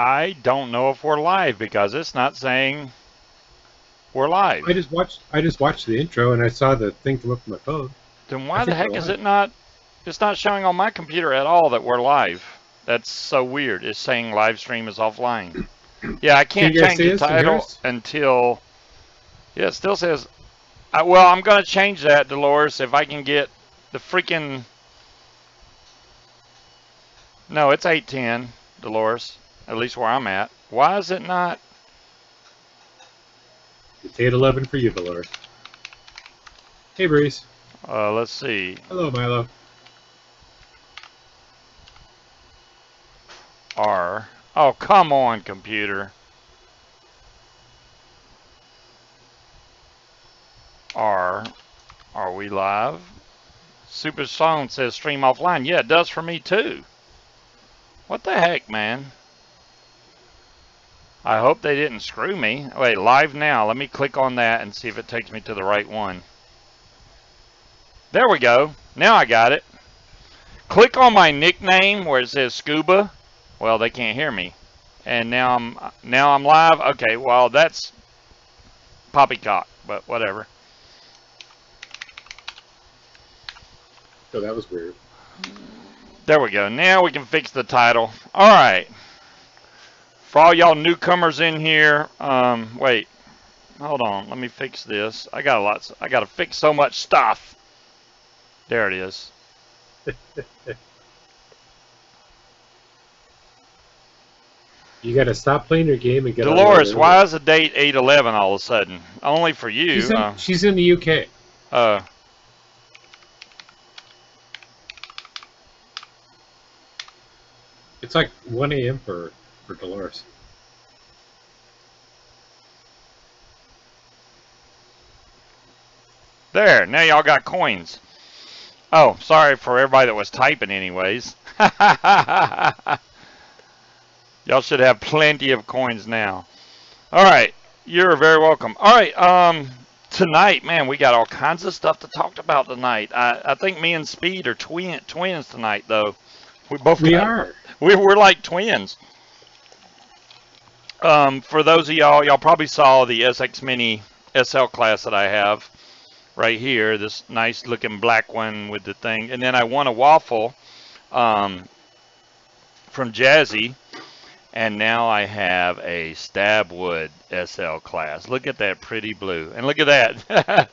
I don't know if we're live because it's not saying we're live. I just watched the intro and I saw the thing come up on my phone. Then why the heck is it not? It's not showing on my computer at all that we're live. That's so weird. It's saying live stream is offline. Yeah, I can't change the title until. Yeah, it still says. Well, I'm gonna change that, Dolores, if I can get the freaking. No, it's 8:10, Dolores. At least where I'm at. Why is it not? It's 8:11 for you, Billow. Hey, Breeze. Let's see. Hello, Milo. R. Oh, come on, computer. R. Are we live? Super Song says stream offline. Yeah, it does for me too. What the heck, man? I hope they didn't screw me. Wait, live now. Let me click on that and see if it takes me to the right one. There we go. Now I got it. Click on my nickname where it says Scuba. Well, they can't hear me. And now I'm live. Okay, well, that's poppycock, but whatever. Oh, that was weird. There we go. Now we can fix the title. All right. For all y'all newcomers in here, wait, hold on. Let me fix this. I got to fix so much stuff. There it is. You got to stop playing your game and get. Dolores, why is the date 8/11 all of a sudden? Only for you. She's in the UK. It's like 1 a.m. for Dolores. There, now y'all got coins. Oh, sorry for everybody that was typing anyways. Y'all should have plenty of coins now. All right, you're very welcome. All right, tonight, man, we got all kinds of stuff to talk about tonight. I think me and Speed are twins tonight, though. We are. We're like twins. For those of y'all probably saw the SX Mini SL class that I have right here. This nice looking black one with the thing. And then I won a waffle from Jazzy. And now I have a Stabwood SL class. Look at that pretty blue. And look at that.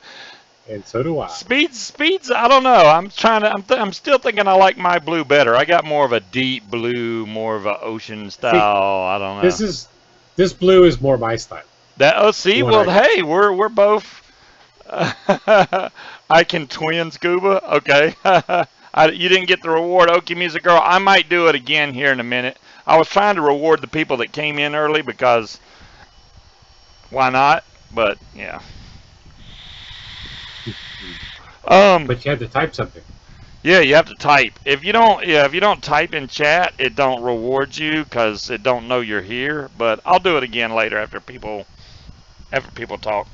And so do I. Speeds, I don't know. I'm still thinking I like my blue better. I got more of a deep blue, more of a ocean style. I don't know. This blue is more my style. Hey, we're both. I can twin Scuba. Okay. You didn't get the reward, Okie Music Girl. I might do it again here in a minute. I was trying to reward the people that came in early because why not? But yeah. But you have to type something. Yeah, you have to type. If you don't type in chat, it don't reward you because it don't know you're here. But I'll do it again later after people talk.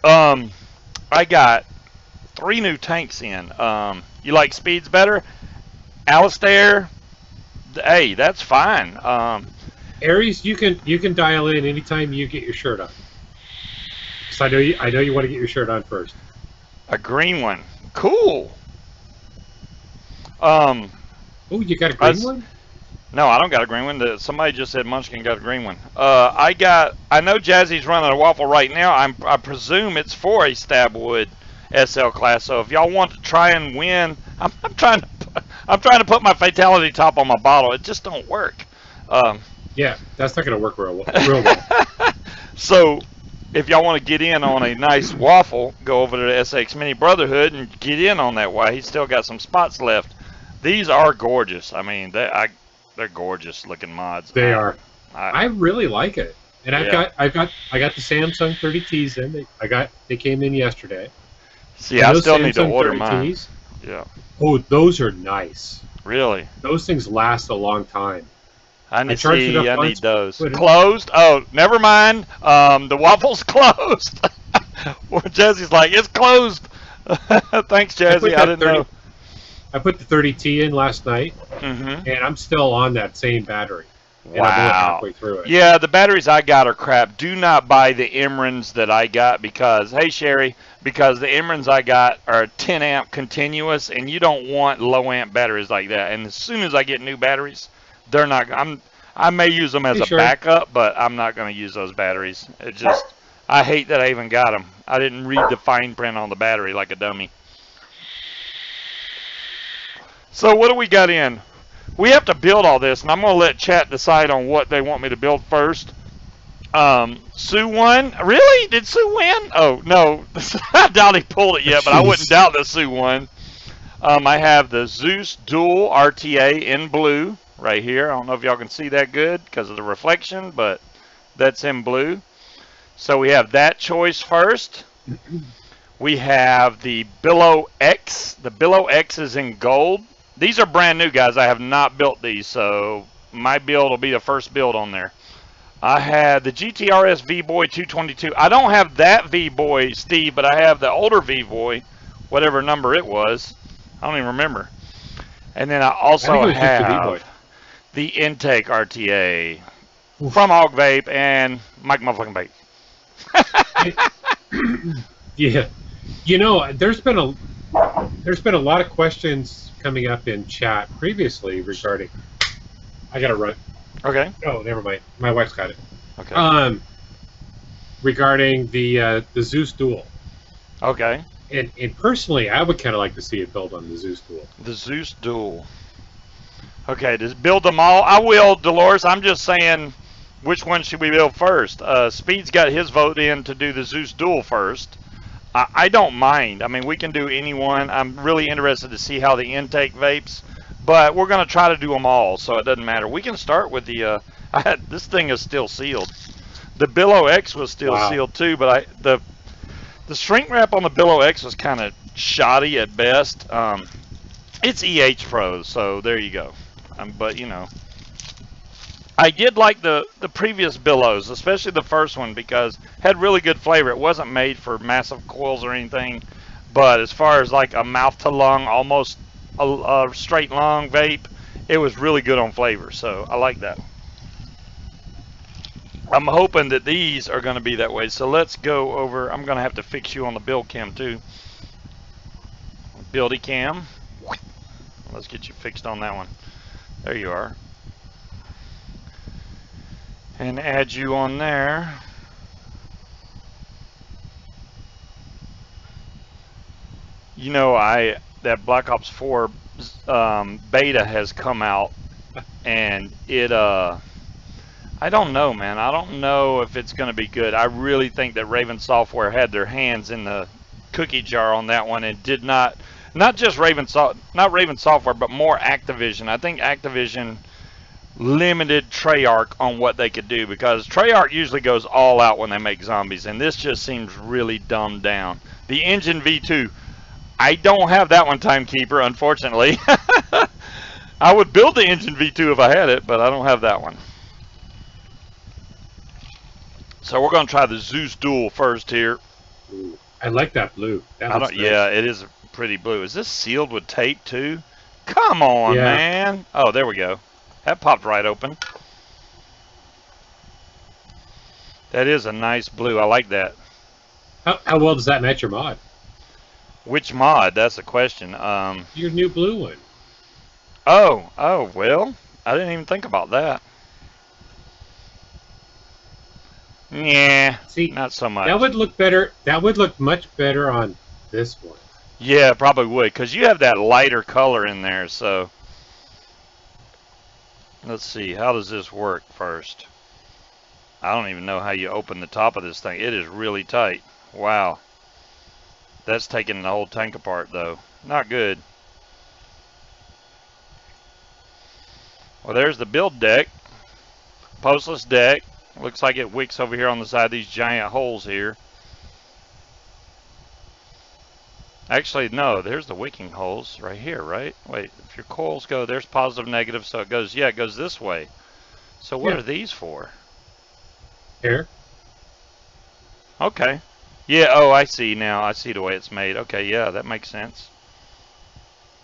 I got 3 new tanks in. You like Speeds better? Alistair? Hey, that's fine. Aries, you can dial in anytime you get your shirt on. So I know you want to get your shirt on first. A green one. Cool. Oh, you got a green one? No, I don't got a green one. Somebody just said Munchkin got a green one. I know Jazzy's running a waffle right now. I presume it's for a Stabwood SL class. So if y'all want to try and win, I'm trying to put my fatality top on my bottle. It just don't work. Yeah, that's not going to work real well. So if y'all want to get in on a nice waffle, go over to the SX Mini Brotherhood and get in on that. Why, he's still got some spots left. These are gorgeous. I mean, they're gorgeous looking mods. They are. I really like it. And I got the Samsung 30Ts in. They came in yesterday. See, I still need to order mine. Yeah. Oh, those are nice. Really? Those things last a long time. I need those. Closed? Oh, never mind. The waffle's closed. Well, Jesse's like, it's closed. Thanks, Jesse. I didn't know. I put the 30T in last night, Mm-hmm. and I'm still on that same battery. And I'm only Wow. halfway through it. Yeah, the batteries I got are crap. Do not buy the Emrans that I got because, hey Sherry, because the Emrans I got are 10 amp continuous, and you don't want low amp batteries like that. And as soon as I get new batteries, they're not. I may use them as Hey, a Sherry. backup, but I'm not going to use those batteries. It just, I hate that I even got them. I didn't read the fine print on the battery like a dummy. So what do we got in? We have to build all this, and I'm going to let chat decide on what they want me to build first. Sue won? Really? Did Sue win? Oh, no. I doubt he pulled it yet, but I wouldn't doubt that Sue won. I have the Zues Dual RTA in blue right here. I don't know if y'all can see that good because of the reflection, but that's in blue. So we have that choice first. We have the Billow X. The Billow X is in gold. These are brand new, guys. I have not built these, so my build will be the first build on there. I had the GTRS V-Boy 222. I don't have that V-Boy, Steve, but I have the older V-Boy, whatever number it was. I don't even remember. And then I also have the Intake RTA from Hog Vape and Mike Motherfucking Vape. Yeah. You know, there's been a lot of questions coming up in chat previously regarding. I gotta run. Okay. Oh, never mind. My wife's got it. Okay. Regarding the Zeus Duel. Okay. And personally, I would kind of like to see it built on the Zeus Duel. The Zeus Duel. Okay, just build them all. I will, Dolores. I'm just saying, which one should we build first? Speed's got his vote in to do the Zeus Duel first. I don't mind. I mean, we can do any one. I'm really interested to see how the intake vapes, but we're going to try to do them all, so it doesn't matter. We can start with the, this thing is still sealed. The Billow X was still sealed too, but the shrink wrap on the Billow X was kind of shoddy at best. It's EH Pro, so there you go. But, you know, I did like the previous Billows, especially the first one, because it had really good flavor. It wasn't made for massive coils or anything, but as far as like a mouth to lung, almost a straight lung vape, it was really good on flavor, so I like that. I'm hoping that these are going to be that way, so let's go over. I'm going to have to fix you on the build cam too. Buildy cam. Let's get you fixed on that one. There you are. And add you on there. You know, that Black Ops 4 beta has come out, and it I don't know, man. I don't know if it's going to be good. I really think that Raven Software had their hands in the cookie jar on that one and did not just not Raven Software, but more Activision. I think Activision limited Treyarch on what they could do, because Treyarch usually goes all out when they make zombies, and this just seems really dumbed down. The Engine V2, I don't have that one, Timekeeper, unfortunately. I would build the Engine V2 if I had it, but I don't have that one. So we're going to try the Zeus Duel first here. Ooh, I like that blue. Yeah, it is pretty blue. Is this sealed with tape too? Come on, man. Oh, there we go. That popped right open. That is a nice blue. I like that. How well does that match your mod? Which mod? That's the question. Your new blue one. Oh, well, I didn't even think about that. Yeah, see, not so much. That would look better. That would look much better on this one. Yeah, probably would, because you have that lighter color in there, so. Let's see, how does this work first? I don't even know how you open the top of this thing. It is really tight. Wow. That's taking the whole tank apart, though. Not good. Well, there's the build deck. Postless deck. Looks like it wicks over here on the side of these giant holes here. Actually, no, there's the wicking holes right here, right? Wait, if your coils go, there's positive, negative, so it goes, yeah, it goes this way. So what are these for? Here. Okay. Yeah, oh, I see now. I see the way it's made. Okay, yeah, that makes sense.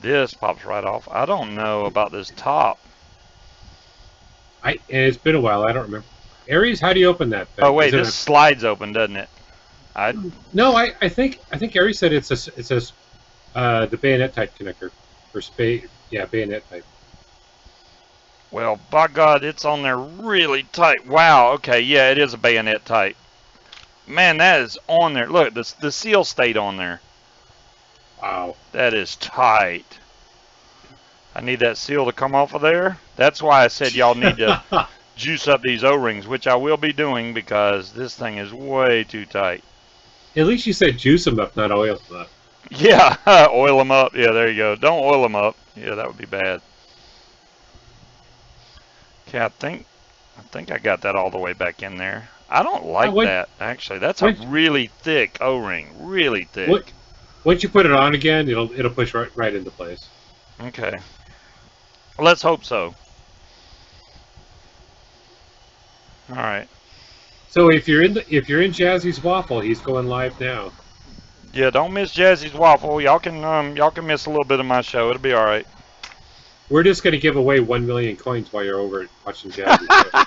This pops right off. I don't know about this top. And it's been a while. I don't remember. Aries, how do you open that Oh thing? wait, Is it this slides open, doesn't it? I no? I think Aries said it's the bayonet type connector for spade. Yeah, bayonet type. Well, by God, it's on there really tight. Wow. Okay, yeah, it is a bayonet type. Man, that is on there. Look, the seal stayed on there. Wow. That is tight. I need that seal to come off of there. That's why I said y'all need to juice up these O-rings, which I will be doing because this thing is way too tight. At least you said juice them up, not oil them up. Yeah, oil them up. Yeah, there you go. Don't oil them up. Yeah, that would be bad. Okay, I think I got that all the way back in there. I don't like that, actually. That's a really thick O-ring. Really thick. Once you put it on again, it'll push right into place. Okay. Let's hope so. All right. So if you're in Jazzy's waffle, he's going live now. Yeah, don't miss Jazzy's waffle. Y'all can miss a little bit of my show. It'll be all right. We're just going to give away 1 million coins while you're over watching Jazzy's show.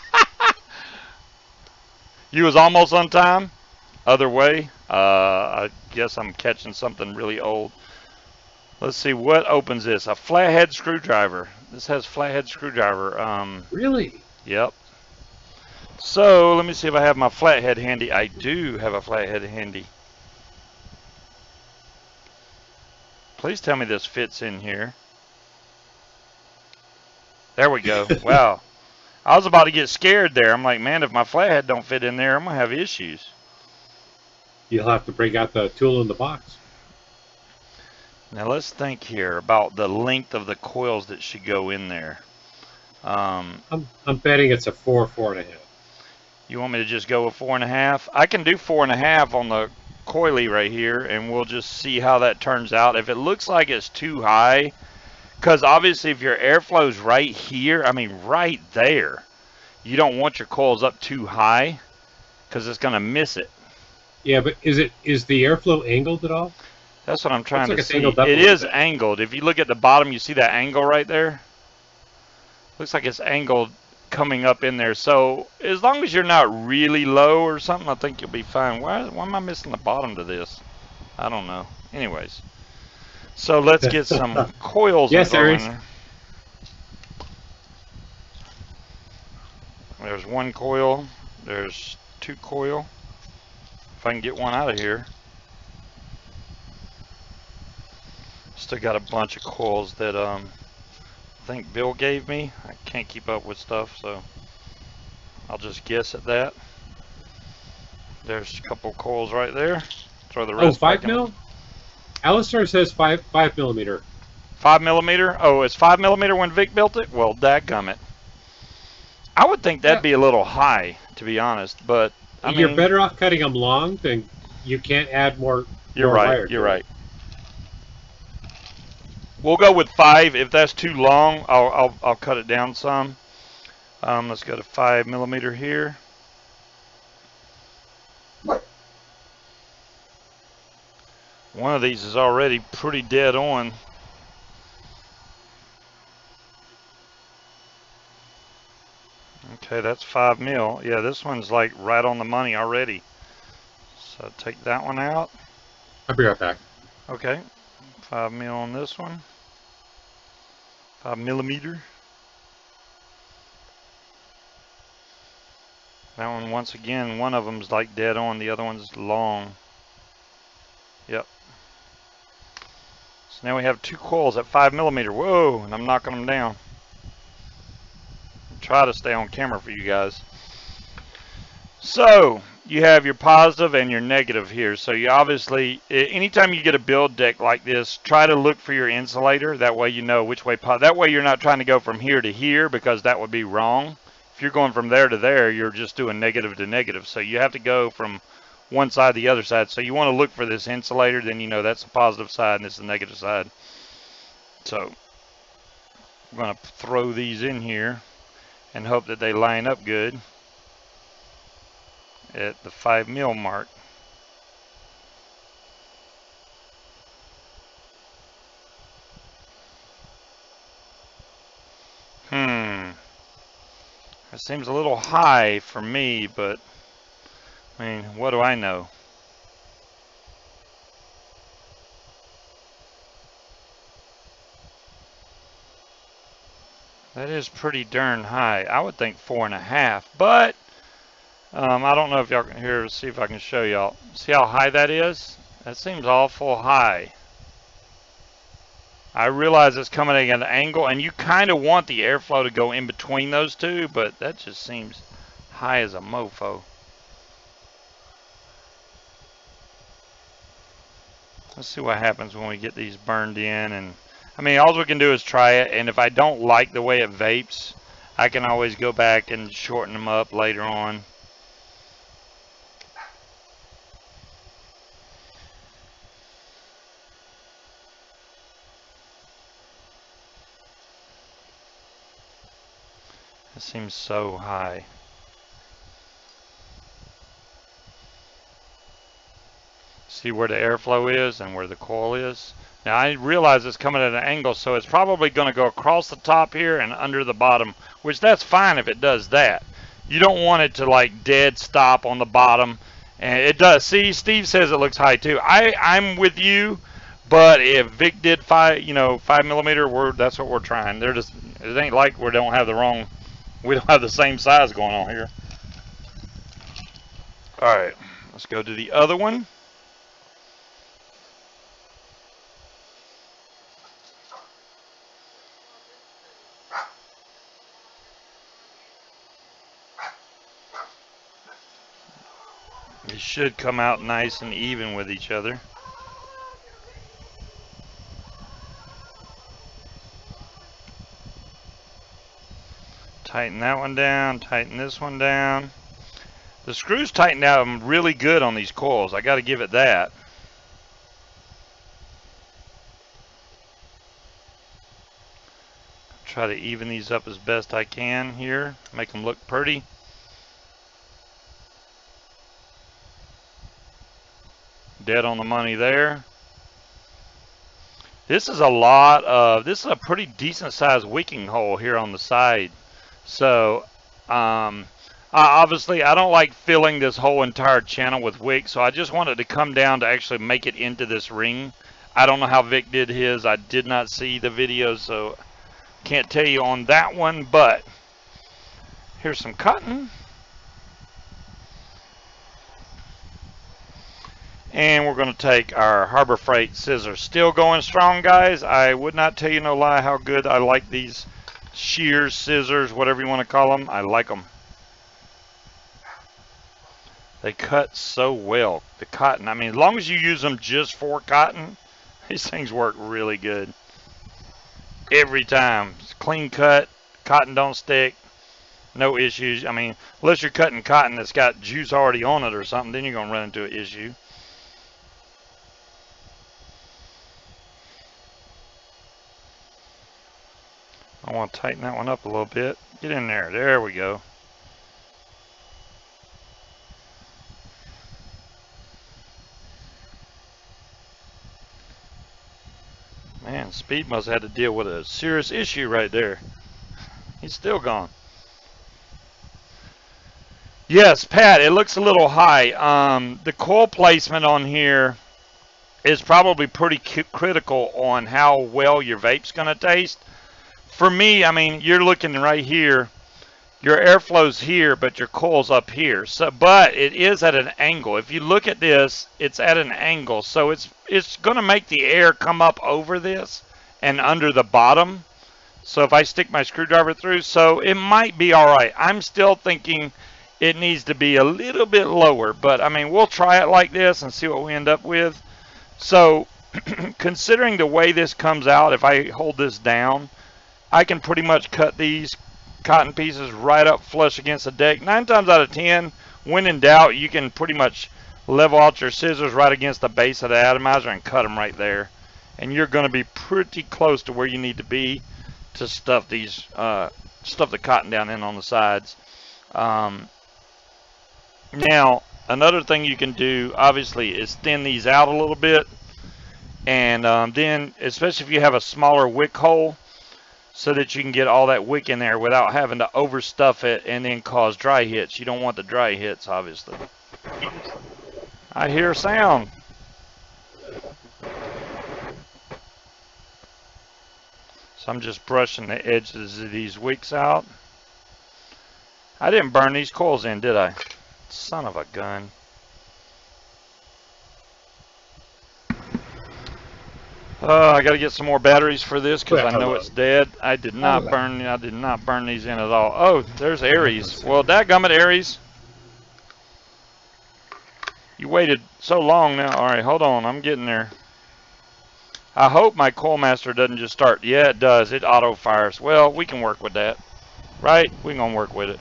You was almost on time. Other way. I guess I'm catching something really old. Let's see what opens this. A flathead screwdriver. This has flathead screwdriver. Really? Yep. So let me see if I have my flathead handy. I do have a flathead handy. Please tell me this fits in here. There we go. Wow. I was about to get scared there. I'm like, man, if my flathead don't fit in there, I'm going to have issues. You'll have to break out the tool in the box. Now let's think here about the length of the coils that should go in there. I'm betting it's a 4.5. You want me to just go with 4.5? I can do 4.5 on the coily right here, and we'll just see how that turns out. If it looks like it's too high, because obviously if your airflow's right here, I mean right there, you don't want your coils up too high because it's going to miss it. Yeah, but is the airflow angled at all? That's what I'm trying to see. It is angled. If you look at the bottom, you see that angle right there? Looks like it's angled coming up in there. So as long as you're not really low or something, I think you'll be fine. Why am I missing the bottom to this? I don't know. Anyways. So let's get some coils. Yes, there is. There's one coil. There's two coil. If I can get one out of here. Still got a bunch of coils that I think Bill gave me. I can't keep up with stuff, so I'll just guess at that. There's a couple coils right there. Throw the rest. 5 mil? Alistair says 5 millimeter. 5 millimeter? Oh, it's 5 millimeter when Vic built it? Well, dadgummit. I would think that'd be a little high, to be honest, but I mean, you're better off cutting them long than you can't add more. You're right. You're right. We'll go with 5. If that's too long, I'll cut it down some. Let's go to 5 millimeter here. One of these is already pretty dead on. Okay, that's 5 mil. Yeah, this one's like right on the money already. So take that one out. I'll be right back. Okay, 5 mil on this one. 5 millimeter. That one, once again, one of them's like dead on, the other one's long. Yep. So now we have 2 coils at 5 millimeter. Whoa, and I'm knocking them down. Try to stay on camera for you guys. So you have your positive and your negative here. So you obviously, anytime you get a build deck like this, try to look for your insulator. That way you know which way. That way you're not trying to go from here to here, because that would be wrong. If you're going from there to there, you're just doing negative to negative. So you have to go from one side to the other side. So you want to look for this insulator. Then you know that's the positive side and this is the negative side. So I'm going to throw these in here and hope that they line up good at the 5 mil mark. It seems a little high for me, but I mean, what do I know? That is pretty darn high. I would think 4.5, but I don't know if y'all can hear. See if I can show y'all. See how high that is? That seems awful high. I realize it's coming at an angle, and you kind of want the airflow to go in between those two, but that just seems high as a mofo. Let's see what happens when we get these burned in. And I mean, all we can do is try it, and if I don't like the way it vapes, I can always go back and shorten them up later on. It seems so high. See where the airflow is and where the coil is? Now I realize it's coming at an angle, so it's probably going to go across the top here and under the bottom, which that's fine if it does that. You don't want it to like dead stop on the bottom, and it does. See, Steve says it looks high too. I'm with you, but if Vic did 5 millimeter, that's what we're trying. They're just, it ain't like we don't have the same size going on here. All right, let's go to the other one. They should come out nice and even with each other. Tighten that one down, tighten this one down. The screws tighten out really good on these coils. I got to give it that. Try to even these up as best I can here, make them look pretty. Dead on the money there. This is a pretty decent sized wicking hole here on the side. So obviously I don't like filling this whole entire channel with wick, so I just wanted to come down to actually make it into this ring. I don't know how Vic did his. I did not see the video, so can't tell you on that one, but here's some cotton. And we're going to take our Harbor Freight scissors. Still going strong, guys. I would not tell you no lie how good I like these shears, scissors, whatever you want to call them. I like them. They cut so well. The cotton, I mean, as long as you use them just for cotton, these things work really good. Every time. It's clean cut. Cotton don't stick. No issues. I mean, unless you're cutting cotton that's got juice already on it or something, then you're going to run into an issue. I want to tighten that one up a little bit. Get in there. There we go. Man, Speed must have had to deal with a serious issue right there. He's still gone. Yes, Pat, it looks a little high. The coil placement on here is probably pretty critical on how well your vape's going to taste. For me, I mean, you're looking right here. Your airflow's here, but your coil's up here. So, but it is at an angle. If you look at this, it's at an angle. So it's going to make the air come up over this and under the bottom. So if I stick my screwdriver through, so it might be all right. I'm still thinking it needs to be a little bit lower. But, I mean, we'll try it like this and see what we end up with. So considering the way this comes out, if I hold this down, I can pretty much cut these cotton pieces right up flush against the deck. 9 times out of 10, when in doubt, you can pretty much level out your scissors right against the base of the atomizer and cut them right there. And you're going to be pretty close to where you need to be to stuff these, stuff the cotton down in on the sides. Now, another thing you can do, obviously, is thin these out a little bit. And then, especially if you have a smaller wick hole, so that you can get all that wick in there without having to overstuff it and then cause dry hits. You don't want the dry hits, obviously. I hear sound. So I'm just brushing the edges of these wicks out. I didn't burn these coils in, did I? Son of a gun. I got to get some more batteries for this because I know it's dead. I did not burn these in at all. Oh, there's Aries. Well, dadgummit, Aries. You waited so long now. All right, hold on. I'm getting there. I hope my coil master doesn't just start. Yeah, it does. It auto fires. Well, we can work with that. Right? We're going to work with it.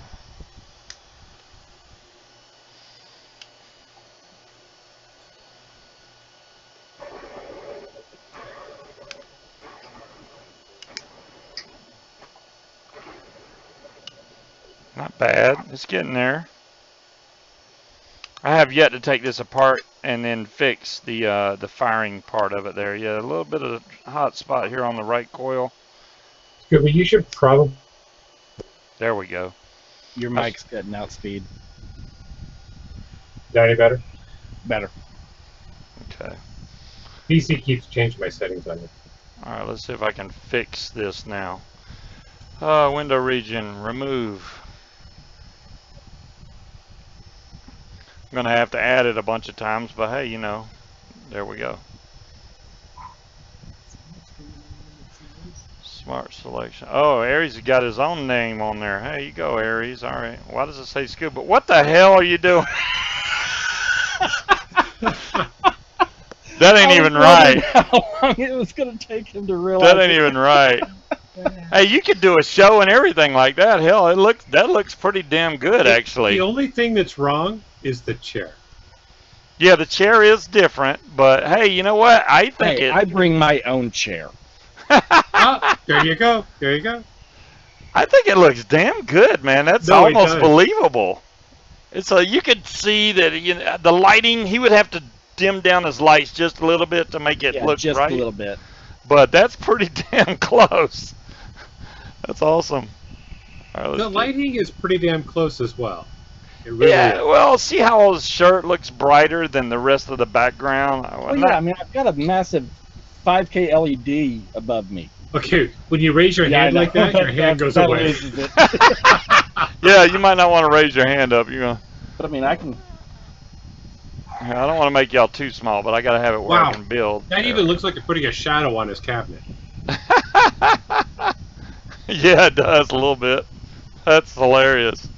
Not bad. It's getting there. I have yet to take this apart and then fix the firing part of it there. Yeah, a little bit of a hot spot here on the right coil. Scuba, you should probably... There we go. Your mic's cutting out speed. Is that any better? Better. Okay. PC keeps changing my settings on it. All right, let's see if I can fix this now. Window region, remove. I'm going to have to add it a bunch of times, but hey, you know, there we go. Smart selection. Oh, Aries has got his own name on there. Hey, you go, Aries. All right. Why does it say Scuba? What the hell are you doing? That ain't even right. How long it was going to take him to realize that ain't even right. Hey, you could do a show and everything like that. Hell, that looks pretty damn good, actually. The only thing that's wrong is the chair. Yeah, the chair is different, but hey, you know what? I think I bring my own chair. Oh, there you go. There you go. I think it looks damn good, man. That's almost believable. It's you could see that the lighting. He would have to dim down his lights just a little bit to make it look just right. A little bit. But that's pretty damn close. That's awesome. All right, the lighting is pretty damn close as well. It really is. Well, see how his shirt looks brighter than the rest of the background? Well, yeah, I mean, I've got a massive 5K LED above me. Okay, when you raise your hand like that, your hand goes away. Yeah, you might not want to raise your hand up. But I mean, I can... I don't want to make y'all too small, but I got to have it where I can build. That even looks like you're putting a shadow on his cabinet. Yeah, it does a little bit. That's hilarious.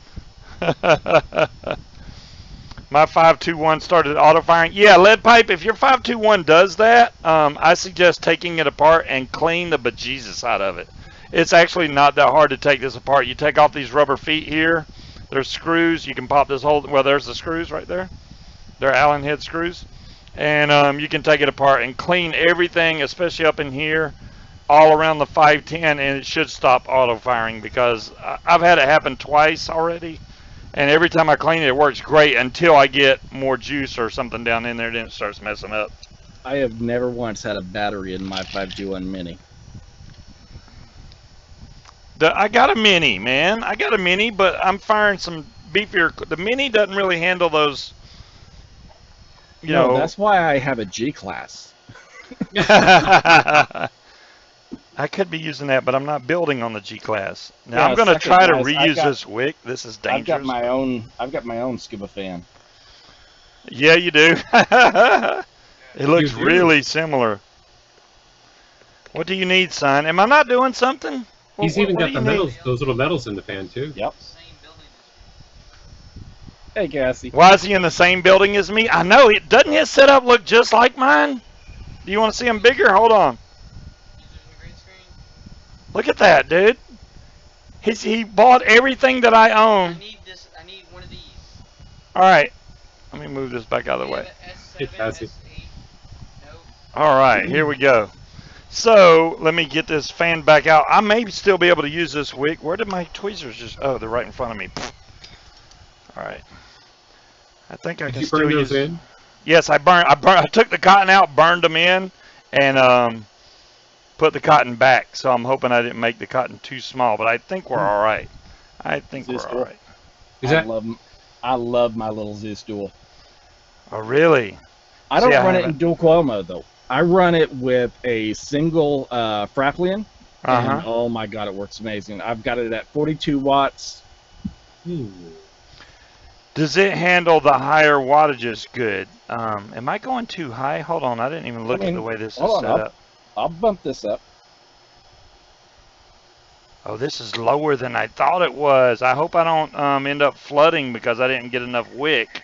My 521 started auto firing. Yeah, lead pipe. If your 521 does that, I suggest taking it apart and clean the bejesus out of it. It's actually not that hard to take this apart. You take off these rubber feet here. There's screws. You can pop this whole. Well, there's the screws right there. They're Allen head screws, and you can take it apart and clean everything, especially up in here, all around the 510, and it should stop auto firing because I've had it happen twice already. And every time I clean it, it works great until I get more juice or something down in there, then it starts messing up. I have never once had a battery in my 521 Mini. I got a Mini, man. I got a Mini, but I'm firing some beefier. The Mini doesn't really handle those, you know. That's why I have a G-Class. I could be using that, but I'm not building on the G-Class. Now I'm going to try to reuse this wick. This is dangerous. I've got my own Scuba fan. Yeah, you do. It looks really similar. What do you need, son? Am I not doing something? He's even got the metals, those little metals in the fan too. Yep. Hey, Cassie. Why is he in the same building as me? I know. Doesn't his setup look just like mine? Do you want to see him bigger? Hold on. Look at that, dude. He bought everything that I own. I need one of these. All right. Let me move this back out of the way. All right, here we go. So let me get this fan back out. I may still be able to use this wick. Where did my tweezers just? Oh, they're right in front of me. All right. I think I can still use. Yes, I took the cotton out, burned them in, and put the cotton back, so I'm hoping I didn't make the cotton too small, but I think we're all right. I think we're all right. I love my little Zeus dual. Oh, really? I don't run it in dual coil mode, though. I run it with a single Fraplian, and oh my god, it works amazing. I've got it at 42 watts. Does it handle the higher wattages good? Am I going too high? Hold on, I didn't even look at the way this is set up. I'll bump this up. Oh, this is lower than I thought it was. I hope I don't end up flooding because I didn't get enough wick.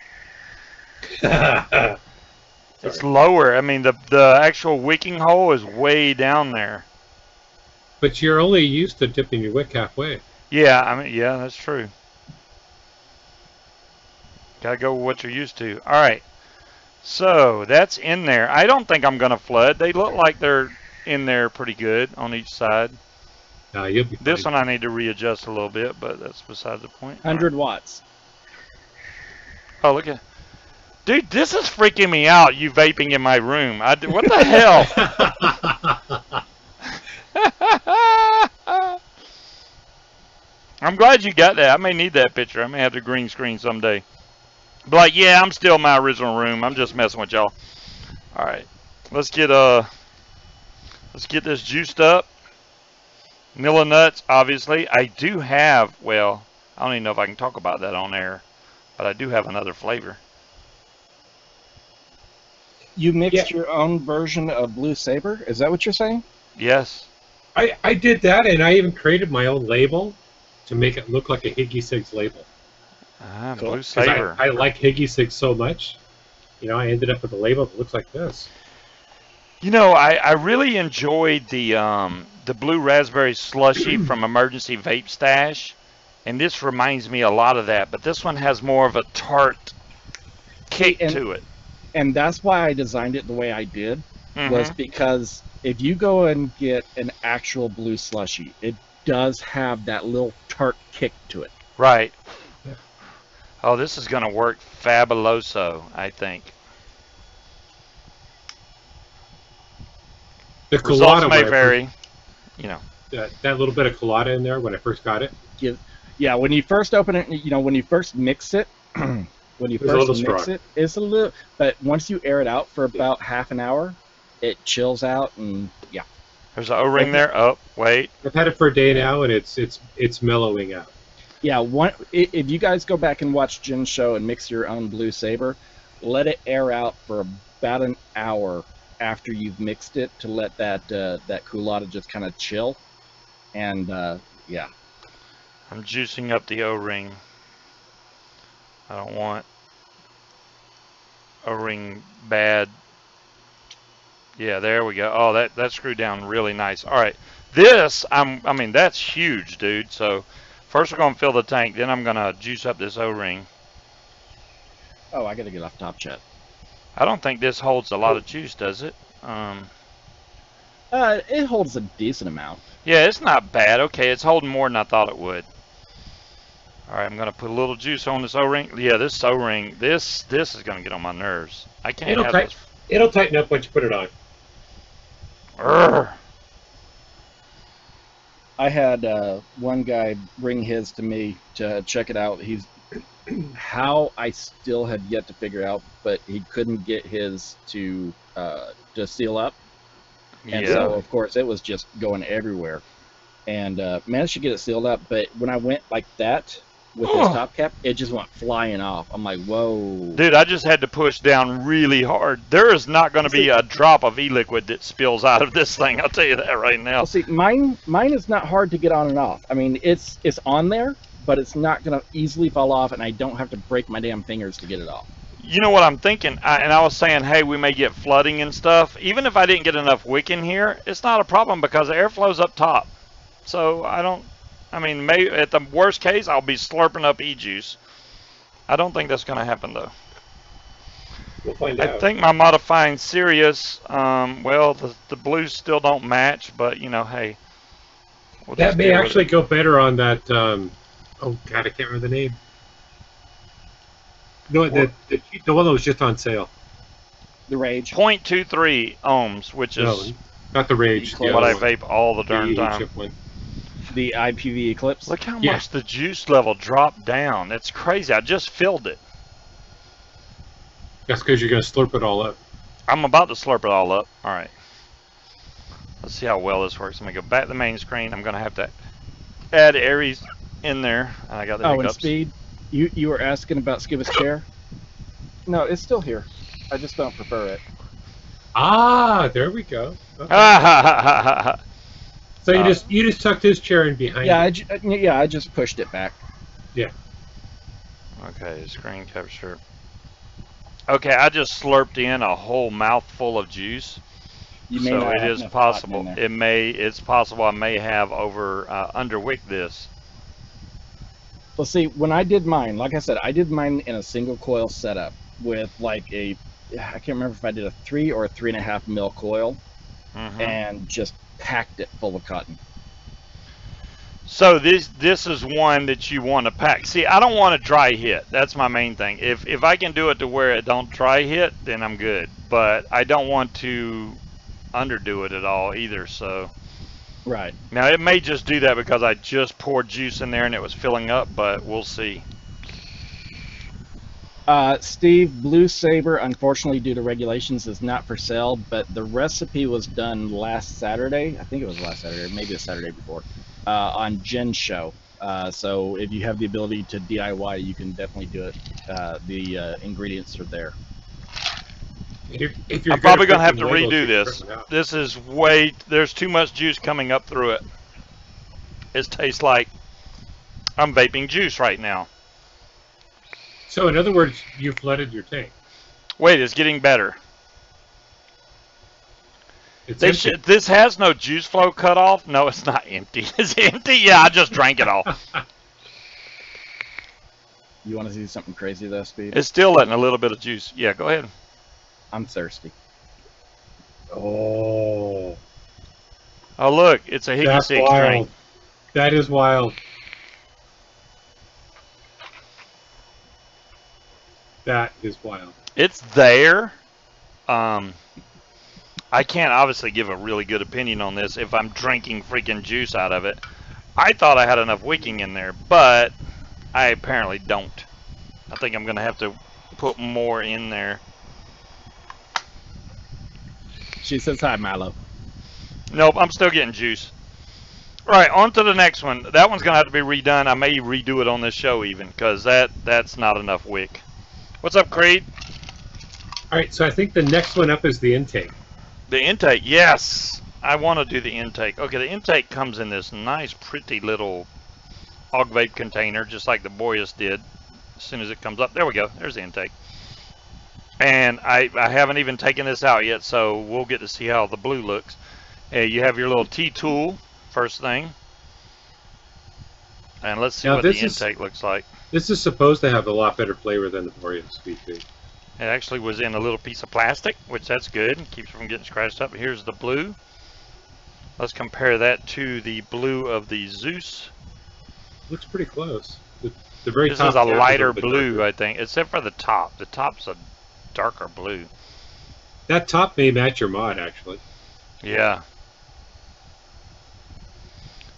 It's lower. I mean, the actual wicking hole is way down there. But you're only used to dipping your wick halfway. Yeah, I mean, yeah, that's true. Gotta go with what you're used to. All right. So that's in there. I don't think I'm gonna flood. They look like they're in there pretty good on each side. You'll be fine. This one I need to readjust a little bit, but that's beside the point. 100 watts. Oh, look at, dude, this is freaking me out. You vaping in my room. What the hell? I'm glad you got that. I may need that picture. I may have the green screen someday. But like, yeah, I'm still in my original room. I'm just messing with y'all. All right, let's get this juiced up. Vanilla nuts, obviously. I do have, well, I don't even know if I can talk about that on air, but I do have another flavor. You mixed your own version of Blue Saber? Is that what you're saying? Yes. I did that, and I even created my own label to make it look like a e-cig's label. Cool. Blue Saber. I like e-cig so much. You know, I ended up with a label that looks like this. You know, I really enjoyed the blue raspberry slushy from Emergency Vape Stash, and this reminds me a lot of that, but this one has more of a tart kick to it. And that's why I designed it the way I did, was because if you go and get an actual blue slushy, it does have that little tart kick to it. Right. Oh, this is going to work fabuloso, I think. The results colada may vary, you know. That little bit of colada in there when I first got it. Yeah, when you first open it, you know, when you first mix it, it's a little, but once you air it out for about half an hour, it chills out, and yeah. There's an O-ring there. Oh, wait. I've had it for a day now, and it's mellowing out. Yeah, if you guys go back and watch Jen's show and mix your own Blue Saber, let it air out for about an hour after you've mixed it to let that culotta just kind of chill, and yeah. I'm juicing up the O-ring. I don't want O-ring bad. Yeah, there we go. Oh, that screwed down really nice. All right, this I mean that's huge, dude. So first we're gonna fill the tank, then I'm gonna juice up this O-ring. Oh, I gotta get off Top Chat. I don't think this holds a lot of juice, does it? It holds a decent amount. Yeah, it's not bad. Okay, it's holding more than I thought it would. All right, I'm gonna put a little juice on this O-ring. Yeah, this O-ring, this is gonna get on my nerves. I can't have this. It'll tighten up once you put it on. Urgh. I had one guy bring his to me to check it out. He's how I still have yet to figure out, but he couldn't get his to seal up, and so of course it was just going everywhere, and managed to get it sealed up. But when I went like that with this top cap, it just went flying off. I'm like, whoa, dude! I just had to push down really hard. There is not going to be a drop of e-liquid that spills out of this thing. I'll tell you that right now. Well, see, mine is not hard to get on and off. I mean, it's on there, but it's not going to easily fall off, and I don't have to break my damn fingers to get it off. You know what I'm thinking? And I was saying, hey, we may get flooding and stuff. Even if I didn't get enough wick in here, it's not a problem because the airflow's up top. So I mean, maybe at the worst case, I'll be slurping up e-juice. I don't think that's going to happen, though. We'll find out. I think my modifying Sirius, well, the blues still don't match, but, you know, hey. That may actually go better on that, oh, God, I can't remember the name. No, the one that was just on sale. The Rage. 0.23 ohms, which is Not the Rage. Eclipse. What I other one. vape all the darn The time. chip one. The IPV Eclipse. Look how Yeah. much the juice level dropped down. That's crazy. I just filled it. That's because you're going to slurp it all up. I'm about to slurp it all up. All right. Let's see how well this works. I'm going to go back to the main screen. I'm going to have to add Aries in there. I got the Oh, and hiccups. Speed, you were asking about Scuba's chair? No, it's still here. I just don't prefer it. Ah, there we go. Okay. Ah, So you just tucked his chair in behind. Yeah, it. I just pushed it back. Yeah. Okay, screen capture. Okay, I just slurped in a whole mouthful of juice. You may So not it have is enough cotton possible. in there. It's possible I may have underwicked this. Well, see, when I did mine, like I said, I did mine in a single coil setup with like I can't remember if I did a 3 or a 3.5 mil coil, and just packed it full of cotton. So this is one that you want to pack. See, I don't want to dry hit. That's my main thing. If I can do it to where it don't dry hit, then I'm good. But I don't want to underdo it at all either. So Right. now it may just do that because I just poured juice in there and it was filling up, but we'll see. Steve, Blue Saber, unfortunately, due to regulations, is not for sale, but the recipe was done last Saturday. I think it was last Saturday, maybe the Saturday before, on Jen's show. So if you have the ability to DIY, you can definitely do it. The ingredients are there. If you're I'm probably going to have print to the labels, redo you can this. print them out. This is there's too much juice coming up through it. It tastes like I'm vaping juice right now. So in other words, you flooded your tank. Wait, it's getting better. It's empty. This has no juice flow cut off. No, it's not empty. It's empty? Yeah, I just drank it all. You want to see something crazy, though, Speed? It's still letting a little bit of juice. Yeah, go ahead. I'm thirsty. Oh, Oh, look, it's a that's e-cig wild. drink. That is wild. That is wild. It's there. I can't obviously give a really good opinion on this if I'm drinking freaking juice out of it. I thought I had enough wicking in there, but I apparently don't. I think I'm going to have to put more in there. She says hi, Milo. Nope, I'm still getting juice. All right, on to the next one. That one's going to have to be redone. I may redo it on this show even, because that's not enough wick. What's up, Creed? All right, so I think the next one up is the intake. The intake, yes. I want to do the intake. Okay, the intake comes in this nice, pretty little hog vape container, just like the Boreas did. As soon as it comes up, there we go. There's the intake. And I haven't even taken this out yet, so we'll get to see how the blue looks. You have your little T-tool, first thing. And let's see Now, what the this is- intake looks like. This is supposed to have a lot better flavor than the Boreas Speed Feed. It actually was in a little piece of plastic, which that's good. Keeps it from getting scratched up. Here's the blue. Let's compare that to the blue of the Zues. Looks pretty close. The very This top is a cap lighter bit blue, darker. I think, except for the top. The top's a darker blue. That top may match your mod, actually. Yeah.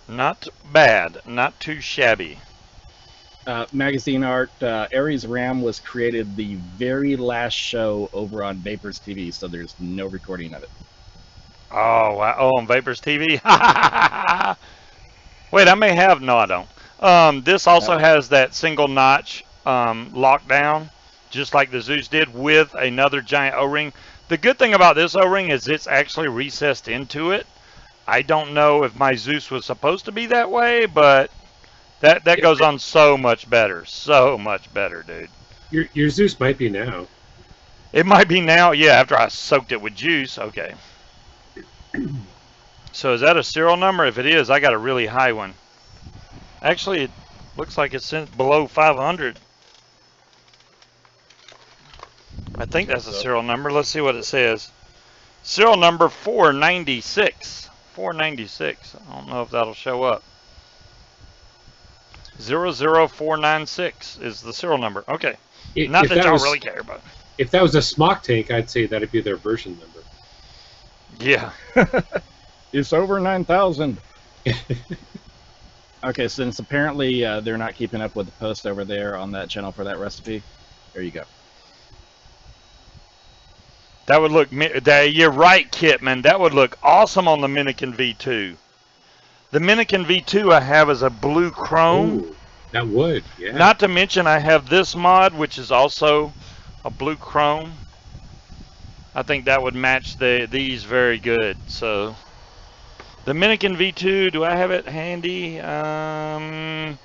Not bad. Not too shabby. Magazine art, Aries Ram was created the very last show over on Vapors TV, so there's no recording of it. Oh, wow. Oh, on Vapors TV? Wait, I may have. No, I don't. This also has that single notch lockdown, just like the Zues did, with another giant O-ring. The good thing about this O-ring is it's actually recessed into it. I don't know if my Zeus was supposed to be that way, but that goes on so much better. So much better, dude. Your Zeus might be now. It might be now, yeah, after I soaked it with juice. Okay. So is that a serial number? If it is, I got a really high one. Actually, it looks like it's below 500. I think that's a serial number. Let's see what it says. Serial number 496. 496. I don't know if that'll show up. 00496 is the serial number. Okay. Not that y'all really care, but if that was a smock tank, I'd say that'd be their version number. Yeah. It's over 9,000. Okay, since apparently they're not keeping up with the post over there on that channel for that recipe, there you go. That would look, you're right, Kitman. That would look awesome on the Minikin V2. The Minikin V2 I have is a blue chrome. Ooh, that would, yeah. Not to mention I have this mod, which is also a blue chrome. I think that would match these very good. So the Minikin V2, do I have it handy? No,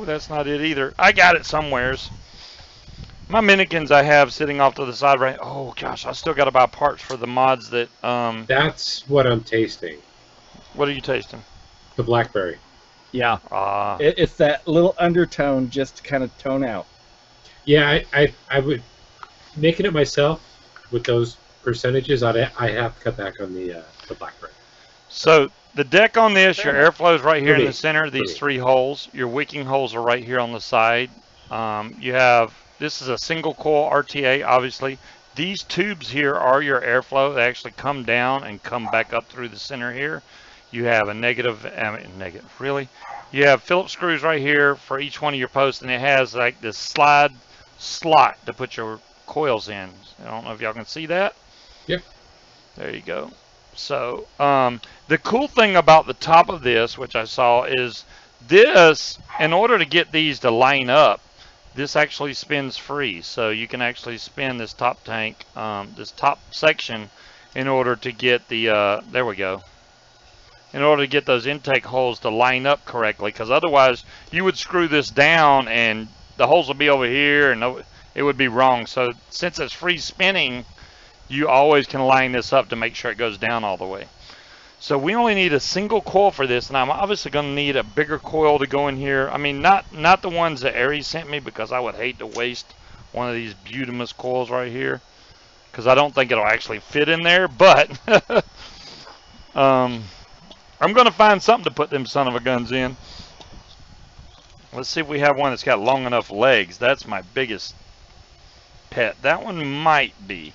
that's not it either. I got it somewheres. My Minikins I have sitting off to the side right. Oh gosh, I still got to buy parts for the mods that. That's what I'm tasting. What are you tasting? The blackberry. Yeah. Ah. It's that little undertone just to kind of tone out. Yeah, I would making it myself with those percentages. I have to cut back on the blackberry. So the deck on this, your airflow is right here in the center. These Movie. 3 holes. Your wicking holes are right here on the side. You have, this is a single coil RTA, obviously. These tubes here are your airflow. They actually come down and come back up through the center here. You have a negative, really? You have Phillips screws right here for each one of your posts, and it has like this slide slot to put your coils in. I don't know if y'all can see that. Yep. There you go. So the cool thing about the top of this, which I saw, is this, in order to get these to line up, this actually spins free. So you can actually spin this top tank, this top section, in order to get the, there we go, in order to get those intake holes to line up correctly, because otherwise you would screw this down and the holes will be over here and it would be wrong. So since it's free spinning, you always can line this up to make sure it goes down all the way. So we only need a single coil for this, and I'm obviously going to need a bigger coil to go in here. I mean, not the ones that Aries sent me, because I would hate to waste one of these Butamus coils right here, because I don't think it'll actually fit in there, but I'm going to find something to put them son of a guns in. Let's see if we have one that's got long enough legs. That's my biggest pet. That one might be,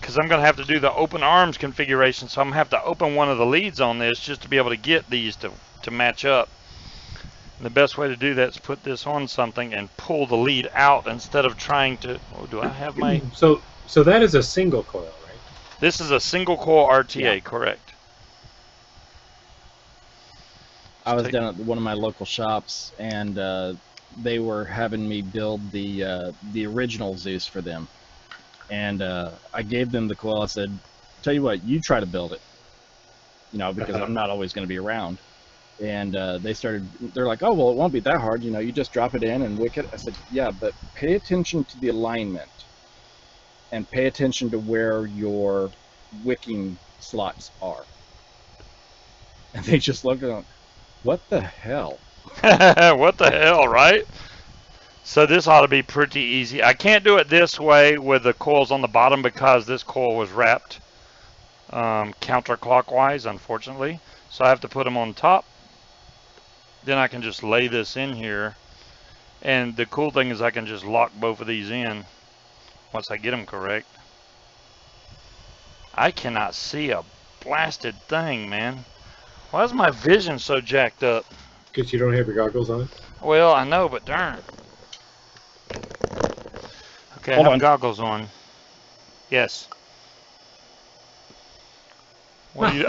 because I'm going to have to do the open arms configuration, so I'm going to have to open one of the leads on this just to be able to get these to match up. And the best way to do that is put this on something and pull the lead out instead of trying to, oh, do I have my... So that is a single coil, right? This is a single coil RTA, yeah. Correct. I was down at one of my local shops, and they were having me build the original Zues for them. And I gave them the coil. I said, tell you what, you try to build it. You know, because I'm not always going to be around. And they're like, oh, well, it won't be that hard. You know, you just drop it in and wick it. I said, yeah, but pay attention to the alignment. And pay attention to where your wicking slots are. And they just looked at them, what the hell? What the hell, right? So this ought to be pretty easy. I can't do it this way with the coils on the bottom because this coil was wrapped counterclockwise, unfortunately. So I have to put them on top. Then I can just lay this in here. And the cool thing is I can just lock both of these in once I get them correct. I cannot see a blasted thing, man. Why is my vision so jacked up? Because you don't have your goggles on? Well, I know, but darn. Okay, I have goggles on. Yes. What do you...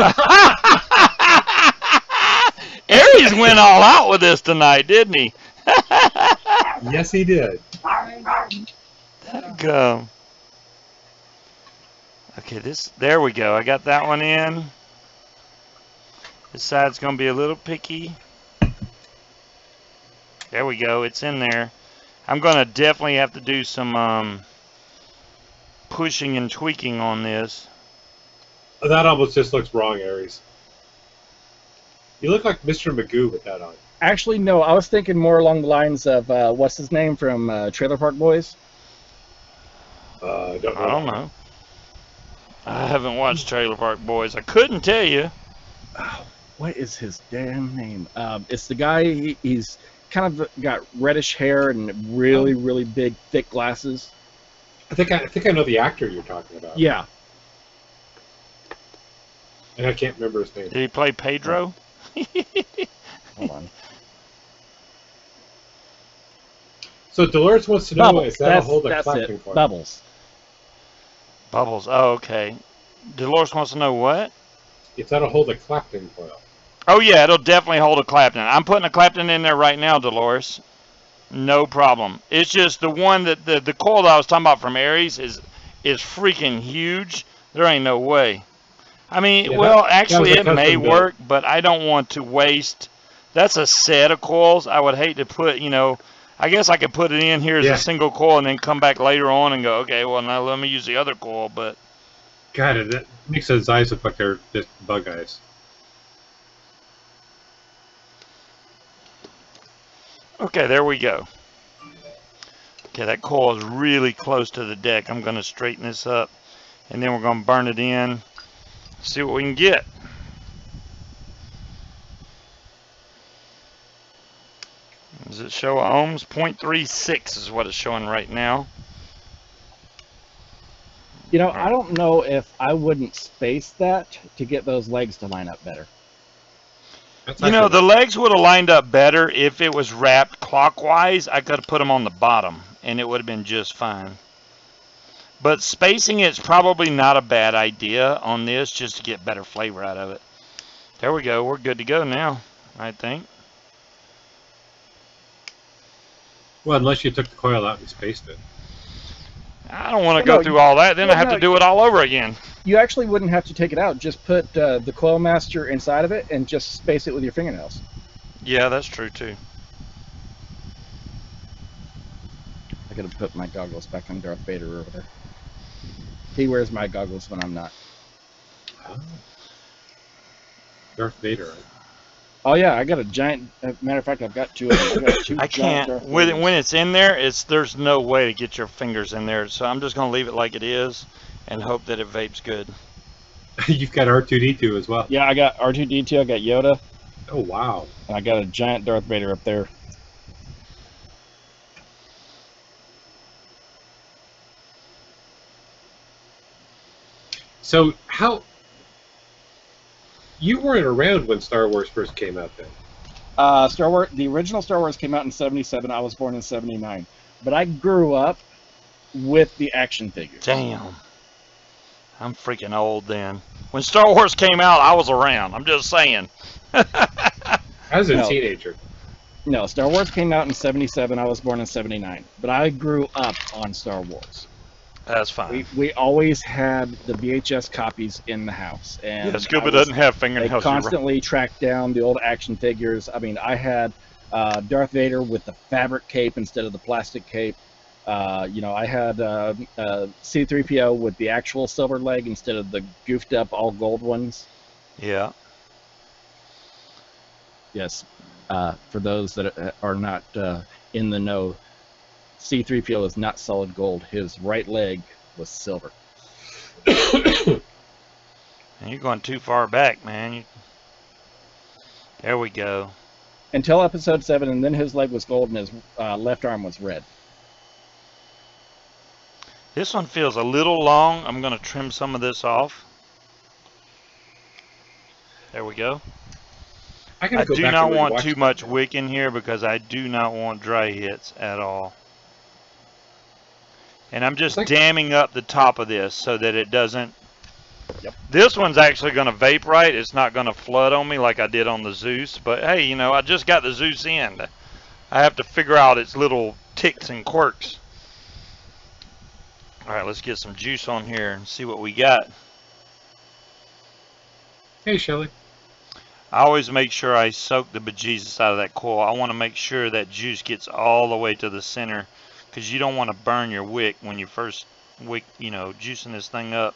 Aries went all out with this tonight, didn't he? Yes, he did. Go. Okay, there we go. I got that one in. This side's going to be a little picky. There we go. It's in there. I'm going to definitely have to do some pushing and tweaking on this. That almost just looks wrong, Aries. You look like Mr. Magoo with that on. Actually, no. I was thinking more along the lines of, what's his name from Trailer Park Boys? I don't know. I haven't watched Trailer Park Boys. I couldn't tell you. Oh, what is his damn name? It's the guy, he's kind of got reddish hair and really, really big, thick glasses. I think I know the actor you're talking about. Yeah. And I can't remember his name. Did he play Pedro? Hold on. So Dolores wants to know Bubbles. if that'll hold a That's Clapton it. coil. Bubbles. Bubbles. Oh, okay. Dolores wants to know what? If that'll hold a Clapton coil. Oh, yeah, it'll definitely hold a Clapton. I'm putting a Clapton in there right now, Dolores. No problem. It's just the one that the coil that I was talking about from Aries is freaking huge. There ain't no way. I mean, Yeah, well, that actually, was a it may custom build. work, but I don't want to waste. That's a set of coils. I would hate to put, I guess I could put it in here as Yeah. a single coil and then come back later on and go, okay, well, now let me use the other coil, but. God, it makes his eyes look like they're just bug eyes. Okay, there we go. Okay, that coil is really close to the deck. I'm going to straighten this up, and then we're going to burn it in, see what we can get. Does it show ohms? 0.36 is what it's showing right now. You know, I don't know if I wouldn't space that to get those legs to line up better. That's You know, actually- the legs would have lined up better if it was wrapped clockwise. I could have put them on the bottom, and it would have been just fine. But spacing it's probably not a bad idea on this, just to get better flavor out of it. There we go. We're good to go now, I think. Well, unless you took the coil out and spaced it. I don't want to Well, go no, through all that. Then well, I have no, to do it all over again. You actually wouldn't have to take it out. Just put the coil master inside of it and just space it with your fingernails. Yeah, that's true, too. I gotta put my goggles back on Darth Vader over there. He wears my goggles when I'm not. Oh. Darth Vader. Oh yeah, I got a giant. Matter of fact, I've got two of them. I got two I giant can't. Darth With it, Vaders. when it's in there, there's no way to get your fingers in there. So I'm just going to leave it like it is and hope that it vapes good. You've got R2-D2 as well. Yeah, I got R2-D2, I got Yoda, Oh, wow. and I got a giant Darth Vader up there. So, how... You weren't around when Star Wars first came out then. Star Wars, the original Star Wars came out in '77. I was born in '79, but I grew up with the action figures. Damn. I'm freaking old then. When Star Wars came out, I was around. I'm just saying. I was a No. teenager. No, Star Wars came out in '77. I was born in '79, but I grew up on Star Wars. That's fine. We always had the VHS copies in the house, and Yeah, Scuba I was- doesn't have They fingernails. You're right. constantly tracked down the old action figures. I mean, I had Darth Vader with the fabric cape instead of the plastic cape. I had C-3PO with the actual silver leg instead of the goofed up all gold ones. Yeah. Yes, for those that are not in the know, C-3PO is not solid gold. His right leg was silver. And you're going too far back, man. There we go. Until episode 7, and then his leg was gold and his left arm was red. This one feels a little long. I'm going to trim some of this off. There we go. I gotta I go do back not and want rewatch too that much now. wick in here because I do not want dry hits at all. And I'm just Thank- damming up the top of this so that it doesn't. Yep. This one's actually going to vape right. It's not going to flood on me like I did on the Zues. But hey, I just got the Zues in. I have to figure out its little ticks and quirks. All right, let's get some juice on here and see what we got. Hey, Shelly. I always make sure I soak the bejesus out of that coil. I want to make sure that juice gets all the way to the center because you don't want to burn your wick when you first juicing this thing up.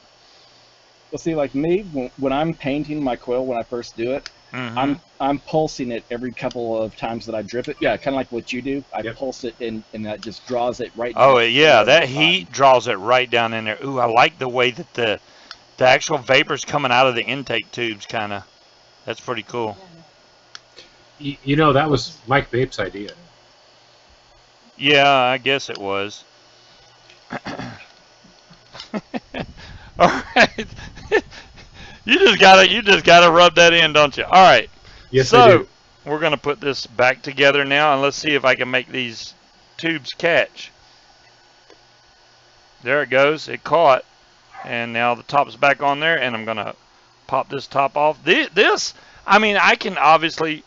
Well, see, like me, when I'm painting my coil when I first do it, Mhm. I'm pulsing it every couple of times that I drip it. Yeah, kind of like what you do. I Yep. pulse it and that just draws it right. Oh, down yeah, to the that bottom. heat draws it right down in there. Ooh, I like the way that the actual vapor's coming out of the intake tubes, kind of. That's pretty cool. That was Mike Vape's idea. Yeah, I guess it was. All right. You just gotta rub that in, don't you? All right. Yes, I do. We're gonna put this back together now, and let's see if I can make these tubes catch. There it goes. It caught, and now the top's back on there, and I'm gonna pop this top off. This, I mean, I can obviously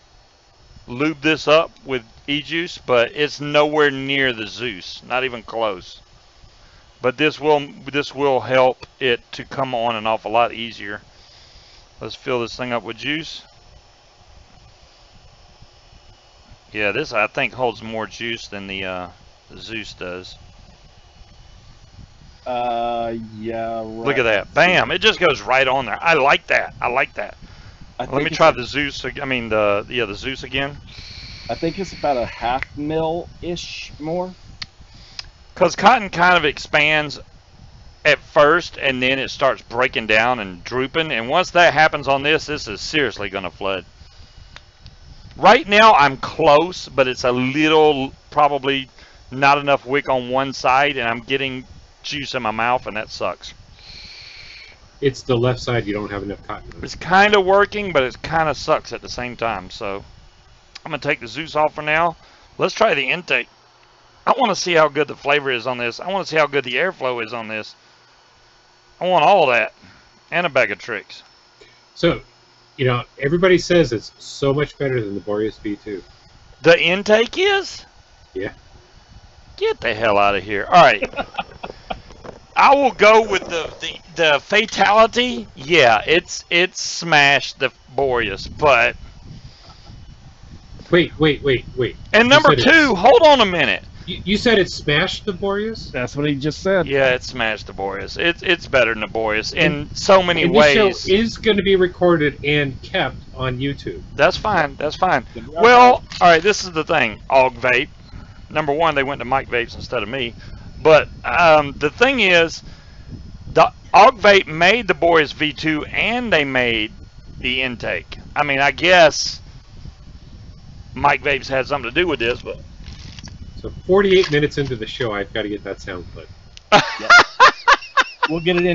lube this up with e-juice, but it's nowhere near the Zues, not even close. But this will help it to come on and off a lot easier. Let's fill this thing up with juice. Yeah, this I think holds more juice than the Zeus does. Yeah. Right. Look at that. Bam! It just goes right on there. I like that. I like that. Let me try the Zeus. I mean the Zeus again. I think it's about a 1/2 mil-ish more. Because cotton kind of expands at first, and then it starts breaking down and drooping. And once that happens on this, this is seriously going to flood. Right now, I'm close, but it's a little, probably not enough wick on one side, and I'm getting juice in my mouth, and that sucks. It's the left side you don't have enough cotton. It's kind of working, but it kind of sucks at the same time. So I'm going to take the Zeus off for now. Let's try the intake. I want to see how good the flavor is on this. I want to see how good the airflow is on this. I want all of that and a bag of tricks. So, you know, everybody says it's so much better than the Boreas V2. The intake is? Yeah. Get the hell out of here. All right. I will go with the fatality. Yeah, it's smashed the Boreas, but Wait. and number two, hold on a minute. You said it smashed the Boreas? That's what he just said. Yeah, it smashed the Boreas. It's better than the Boreas in so many ways. This show is going to be recorded and kept on YouTube. That's fine. That's fine. Well, all right. This is the thing. Og Vape. Number one, they went to Mike Vapes instead of me. But the thing is, the Og Vape made the Boreas V2 and they made the intake. I mean, I guess Mike Vapes had something to do with this, but. So 48 minutes into the show, I've got to get that sound clip. Yeah. We'll get it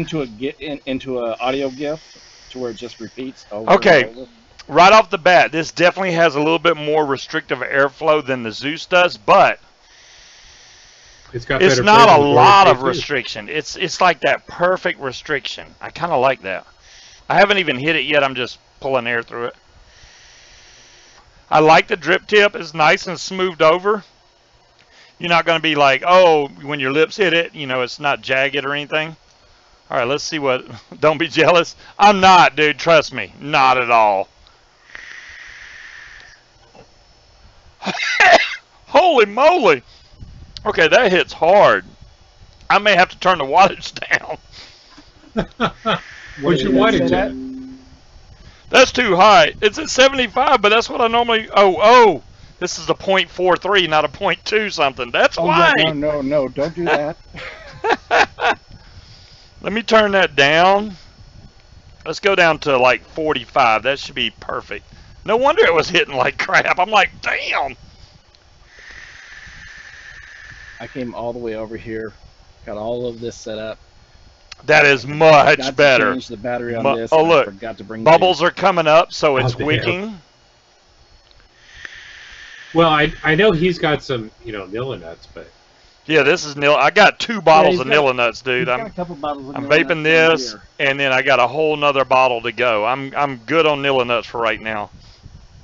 into a audio GIF to where it just repeats over Okay. and over. Right off the bat, this definitely has a little bit more restrictive airflow than the Zeus does, but It's not a lot of restriction. It's like that perfect restriction. I kind of like that. I haven't even hit it yet. I'm just pulling air through it. I like the drip tip. It's nice and smoothed over. You're not going to be like, oh, when your lips hit it, you know, it's not jagged or anything. All right, let's see what. Don't be jealous. I'm not, dude. Trust me. Not at all. Holy moly. Okay, that hits hard. I may have to turn the wattage down. What's your wattage at? That's too high. It's at 75, but that's what I normally. Oh. This is a 0.43, not a 0.2 something. That's why. Yeah, no, don't do that. Let me turn that down. Let's go down to like 45. That should be perfect. No wonder it was hitting like crap. I'm like, damn. I came all the way over here, got all of this set up. That is much Forgot better. to change the battery on this. Oh, and look. I forgot to bring Bubbles are coming up, so it's Oh, damn. wicking. Well, I know he's got some, you know, Nilla nuts, but Yeah, this is nil. I got 2 bottles he's of got- Nilla Nuts, dude. He's got I'm a couple bottles of I'm Nilla vaping Nuts this, in here. and then I got a whole nother bottle to go. I'm good on Nilla Nuts for right now.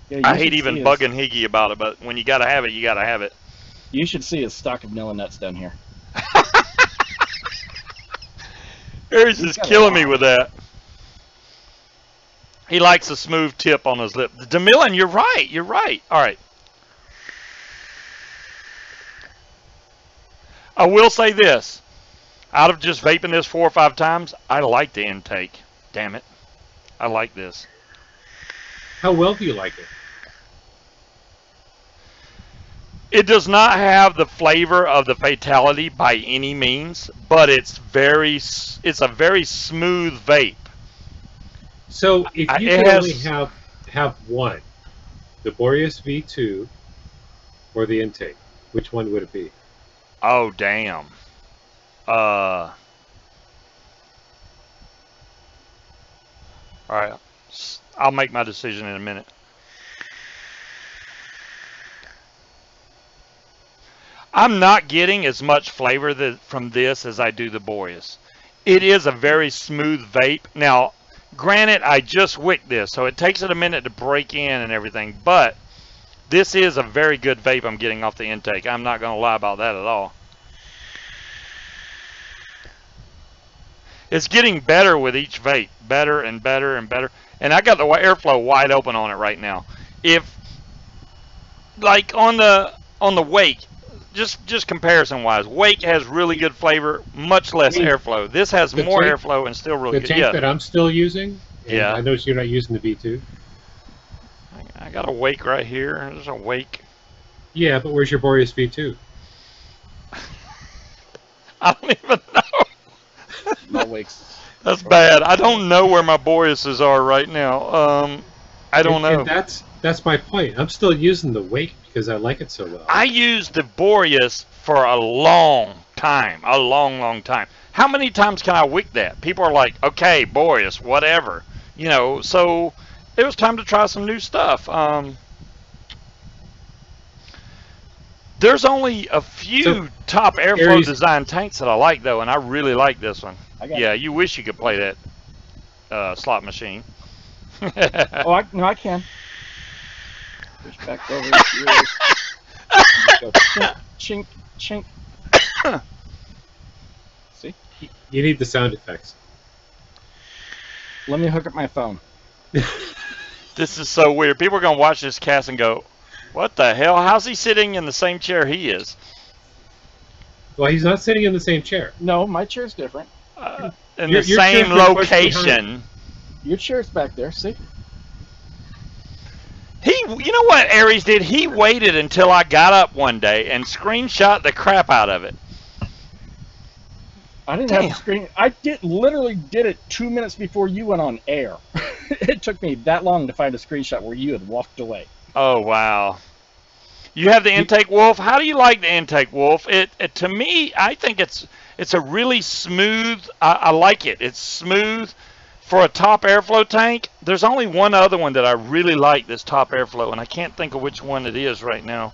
Yeah, you I should hate even see his- bugging Higgy about it, but when you gotta have it, you gotta have it. You should see his stock of Nilla Nuts down here. Aries He's is got a killing me lot. with that. He likes a smooth tip on his lip. DeMillan, you're right. You're right. All right. I will say this. Out of just vaping this 4 or 5 times, I like the intake. Damn it. I like this. how well do you like it? It does not have the flavor of the Fatality by any means, but it's a very smooth vape. So if you It could has- only have one, the Boreas V2 or the intake, which one would it be? Oh damn. All right. I'll make my decision in a minute. I'm not getting as much flavor from this as I do the Boreas. It is a very smooth vape. Now, granted, I just wicked this, so it takes it a minute to break in and everything, but this is a very good vape I'm getting off the intake. I'm not going to lie about that at all. It's getting better with each vape. Better and better and better. And I got the airflow wide open on it right now. If, like on the Wake, just comparison wise, Wake has really good flavor, much less airflow. This has more airflow and still really good. The tank that I'm still using. Yeah. I noticed you're not using the V2. I got a Wake right here. There's a Wake. Yeah, but where's your Boreas V2? I don't even know. No Wakes. That's bad. I don't know where my Boreases are right now. I don't know. And that's my point. I'm still using the Wake because I like it so well. I used the Boreas for a long time. A long, long time. How many times can I wick that? People are like, okay, Boreas, whatever. You know, so it was time to try some new stuff. There's only a few top airflow design tanks that I like, though, and I really like this one. Yeah, you wish you could play that slot machine. Oh, no, I can. Push back over here. Go chink, chink, chink. See? You need the sound effects. Let me hook up my phone. This is so weird. People are going to watch this cast and go, what the hell? How's he sitting in the same chair he is? Well, he's not sitting in the same chair. No, my chair's different. In the same location. Your chair's back there, see? You know what Aries did? He waited until I got up one day and screenshot the crap out of it. I didn't have the screen. I literally did it 2 minutes before you went on air. It took me that long to find a screenshot where you had walked away. Oh, wow. You have the intake wolf. How do you like the intake wolf? It to me, I think it's a really smooth. I like it. It's smooth for a top airflow tank. There's only one other one that I really like, this top airflow, and I can't think of which one it is right now.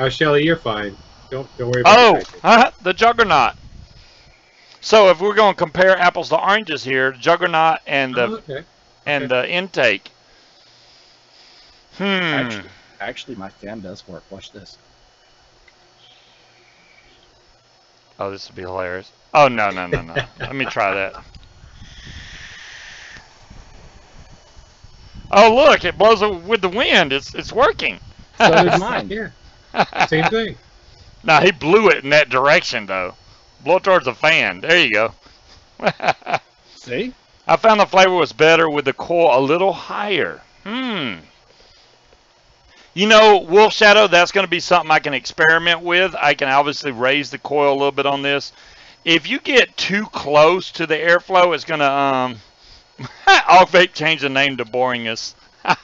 Shelly, you're fine. Don't worry about it. The Juggernaut. So if we're going to compare apples to oranges here, Juggernaut and the the intake. Actually, my fan does work. Watch this. Oh, this would be hilarious. Oh, no. Let me try that. Oh, look, it blows with the wind. It's working. So does mine. Yeah. Same thing. Now, he blew it in that direction, though. Blow it towards the fan. There you go. See? I found the flavor was better with the coil a little higher. You know, Wolf Shadow, that's going to be something I can experiment with. I can obviously raise the coil a little bit on this. If you get too close to the airflow, it's going to, I'll vape change the name to Boringus. Oh,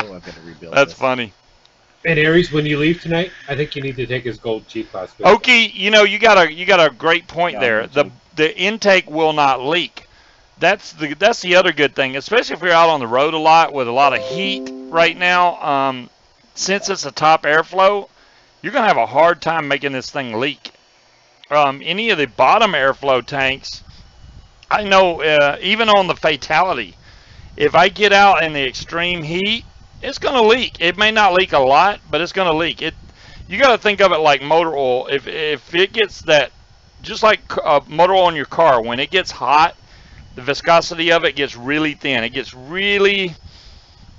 I've got to rebuild That's this. funny. And Aries, when you leave tonight, I think you need to take his gold G-Class. Okie, you know, you got a great point there. The intake will not leak. That's the other good thing, especially if you're out on the road a lot with a lot of heat right now. Since it's a top airflow, you're going to have a hard time making this thing leak. Any of the bottom airflow tanks, I know even on the Fatality, if I get out in the extreme heat, it's going to leak. It may not leak a lot, but it's going to leak. You got to think of it like motor oil. If it gets that, just like motor oil in your car, when it gets hot, the viscosity of it gets really thin. It gets really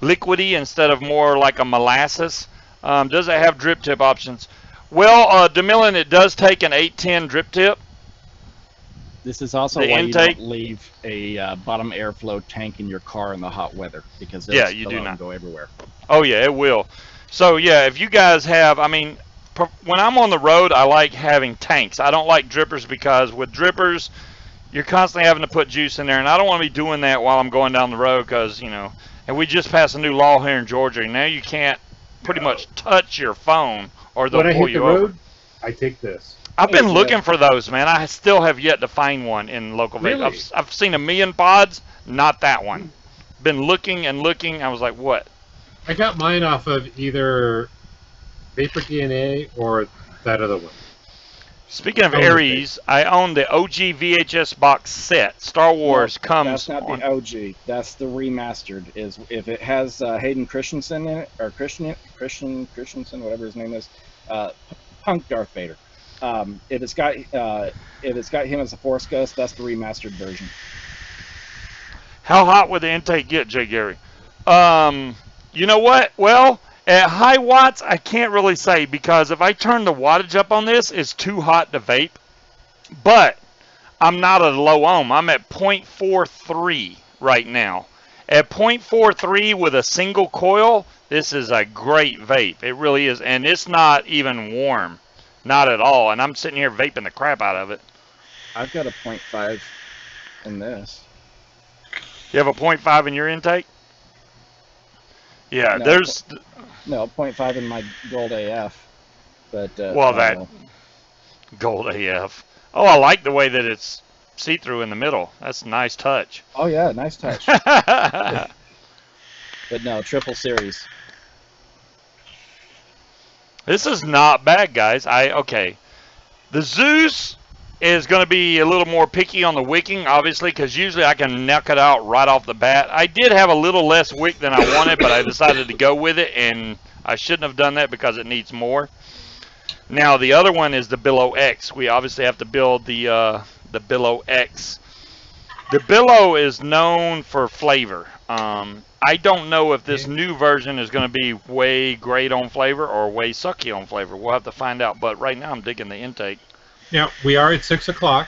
liquidy instead of more like a molasses. Does it have drip tip options? Well, DeMillan, it does take an 810 drip tip. This is also why you don't leave a bottom airflow tank in your car in the hot weather, because you do not go everywhere. Oh yeah, it will. So yeah, if you guys have, I mean, when I'm on the road, I like having tanks. I don't like drippers because with drippers, you're constantly having to put juice in there, and I don't want to be doing that while I'm going down the road because, you know, and we just passed a new law here in Georgia, and now you can't pretty much touch your phone or they'll pull you over. I take this. I've been Hey, looking for those, man. I still have yet to find one in local vape. Really? I've seen a million pods, not that one. Been looking and looking. I was like, what? I got mine off of either Vapor DNA or that other one. Speaking of Oh, Aries, I own the OG VHS box set. Star Wars comes That's not on. the OG. That's the remastered. Is if it has Hayden Christensen in it, or Christensen, whatever his name is, Punk Darth Vader. If it's got him as a Force Ghost, that's the remastered version. How hot would the intake get, Jay Gary? You know what? Well, at high watts, I can't really say because if I turn the wattage up on this, it's too hot to vape. But I'm not at a low ohm. I'm at 0.43 right now. At 0.43 with a single coil, this is a great vape. It really is. And it's not even warm. Not at all. And I'm sitting here vaping the crap out of it. I've got a 0.5 in this. You have a 0.5 in your intake? Yeah, No, there's... No, 0.5 in my Gold AF. But Well, that Gold AF. Oh, I like the way that it's see-through in the middle. That's a nice touch. Oh yeah, nice touch. But no, triple series. This is not bad, guys. Okay. The Zues is going to be a little more picky on the wicking, obviously, because usually I can knock it out right off the bat. I did have a little less wick than I wanted, but I decided to go with it, and I shouldn't have done that because it needs more. Now, the other one is the Billow X. We obviously have to build the Billow X. The Billow is known for flavor. I don't know if this new version is going to be way great on flavor or way sucky on flavor. We'll have to find out, but right now I'm digging the intake. Now, we are at 6 o'clock,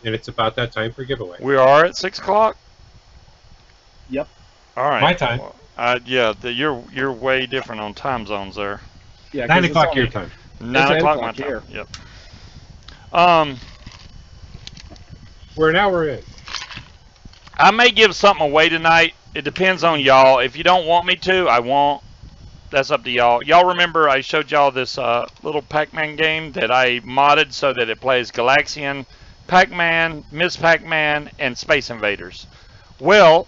and it's about that time for giveaway. We are at 6 o'clock? Yep. All right. My time. Yeah, you're way different on time zones there. Yeah, 9 o'clock your time. 9 o'clock my time. here. Yep. We're an hour in. I may give something away tonight. It depends on y'all. If you don't want me to, I won't. That's up to y'all. Y'all remember I showed y'all this little Pac-Man game that I modded so that it plays Galaxian, Pac-Man, Miss Pac-Man, and Space Invaders. Well,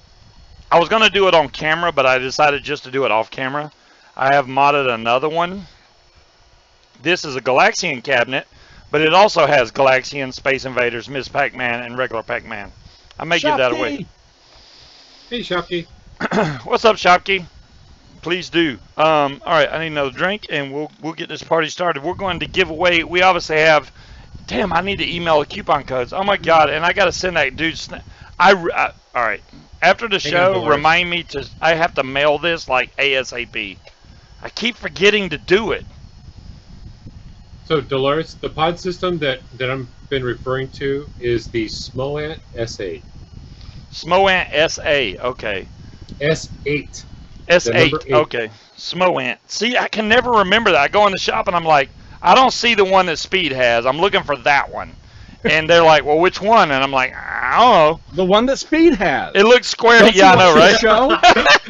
I was going to do it on camera, but I decided just to do it off camera. I have modded another one. This is a Galaxian cabinet, but it also has Galaxian, Space Invaders, Miss Pac-Man, and regular Pac-Man. I may give that away. Hey, Shopkey. What's up, Shopkey? Please do. All right, I need another drink, and we'll get this party started. We're going to give away. We obviously have. Damn, I need to email the coupon codes. Oh my God, and I got to send that dude. All right. After the show, remind me to. I have to mail this like ASAP. I keep forgetting to do it. So, Dolores, the pod system that I've been referring to is the Smoant S8. Smoant SA. Okay. S8. S8. Okay. Smoant. See, I can never remember that. I go in the shop and I'm like, I don't see the one that Speed has. I'm looking for that one. And they're like, well, which one? And I'm like, I don't know. The one that Speed has. It looks square. Don't Yeah, I you know, watch right?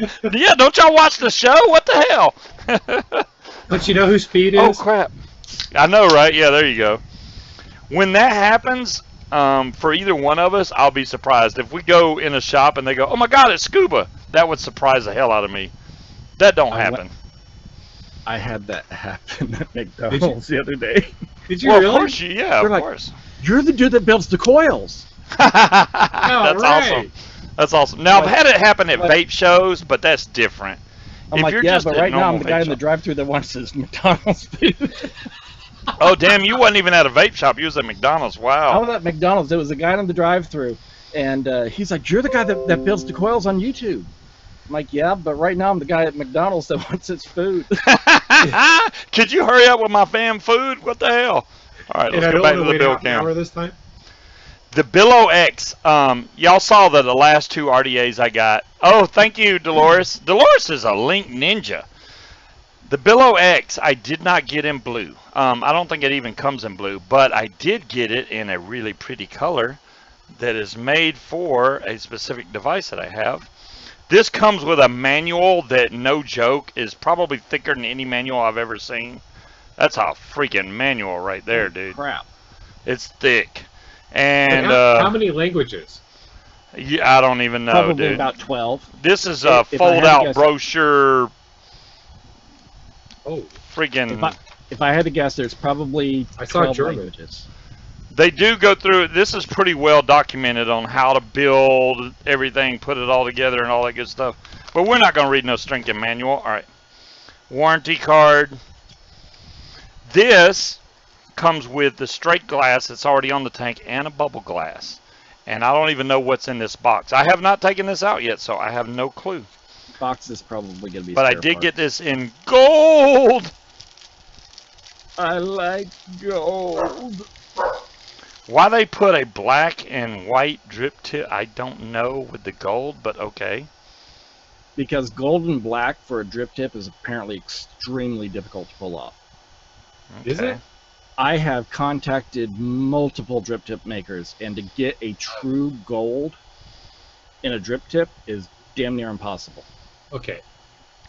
the show? Yeah, don't y'all watch the show? What the hell? But you know who Speed is? Oh, crap. I know, right? Yeah, there you go. When that happens, for either one of us, I'll be surprised. If we go in a shop and they go, oh, my God, it's Scuba, that would surprise the hell out of me. That don't happen. I had that happen at McDonald's the other day. Did you Well, really? of course, yeah, They're of like, course. You're the dude that builds the coils. That's awesome. That's awesome. Now, I've had it happen at vape shows, but that's different. I'm If like, you're yeah, just but at right now I'm normal the guy vape in the shop. drive-thru that wants his McDonald's food. Oh, damn, you wasn't even at a vape shop. You was at McDonald's. I Wow. was at McDonald's. There was a guy in the drive-thru, and he's like, you're the guy that builds the coils on YouTube. I'm like, yeah, but right now I'm the guy at McDonald's that wants his food. Could you hurry up with my fam food? What the hell? All right, And let's I go don't back want to to the wait bill an cam. hour this time. The Billow X. Y'all saw that the last two RDAs I got. Oh, thank you, Dolores. Dolores is a link ninja. The Billow X, I did not get in blue. I don't think it even comes in blue, but I did get it in a really pretty color that is made for a specific device that I have. This comes with a manual that, no joke, is probably thicker than any manual I've ever seen. That's a freaking manual right there, dude. Crap. It's thick. And how many languages? yeah, I don't even know, Probably dude. about 12. This is a If I had to fold-out guess- brochure. Oh, Freaking. If I had to guess, there's probably I saw 12 German. languages. They do go through it. This is pretty well documented on how to build everything, put it all together, and all that good stuff. But we're not going to read no stinking manual. All right. Warranty card. This comes with the straight glass that's already on the tank and a bubble glass. And I don't even know what's in this box. I have not taken this out yet, so I have no clue. Box is probably going to be. But I spare did parts. get this in gold. I like gold. Why they put a black and white drip tip, I don't know with the gold, but okay. Because gold and black for a drip tip is apparently extremely difficult to pull off. Is it? I have contacted multiple drip tip makers, and to get a true gold in a drip tip is damn near impossible. Okay.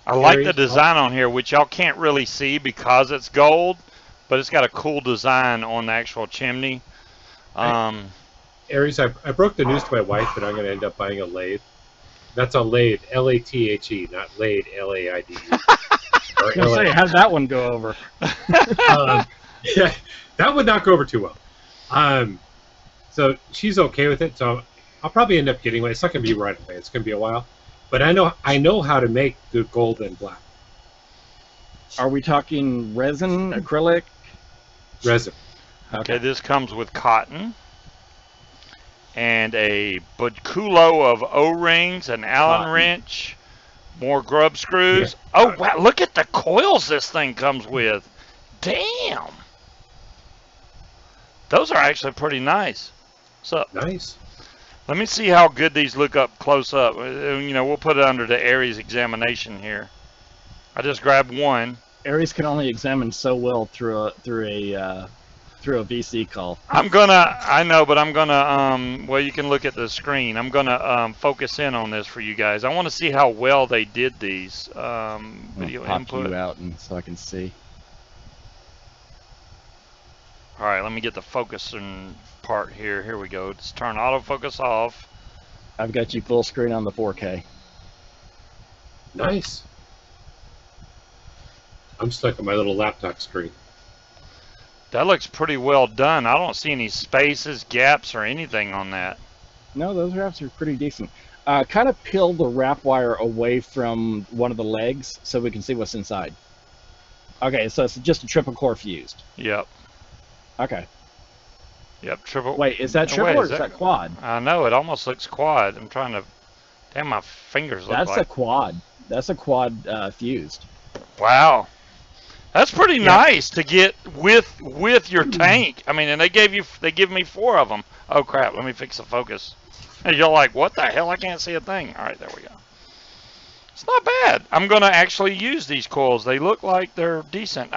I like the Aries, design on here, which y'all can't really see because it's gold, but it's got a cool design on the actual chimney. Aries, I broke the news to my wife that I'm going to end up buying a lathe. That's a lathe, L-A-T-H-E, not lathe, L-A-I-D-E. I was going to say, how did that one go over? Yeah, that would not go over too well. So she's okay with it. So I'll probably end up getting one. It's not going to be right away. It's going to be a while. But I know how to make the gold and black Are we talking resin, acrylic? resin. Okay, this comes with cotton and a buculo of O-rings, an Allen Cotton. wrench, more grub screws. Yeah. Oh, wow, look at the coils this thing comes with. Damn. Those are actually pretty nice. What's up? Nice. Let me see how good these look up close up. You know, we'll put it under the Aries examination here. I just grabbed one. Aries can only examine so well through a VC call. I know, but I'm gonna, well, you can look at the screen. I'm gonna focus in on this for you guys. I want to see how well they did these. Video I'll pop input. you out and so I can see. All right, let me get the focusing part here. Here we go. Just turn autofocus off. I've got you full screen on the 4K. Nice. I'm stuck on my little laptop screen. That looks pretty well done. I don't see any spaces, gaps, or anything on that. No, those wraps are pretty decent. Kind of peel the wrap wire away from one of the legs so we can see what's inside. Okay, so it's just a triple core fused. Yep. Okay. Yep, triple. Wait, is that No, triple wait, or is that quad? I know, it almost looks quad. I'm trying to... Damn, my fingers look That's like... a quad. That's a quad fused. Wow. That's pretty nice to get with your tank. I mean, and they give me 4 of them. Oh crap, let me fix the focus. And you're like, what the hell? I can't see a thing. All right, there we go. It's not bad. I'm going to actually use these coils. They look like they're decent.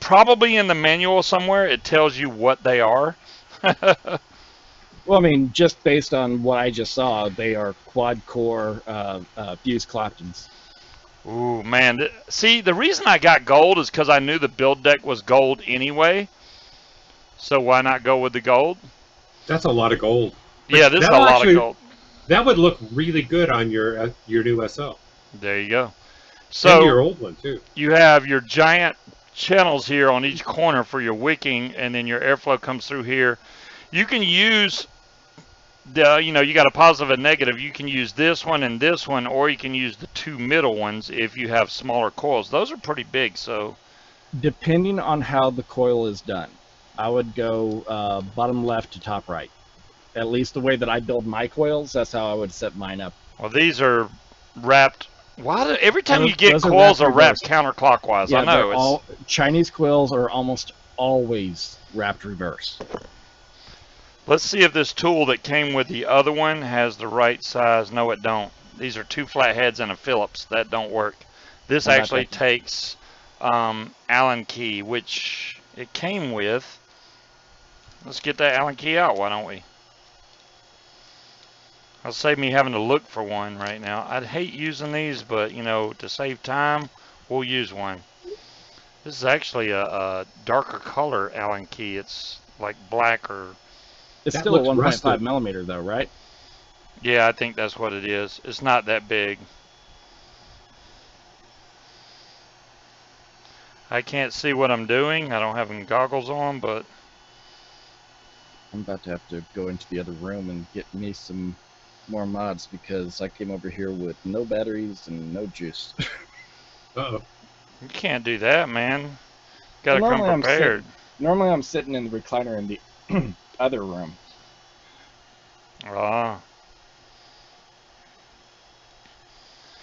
Probably in the manual somewhere it tells you what they are. Well, I mean, just based on what I just saw, they are quad core fused Claptons. Ooh, man. See, the reason I got gold is because I knew the build deck was gold anyway. So why not go with the gold? That's a lot of gold. Yeah, this is a that'll lot actually- of gold. That would look really good on your new SO. There you go. And So your old one too. you have your giant channels here on each corner for your wicking, and then your airflow comes through here. You can use you got a positive and negative. You can use this one and this one, or you can use the 2 middle ones if you have smaller coils. Those are pretty big, so Depending on how the coil is done, I would go bottom left to top right. At least the way that I build my coils, that's how I would set mine up. well, these are wrapped. Every time you get Those are coils are wrapped wrapped counterclockwise. I know. all Chinese coils are almost always wrapped reverse. Let's see if this tool that came with the other one has the right size. No, it don't. These are 2 flat heads and a Phillips. That don't work. This How about actually that? takes Allen key, which it came with. Let's get that Allen key out, why don't we? That'll save me having to look for one right now. I'd hate using these, but, to save time, we'll use one. This is actually a darker color Allen key. It's like black or... It's That still a looks 1.5 rusted. millimeter though, right? Yeah, I think that's what it is. It's not that big. I can't see what I'm doing. I don't have any goggles on, but... I'm about to have to go into the other room and get me some more mods because I came over here with no batteries and no juice. Uh-oh. You can't do that, man. Gotta Well, come normally I'm prepared. Normally I'm sitting in the recliner in the other room. Ah.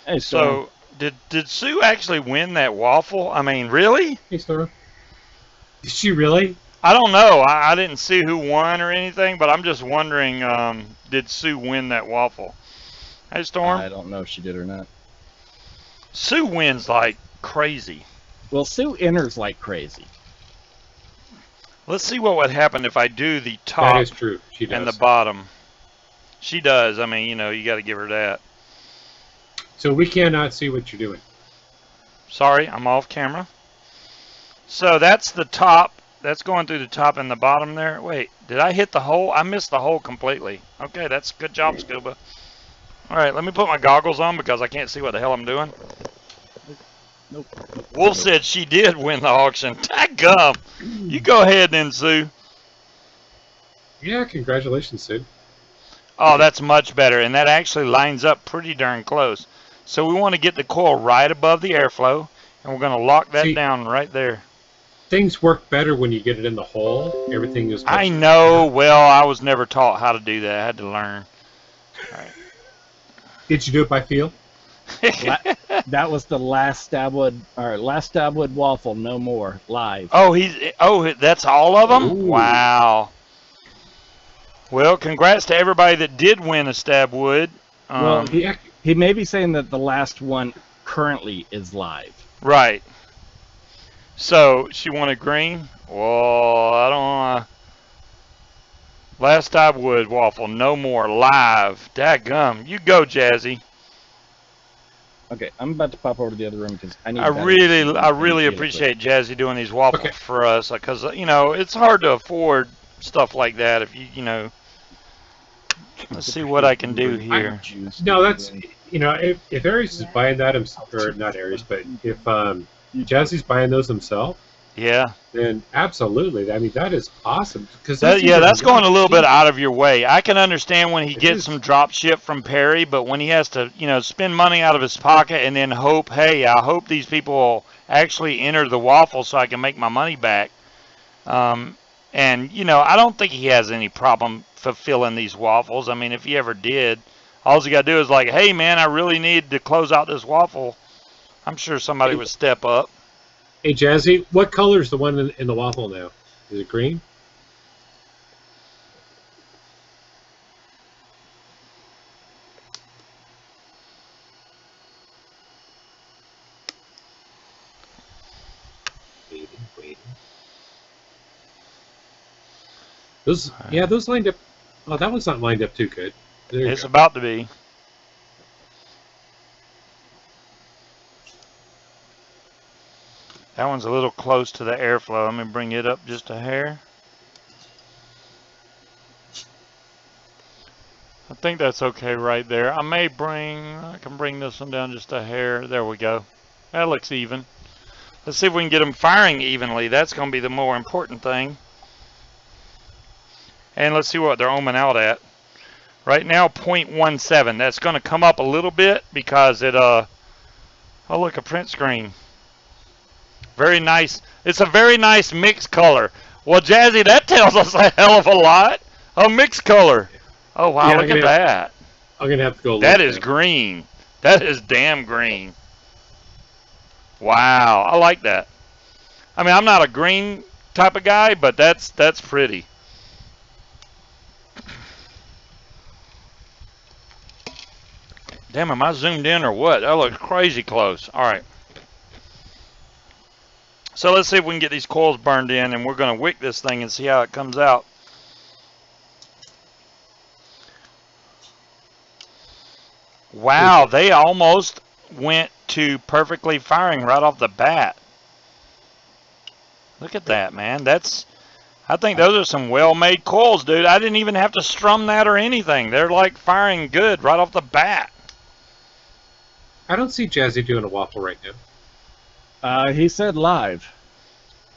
Hey, Storm. So, did Sue actually win that waffle? I mean, really? Hey, Storm. Did she really? I don't know. I didn't see who won or anything, but I'm just wondering, did Sue win that waffle? Hey, Storm. I don't know if she did or not. Sue wins like crazy. Well, Sue enters like crazy. Let's see what would happen if I do the top That is true. She does. and the bottom. She does. I mean, you know, you got to give her that. So we cannot see what you're doing. Sorry, I'm off camera. So that's the top. That's going through the top and the bottom there. Wait, did I hit the hole? I missed the hole completely. Okay, that's good job, Scuba. All right, let me put my goggles on because I can't see what the hell I'm doing. Nope. Wolf said she did win the auction. Dadgum. You go ahead then, Sue. Yeah, congratulations, Sue. Oh, that's much better, and that actually lines up pretty darn close. So we want to get the coil right above the airflow, and we're going to lock that down right there. Things work better when you get it in the hole. Everything is... I know. Well, I was never taught how to do that. I had to learn. All right. Did you do it by feel? That was the last Stabwood waffle, no more, live. Oh, that's all of them? Ooh. Wow. Well, congrats to everybody that did win a Stabwood. Well, he may be saying that the last one currently is live. Right. So, she wanted green? Well, I don't want to... Last Stabwood waffle, no more, live. Dadgum. You go, Jazzy. Okay, I'm about to pop over to the other room because I need. I really appreciate Jazzy doing these waffles for us because you know it's hard to afford stuff like that. If you know, let's see what I can do here. No, that's if Aries is buying that himself, or not Aries, but if Jazzy's buying those himself, yeah, then absolutely. I mean, that is awesome because that's going a little bit out of your way. I can understand when he gets some drop ship from Perry, but when he has to, spend money out of his pocket and then hope, hey, I hope these people will actually enter the waffle so I can make my money back. And I don't think he has any problem fulfilling these waffles. I mean, if he ever did, all he got to do is like, hey, man, I really need to close out this waffle. I'm sure somebody would step up. Hey, Jazzy, what color is the one in the waffle now? Is it green? Waiting. Those lined up. Oh, that one's not lined up too good. It's about to be. That one's a little close to the airflow. Let me bring it up just a hair. I think that's okay right there. I can bring this one down just a hair. There we go. That looks even. Let's see if we can get them firing evenly. That's going to be the more important thing. And let's see what they're ohming out at. Right now, 0.17. That's going to come up a little bit because it, oh, look, a print screen. Very nice. It's a very nice mixed color. Well, Jazzy, that tells us a hell of a lot. A mixed color. Oh, wow, look at that. I'm going to have to go look. That is green. That is damn green. Wow, I like that. I mean, I'm not a green type of guy, but that's pretty. Damn, am I zoomed in or what? That looks crazy close. All right. So let's see if we can get these coils burned in, and we're going to wick this thing and see how it comes out. Wow, they almost went to perfectly firing right off the bat. Look at that, man. I think those are some well-made coils, dude. I didn't even have to strum that or anything. They're like firing good right off the bat. I don't see Jazzy doing a waffle right now. He said live.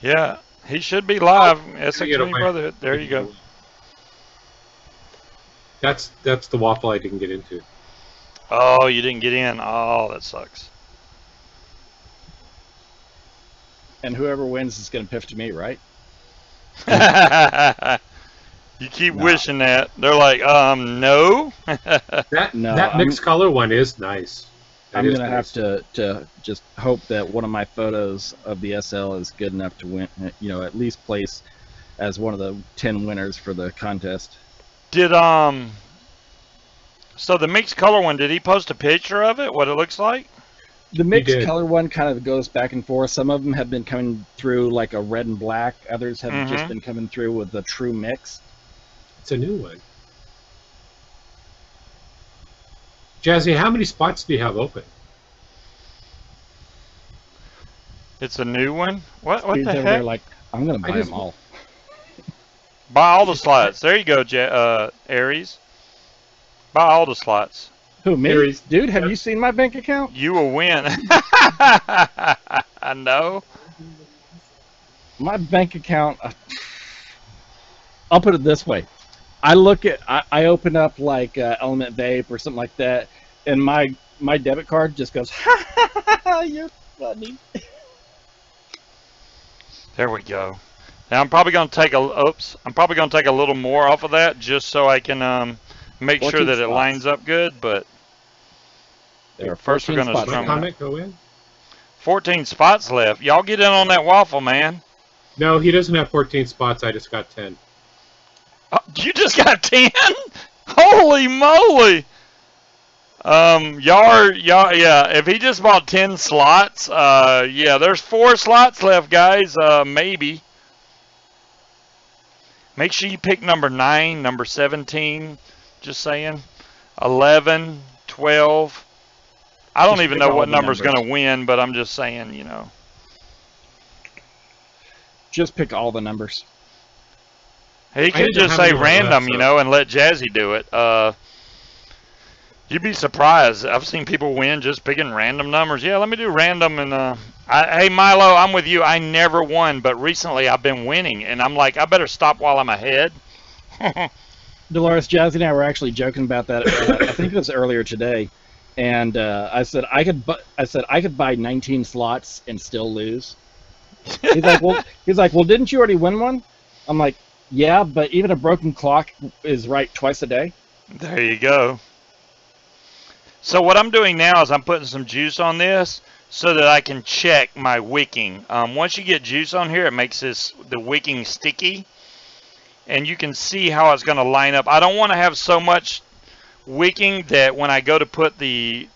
Yeah, he should be live. Get SX20 away. Brotherhood. There you go. That's the waffle I didn't get into. Oh, you didn't get in. Oh, that sucks. And whoever wins is going to piff to me, right? You keep wishing that. They're like, no. That mixed color one is nice. I'm going to have to just hope that one of my photos of the SL is good enough to win, at least place as one of the 10 winners for the contest. Did, so the mixed color one, did he post a picture of it, what it looks like? The mixed color one kind of goes back and forth. Some of them have been coming through like a red and black. Others have just been coming through with the true mix. It's a new one. Jazzy, how many spots do you have open? It's a new one? What He's the over heck? there like, I'm going to buy them all. Buy all the slots. There you go, Aries. Buy all the slots. Who, me? Aries. Dude, have you seen my bank account? You will win. I know. My bank account, I'll put it this way. I open up like Element Vape or something like that, and my debit card just goes, ha ha ha ha, you're funny. There we go. Now I'm probably going to take a little more off of that just so I can make sure that it lines up good, but there are first we're going to spots. strum Comment go in? 14 spots left. Y'all get in on that waffle, man. No, he doesn't have 14 spots. I just got 10. Oh, you just got 10? Holy moly! Yeah, if he just bought 10 slots, yeah, there's 4 slots left, guys, maybe. Make sure you pick number 9, number 17, just saying. 11, 12. I don't even know what number's going to win, but I'm just saying, Just pick all the numbers. He could just say random, and let Jazzy do it. You'd be surprised. I've seen people win just picking random numbers. Yeah, let me do random. And hey, Milo, I'm with you. I never won, but recently I've been winning, and I'm like, I better stop while I'm ahead. Dolores, Jazzy, and I were actually joking about that. I think it was earlier today, and I said I could buy 19 slots and still lose. He's like, well, didn't you already win one? I'm like, yeah, but even a broken clock is right twice a day. There you go. So what I'm doing now is I'm putting some juice on this so that I can check my wicking. Once you get juice on here, it makes the wicking sticky, and you can see how it's going to line up. I don't want to have so much wicking that when I go to put the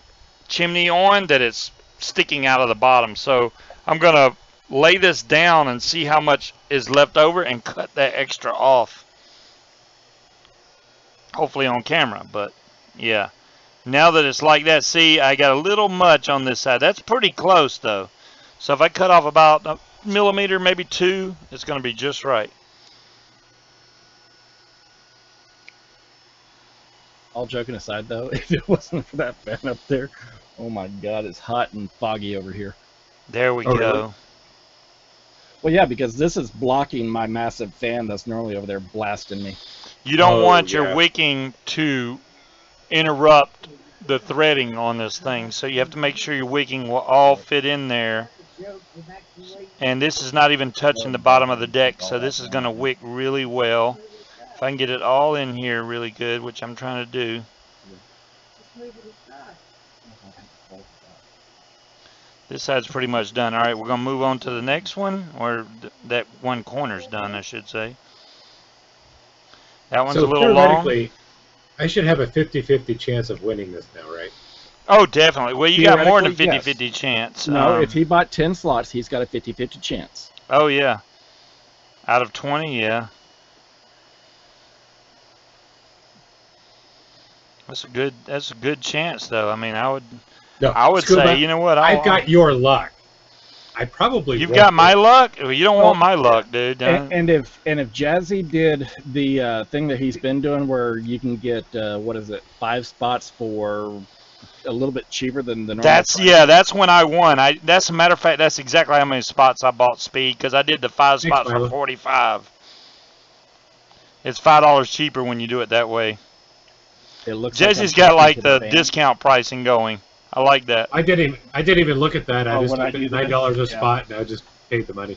chimney on that it's sticking out of the bottom. So I'm going to lay this down and see how much is left over and cut that extra off. Hopefully on camera, but yeah. Now that it's like that, see, I got a little much on this side. That's pretty close, though. So if I cut off about a millimeter, maybe 2, it's going to be just right. All joking aside, though, if it wasn't for that fan up there, oh my God, it's hot and foggy over here. There we go. Really? Well, yeah, because this is blocking my massive fan that's normally over there blasting me. You don't want your wicking to interrupt the threading on this thing, so you have to make sure your wicking will all fit in there. And this is not even touching the bottom of the deck, so this is going to wick really well. If I can get it all in here really good, which I'm trying to do. This side's pretty much done. All right, we're going to move on to the next one, or that one corner's done, I should say. That one's a little long. I should have a 50-50 chance of winning this now, right? Oh, definitely. Well, you got more than a 50-50 chance. No, if he bought 10 slots, he's got a 50-50 chance. Oh, yeah. Out of 20, yeah. That's a good chance, though. I mean, I would Scuba, say, you know what? I've got your luck. I probably You've won't, got my but luck. Well, you don't Well, want my luck, dude. And if Jazzy did the thing that he's been doing, where you can get 5 spots for a little bit cheaper than the normal That's price. yeah. That's when I won. That's a matter of fact. That's exactly how many spots I bought Speed because I did the 5 Thanks, spots for Milo. 45. It's $5 cheaper when you do it that way. It looks like I'm Jezzy's got talking like to the fan. discount pricing going. I like that. I didn't even look at that. I Oh, just when I looked do at this? $9 a Yeah. spot, and I just paid the money.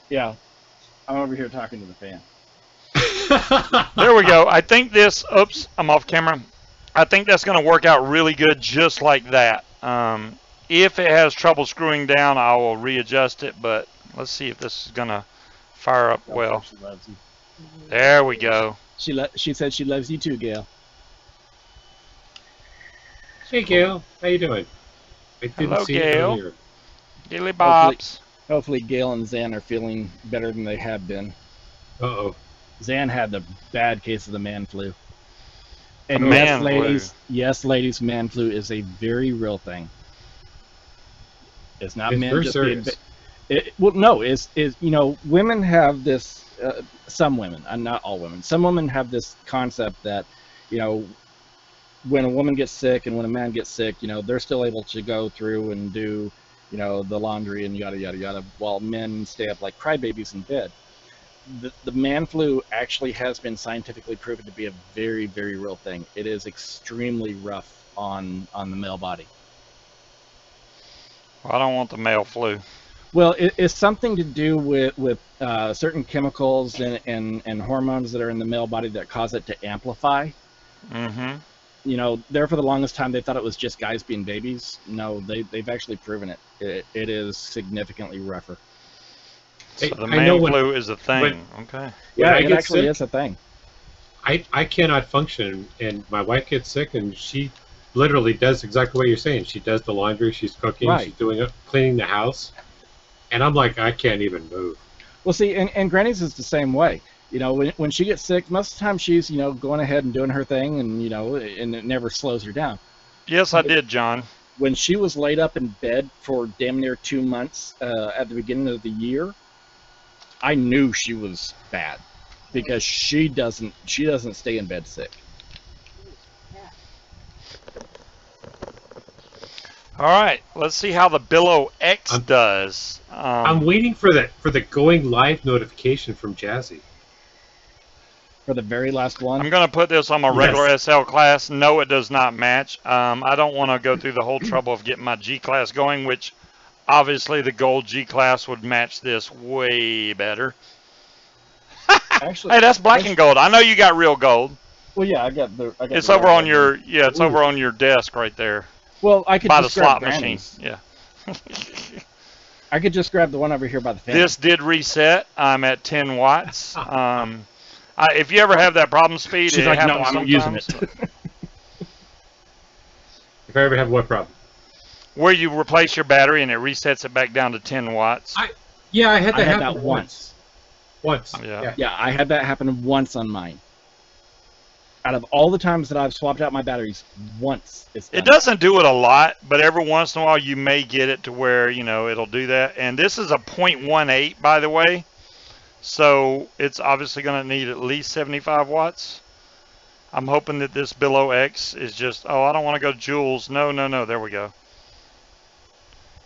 Yeah, I'm over here talking to the fan. There we go. I think this. Oops, I'm off camera. I think that's going to work out really good, just like that. If it has trouble screwing down, I will readjust it. But let's see if this is going to fire up well. She loves you. There we go. She said she loves you too, Gail. Hey, Gail. How you doing? I didn't Hello, see you Gail. earlier. Dilly bops. Hopefully, Gail and Zan are feeling better than they have been. Uh-oh. Zan had the bad case of the man flu. And man yes, ladies, man flu is a very real thing. It's not It's men very just serious. women have this. Some women, not all women. Some women have this concept that, when a woman gets sick and when a man gets sick, they're still able to go through and do, the laundry and yada yada yada, while men stay up like crybabies in bed. The man flu actually has been scientifically proven to be a very, very real thing. It is extremely rough on the male body. Well, I don't want the male flu. Well, it's something to do with certain chemicals and hormones that are in the male body that cause it to amplify. Mm-hmm. There for the longest time they thought it was just guys being babies. No, they've actually proven it. It is significantly rougher. So Hey, the I know man flu is a thing. Okay. When Yeah, I it get actually sick, is a thing. I cannot function, and my wife gets sick, and she literally does exactly what you're saying. She does the laundry, she's cooking, Right. she's doing it, cleaning the house, and I'm like, I can't even move. Well, see, and Granny's is the same way. When she gets sick, most of the time she's going ahead and doing her thing, and and it never slows her down. Yes, I did, John. When she was laid up in bed for damn near 2 months at the beginning of the year, I knew she was bad because she doesn't stay in bed sick. All right, let's see how the Billow X does. I'm waiting for the going live notification from Jazzy. For the very last one, I'm going to put this on my regular SL class. No, it does not match. I don't want to go through the whole trouble of getting my G class going, which obviously the gold G class would match this way better. actually, Hey, that's black and gold. I know you got real gold. well, yeah, I got It's the over right on your it's over on your desk right there Well, I could by the just grab slot machine. Granny's. Yeah. I could just grab the one over here by the fan. This did reset. I'm at 10 watts. If you ever have that problem, Speed, She's it like, no, happens I'm not using sometimes. it. If I ever have what problem? Where you replace your battery and it resets it back down to 10 watts. Yeah, I had that I had happen that once. Once. Yeah. Yeah, I had that happen once on mine. Out of all the times that I've swapped out my batteries, once it's done. It doesn't do it a lot, but every once in a while you may get it to where, it'll do that. And this is a 0.18, by the way. So it's obviously going to need at least 75 watts. I'm hoping that this Billow X is just, I don't want to go joules. No, there we go.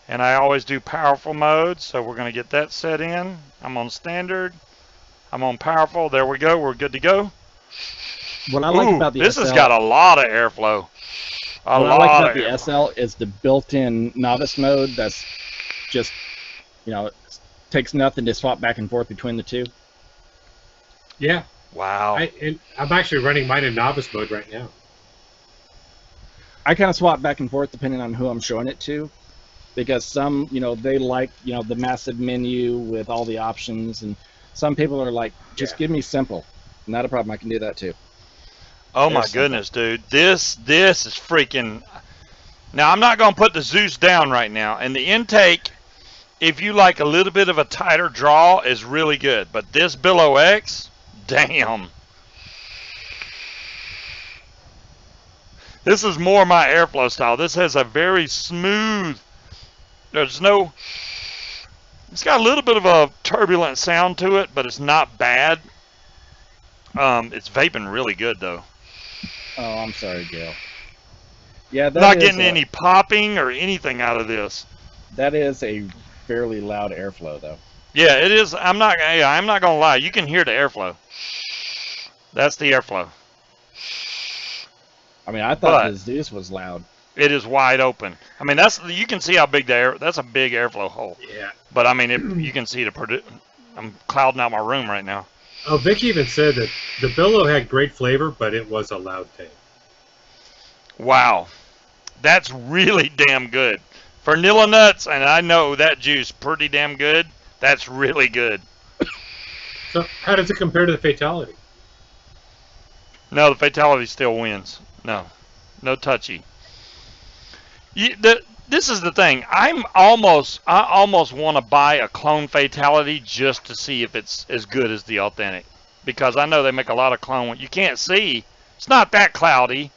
And I always do powerful mode, so we're going to get that set in. I'm on standard. I'm on powerful. There we go. We're good to go. What I like about the this SL, has got a lot of airflow. what I like about the SL is the built-in novice mode. That's just, it takes nothing to swap back and forth between the two. Yeah. Wow. I'm actually running mine in novice mode right now. I kind of swap back and forth depending on who I'm showing it to, because some, they like, the massive menu with all the options, and some people are like, just give me simple. Not a problem. I can do that too. Oh my goodness, dude. This is freaking... Now, I'm not going to put the Zues down right now. And the intake, if you like a little bit of a tighter draw, is really good. But this Billow X, damn. This is more my airflow style. This has a very smooth There's no. It's got a little bit of a turbulent sound to it, but it's not bad. It's vaping really good though. Oh, I'm sorry, Gail. Yeah, that Not is getting any popping or anything out of this. That is a fairly loud airflow, though. Yeah, it is. I'm not gonna lie. You can hear the airflow. That's the airflow. I mean, I thought the Zues was loud. It is wide open. I mean, you can see how big that's a big airflow hole. Yeah. But I mean, you can see I'm clouding out my room right now. Oh, Vic even said that the Billow had great flavor, but it was a loud tape. Wow, that's really damn good. Vanilla nuts, and I know that juice pretty damn good. That's really good. So how does it compare to the Fatality? No, the Fatality still wins. No touchy. This is the thing. I almost want to buy a clone Fatality just to see if it's as good as the authentic, because I know they make a lot of clone. You can't see. It's not that cloudy.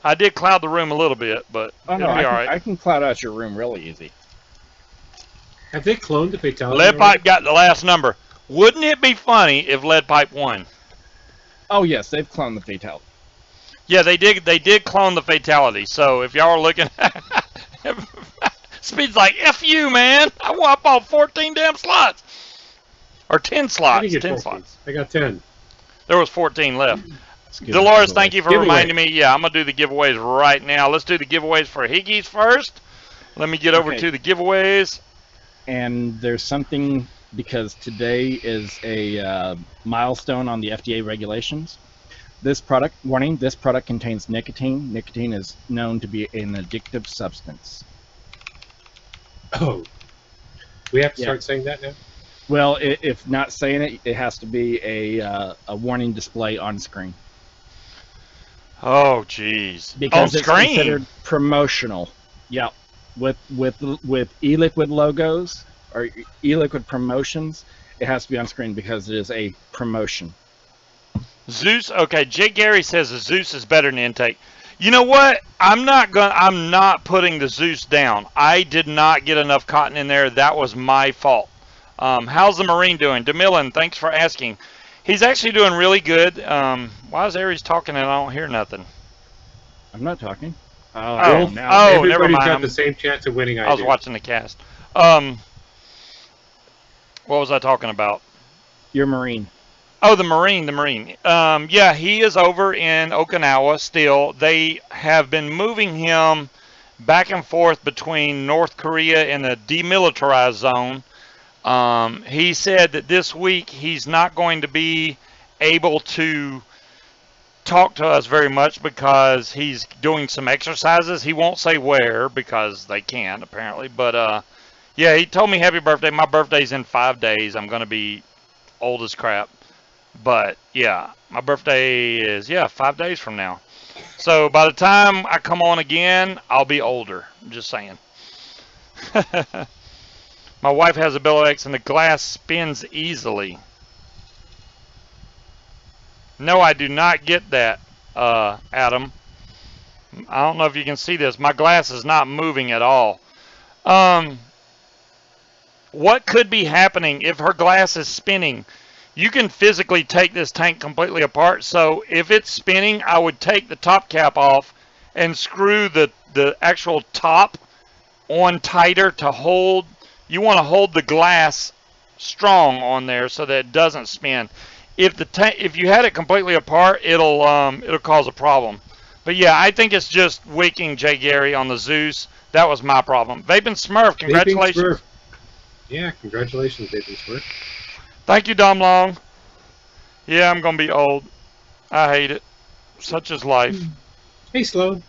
I did cloud the room a little bit, but oh, no, it'll be all right. I can cloud out your room really easy. Have they cloned the Fatality? Lead Pipe got the last number. Wouldn't it be funny if Lead Pipe won? Oh yes, they've cloned the Fatality. Yeah, they did clone the Fatality. So if y'all are looking, Speed's like, F you, man. I bought 14 damn slots. Or 10 slots. 10 slots. I got 10. There was 14 left. Dolores, thank you for reminding me. Yeah, I'm going to do the giveaways right now. Let's do the giveaways for Higgies first. Let me get over to the giveaways. And there's something, because today is a milestone on the FDA regulations. This product, warning, this product contains nicotine. Nicotine is known to be an addictive substance. Oh. We have to start saying that now? Well, if not saying it, it has to be a warning display on screen. Oh, jeez. Because on it's screen? Considered promotional. Yeah. With e-liquid logos or e-liquid promotions, it has to be on screen because it is a promotion. Zeus, okay, Jake Gary says the Zeus is better than Intake. You know what? I'm not putting the Zeus down. I did not get enough cotton in there. That was my fault. How's the Marine doing? DeMillan, thanks for asking. He's actually doing really good. Why is Aries talking and I don't hear nothing? I'm not talking. Oh, never mind. got the same chance of winning. I was watching the cast. What was I talking about? Your Marine. Oh, the Marine. Yeah, he is over in Okinawa still. They have been moving him back and forth between North Korea and the demilitarized zone. He said that this week he's not going to be able to talk to us very much because he's doing some exercises. He won't say where because they can't apparently. But yeah, he told me happy birthday. My birthday's in 5 days. I'm going to be old as crap. But yeah, my birthday is 5 days from now. So by the time I come on again, I'll be older. I'm just saying. My wife has a Billow X and the glass spins easily. No, I do not get that, Adam. I don't know if you can see this. My glass is not moving at all. What could be happening if her glass is spinning? You can physically take this tank completely apart. So if it's spinning, I would take the top cap off and screw the actual top on tighter to hold. You want to hold the glass strong on there so that it doesn't spin. If you had it completely apart, it'll cause a problem. But yeah, I think it's just wicking Jay Gary on the Zeus. That was my problem. Vaping Smurf, congratulations. Vaping Smurf. Yeah, congratulations, Vaping Smurf. Thank you, Dom Long. Yeah, I'm going to be old. I hate it. Such is life. Hey, Sloan.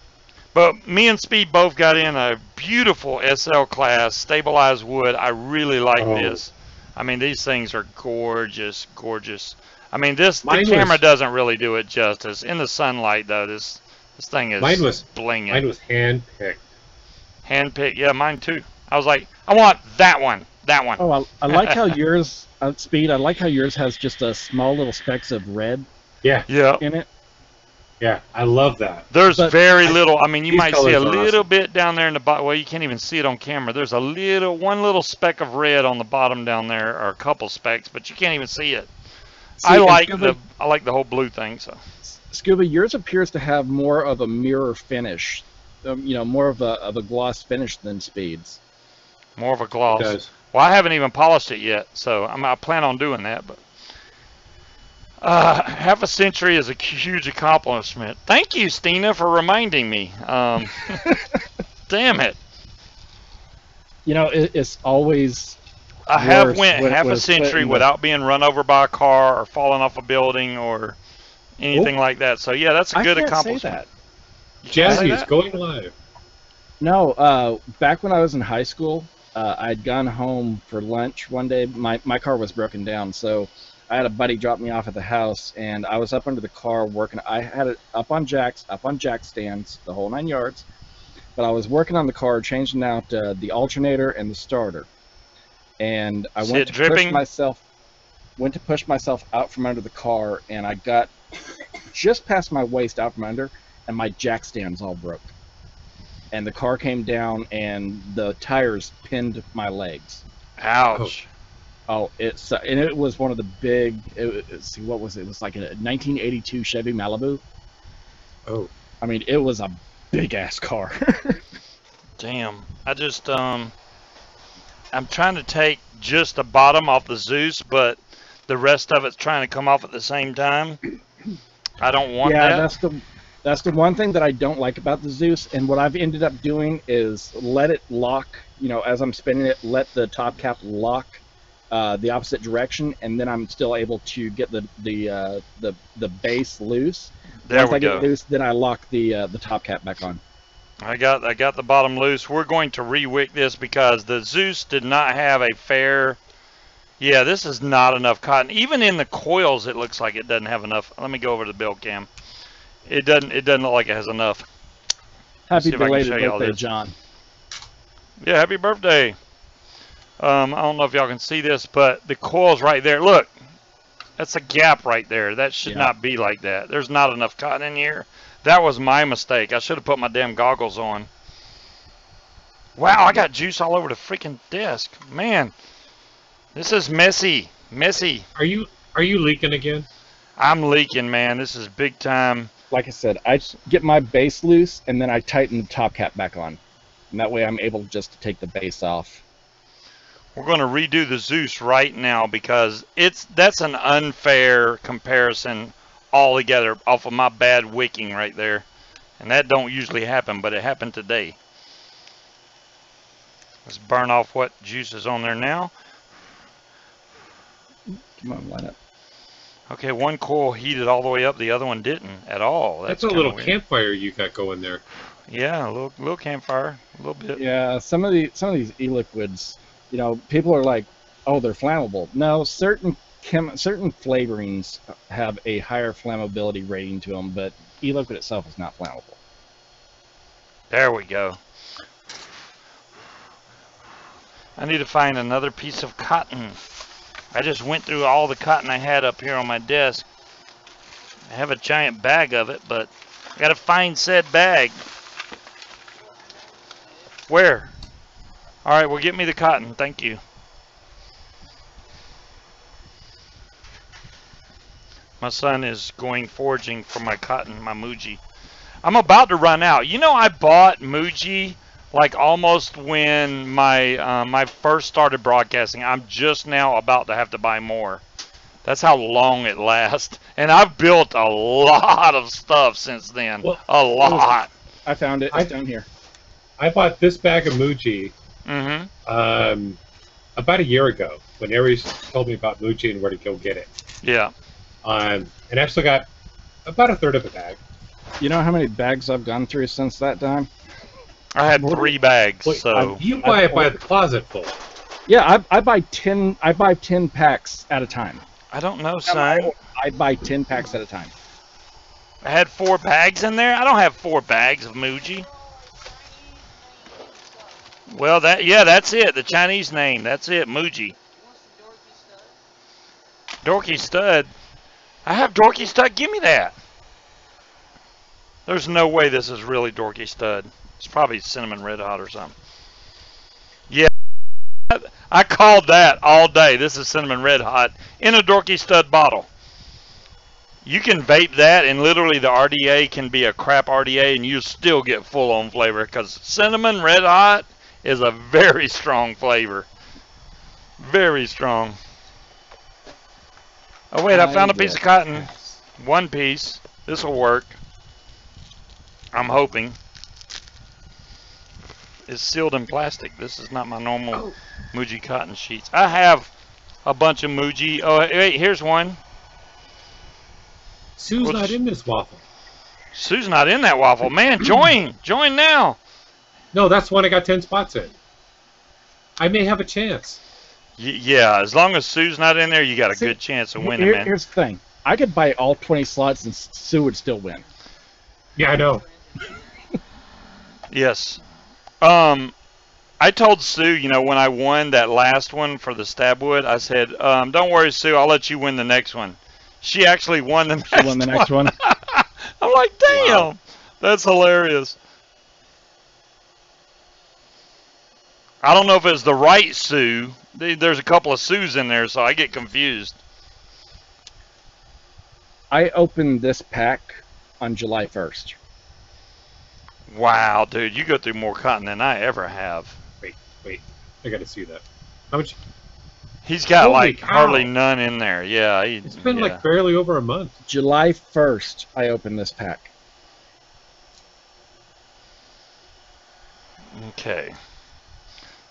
But me and Speed both got in a beautiful SL class, stabilized wood. I really like this. I mean, these things are gorgeous, gorgeous. I mean, the camera doesn't really do it justice. In the sunlight, though, this thing is blinging. Mine was hand-picked. Hand-picked? Yeah, mine too. I was like, I want that one. That one. Oh, I like how yours, Speed, I like how yours has just a small little specks of red in it. Yeah, I love that. There's But very little. I mean, you these might see a colors are little awesome. bit down there in the bottom. Well, you can't even see it on camera. There's a one little speck of red on the bottom down there, or a couple specks, but you can't even see it. See, I and like Scuba, the whole blue thing. So Scuba, yours appears to have more of a mirror finish, more of a gloss finish than Speed's. more of a It gloss. does. Well, I haven't even polished it yet, so I plan on doing that. But half a century is a huge accomplishment. Thank you, Stina, for reminding me. Damn it. It's always I have worse went when- half when a it's put century in the- without being run over by a car or falling off a building or anything like that. So yeah, that's a good I can't say accomplishment. that. You can't say Jazzy is that? going live. No, back when I was in high school, I'd gone home for lunch one day. My car was broken down, so I had a buddy drop me off at the house, and I was up under the car working. I had it up on jack stands, the whole 9 yards. But I was working on the car, changing out the alternator and the starter. And I See went it to dripping? push myself out from under the car, and I got just past my waist out from under, and my jack stands all broke. And the car came down, and the tires pinned my legs. Ouch. Oh, and it was one of the big. See, what was it? It was like a 1982 Chevy Malibu. Oh, I mean, it was a big ass car. Damn. I just I'm trying to take just the bottom off the Zues, but the rest of it's trying to come off at the same time. I don't want Yeah, that. that's the one thing that I don't like about the Zeus. And what I've ended up doing is let it lock. As I'm spinning it, let the top cap lock the opposite direction, and then I'm still able to get the base loose. There Once we I get go. it loose, then I lock the top cap back on. I got the bottom loose. We're going to re-wick this because the Zeus did not have a fair. Yeah, this is not enough cotton. Even in the coils, it looks like it doesn't have enough. Let me go over to the build cam. It doesn't look like it has enough. Happy see if I can belated show you all birthday, this. John. Yeah, happy birthday. I don't know if y'all can see this, but the coil's right there. Look, that's a gap right there. That should Yeah. not be like that. There's not enough cotton in here. That was my mistake. I should have put my damn goggles on. Wow, I got juice all over the freaking desk. Man, this is messy. Messy. are you leaking again? I'm leaking, man. This is big time. Like I said, I get my base loose, and then I tighten the top cap back on. And that way I'm able just to take the base off. We're going to redo the Zeus right now because that's an unfair comparison altogether off of my bad wicking right there. And that don't usually happen, but it happened today. Let's burn off what juice is on there now. Come on, line up. Okay, one coil heated all the way up, the other one didn't at all. That's a kinda little weird. campfire you got going there. Yeah, a little campfire, a little bit. Yeah, some of these e-liquids, people are like, oh, they're flammable. No, certain flavorings have a higher flammability rating to them, but e-liquid itself is not flammable. There we go. I need to find another piece of cotton. I just went through all the cotton I had up here on my desk. I have a giant bag of it, but I gotta find said bag. Where? Alright, well, get me the cotton. Thank you. My son is going foraging for my cotton, my Muji. I'm about to run out. I bought Muji like almost when my first started broadcasting. I'm just now about to have to buy more. That's how long it lasts. And I've built a lot of stuff since then. Well, a lot. I found it. It's down here. I bought this bag of Muji Mm-hmm. about a year ago when Aries told me about Muji and where to go get it. Yeah. And I still got about a third of a bag. You know how many bags I've gone through since that time? I had 3 bags, Wait, so you buy it by the closet full. Yeah, I buy 10. I buy 10 packs at a time. I don't know, son. I buy 10 packs at a time. I had 4 bags in there. I don't have 4 bags of Muji. Well, that's it. The Chinese name. That's it, Muji. Dorky Stud. I have Dorky Stud. Give me that. There's no way this is really Dorky Stud. It's probably Cinnamon Red Hot or something. Yeah, I called that all day. This is Cinnamon Red Hot in a Dorky Stud bottle. You can vape that, and literally the RDA can be a crap RDA, and you still get full-on flavor, because Cinnamon Red Hot is a very strong flavor. Very strong. Oh, wait, I found a piece of cotton. One piece. This will work. I'm hoping. It's sealed in plastic. This is not my normal Muji cotton sheets. I have a bunch of Muji. Oh, wait, here's one. Sue's not in this waffle. Sue's not in that waffle. Man, join. Join now. No, that's one I got 10 spots in. I may have a chance. Yeah, as long as Sue's not in there, you got a good chance of winning, man. Here's the thing. I could buy all 20 slots and Sue would still win. Yeah, I know. Yes. I told Sue, you know, when I won that last one for the Stabwood, I said, don't worry, Sue, I'll let you win the next one. She actually won the next one. I'm like, damn, wow. That's hilarious. I don't know if it's the right Sue. There's a couple of Sues in there, so I get confused. I opened this pack on July 1st. Wow, dude, you go through more cotton than I ever have. Wait. I got to see that. How much? He's got like hardly none in there. Yeah. It's been like barely over a month. July 1st, I opened this pack. Okay.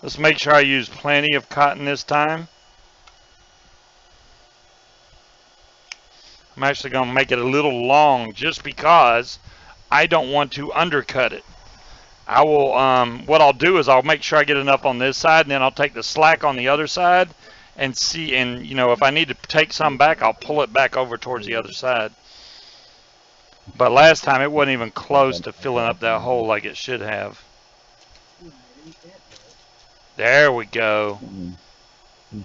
Let's make sure I use plenty of cotton this time. I'm actually going to make it a little long just because I don't want to undercut it. I will, what I'll do is I'll make sure I get enough on this side, and then I'll take the slack on the other side and see, and you know, if I need to take some back, I'll pull it back over towards the other side. But last time it wasn't even close to filling up that hole like it should have. There we go.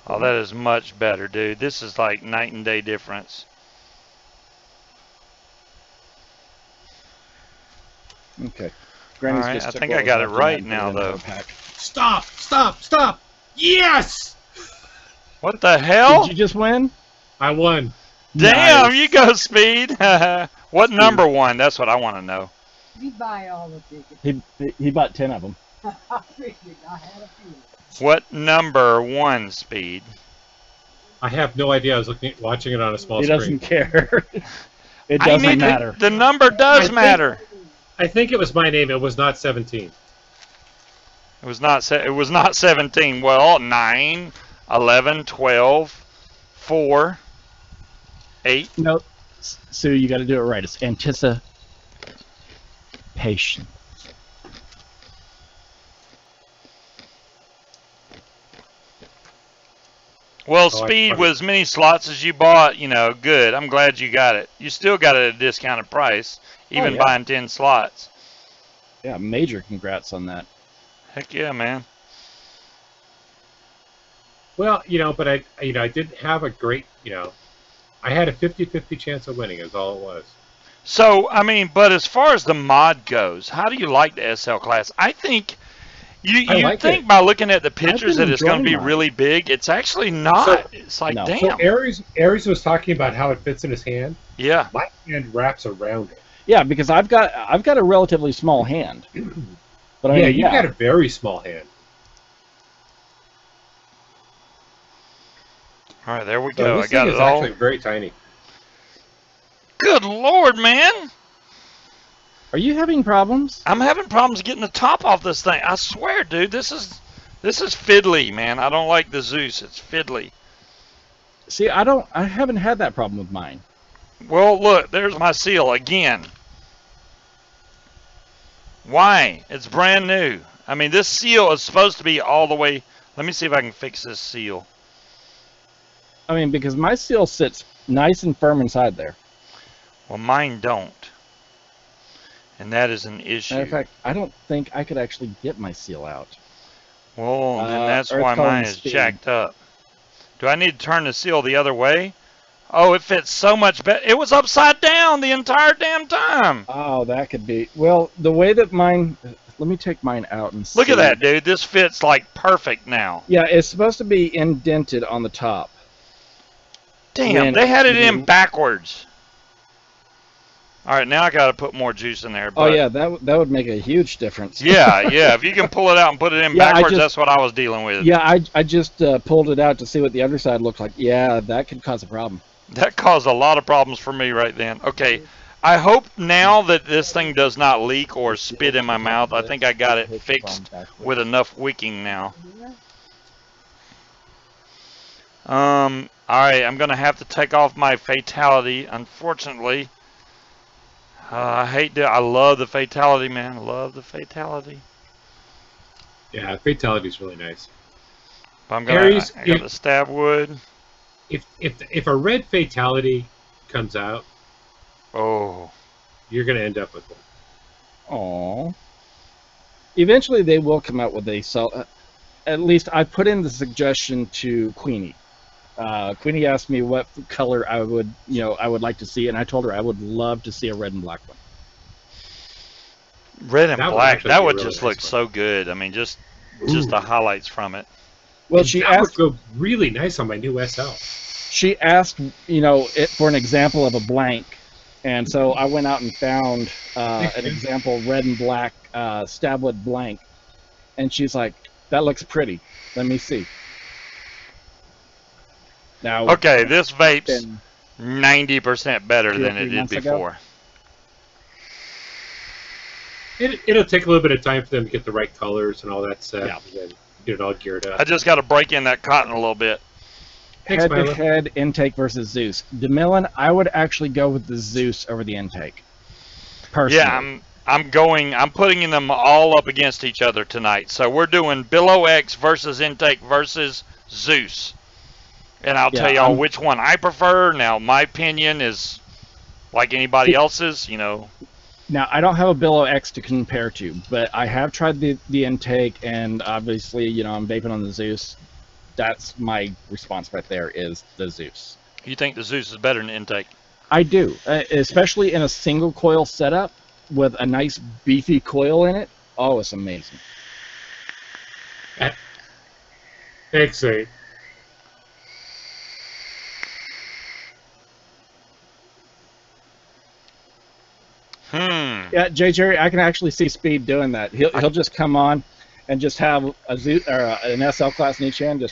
Oh, that is much better, dude. This is like night and day difference. Okay. Granny's all right, I think I got it right now, though. Stop! Stop! Stop! Yes! What the hell? Did you just win? I won. Damn, nice. You go, Speed. What number one? That's what I want to know. You buy all the tickets. He bought 10 of them. I figured I had a few. What number one, Speed? I have no idea. I was watching it on a small screen. He doesn't care. It doesn't matter. The number does matter. I think it was my name. It was not 17. It was not 17. Well, 9, 11, 12, 4, 8. No, Sue, you got to do it right. It's anticipation. Well, Speed, with as many slots as you bought, you know, good. I'm glad you got it. You still got it at a discounted price, even buying 10 slots. Yeah, major congrats on that. Heck yeah, man. Well, you know, but I didn't have a great, I had a 50-50 chance of winning is all it was. So, I mean, but as far as the mod goes, how do you like the SL class? I think you think by looking at the pictures that it's going to be really big. It's actually not. So, it's like, damn. So Aries was talking about how it fits in his hand. Yeah. My hand wraps around it. Yeah, because I've got a relatively small hand. But you got a very small hand. All right, there we go. I got it all. It's actually very tiny. Good Lord, man. Are you having problems? I'm having problems getting the top off this thing. I swear, dude, this is fiddly, man. I don't like the Zues. It's fiddly. See, I haven't had that problem with mine. Well, look, there's my seal again. Why? It's brand new. I mean, this seal is supposed to be all the way. Let me see if I can fix this seal. I mean, because my seal sits nice and firm inside there. Well, mine don't. And that is an issue. Matter of fact, I don't think I could actually get my seal out. Well, then that's why mine is jacked up. Do I need to turn the seal the other way? Oh, it fits so much better. It was upside down the entire damn time. Oh, that could be. Well, the way that mine. Let me take mine out and see. Look at that, dude. This fits like perfect now. Yeah, it's supposed to be indented on the top. Damn, they had it in backwards. All right, now I got to put more juice in there. But oh yeah, that would make a huge difference. yeah. If you can pull it out and put it in backwards, that's what I was dealing with. Yeah, I just pulled it out to see what the other side looked like. Yeah, that could cause a problem. That caused a lot of problems for me right then. Okay, I hope now that this thing does not leak or spit in my mouth. I think I got it fixed with enough wicking now. All right, I'm gonna have to take off my fatality, unfortunately. I love the fatality, man. I love the fatality. Yeah, fatality is really nice. But I got the stab wood. If a red fatality comes out, oh, you're gonna end up with one. Aww. Eventually, they will come out with a cell. At least I put in the suggestion to Queenie. Queenie asked me what color I would like to see, and I told her I would love to see a red and black one. Red and black, that would just look so good. I mean, just the highlights from it. Well, she asked. That would go really nice on my new SL. She asked, for an example of a blank, and so I went out and found an example red and black stabwood blank, and she's like, "That looks pretty. Let me see." Now, okay, this vape's 90% better than it did before. It'll take a little bit of time for them to get the right colors and all that stuff. Yeah. And then get it all geared up. I just got to break in that cotton a little bit. Head-to-head intake versus Zues. DeMillan, I would actually go with the Zues over the intake. Personally. Yeah, I'm putting them all up against each other tonight. So we're doing Billow X versus intake versus Zues. And I'll tell y'all which one I prefer. Now, my opinion is like anybody else's, Now, I don't have a Billow X to compare to, but I have tried the intake, and obviously, I'm vaping on the Zues. That's my response right there, is the Zues. You think the Zues is better than the intake? I do, especially in a single coil setup with a nice beefy coil in it. Oh, it's amazing. Excellent. Yeah, Jerry, I can actually see Speed doing that. He'll just come on and just have a an SL class in each hand.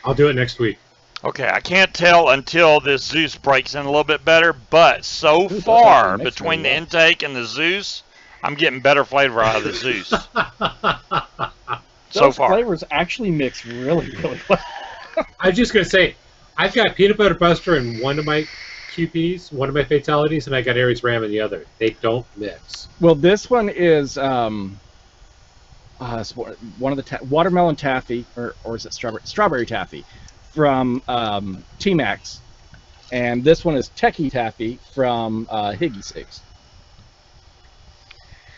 I'll do it next week. Okay, I can't tell until this Zeus breaks in a little bit better, but so far between the intake and the Zeus, I'm getting better flavor out of the Zeus. So far, flavors actually mix really, really well. I was just gonna say, I've got peanut butter buster in one of my QPs, one of my fatalities, and I got Aries Ram in the other. They don't mix. Well, this one is one of the watermelon taffy, or is it strawberry taffy from T-Max, and this one is techie taffy from e-cig.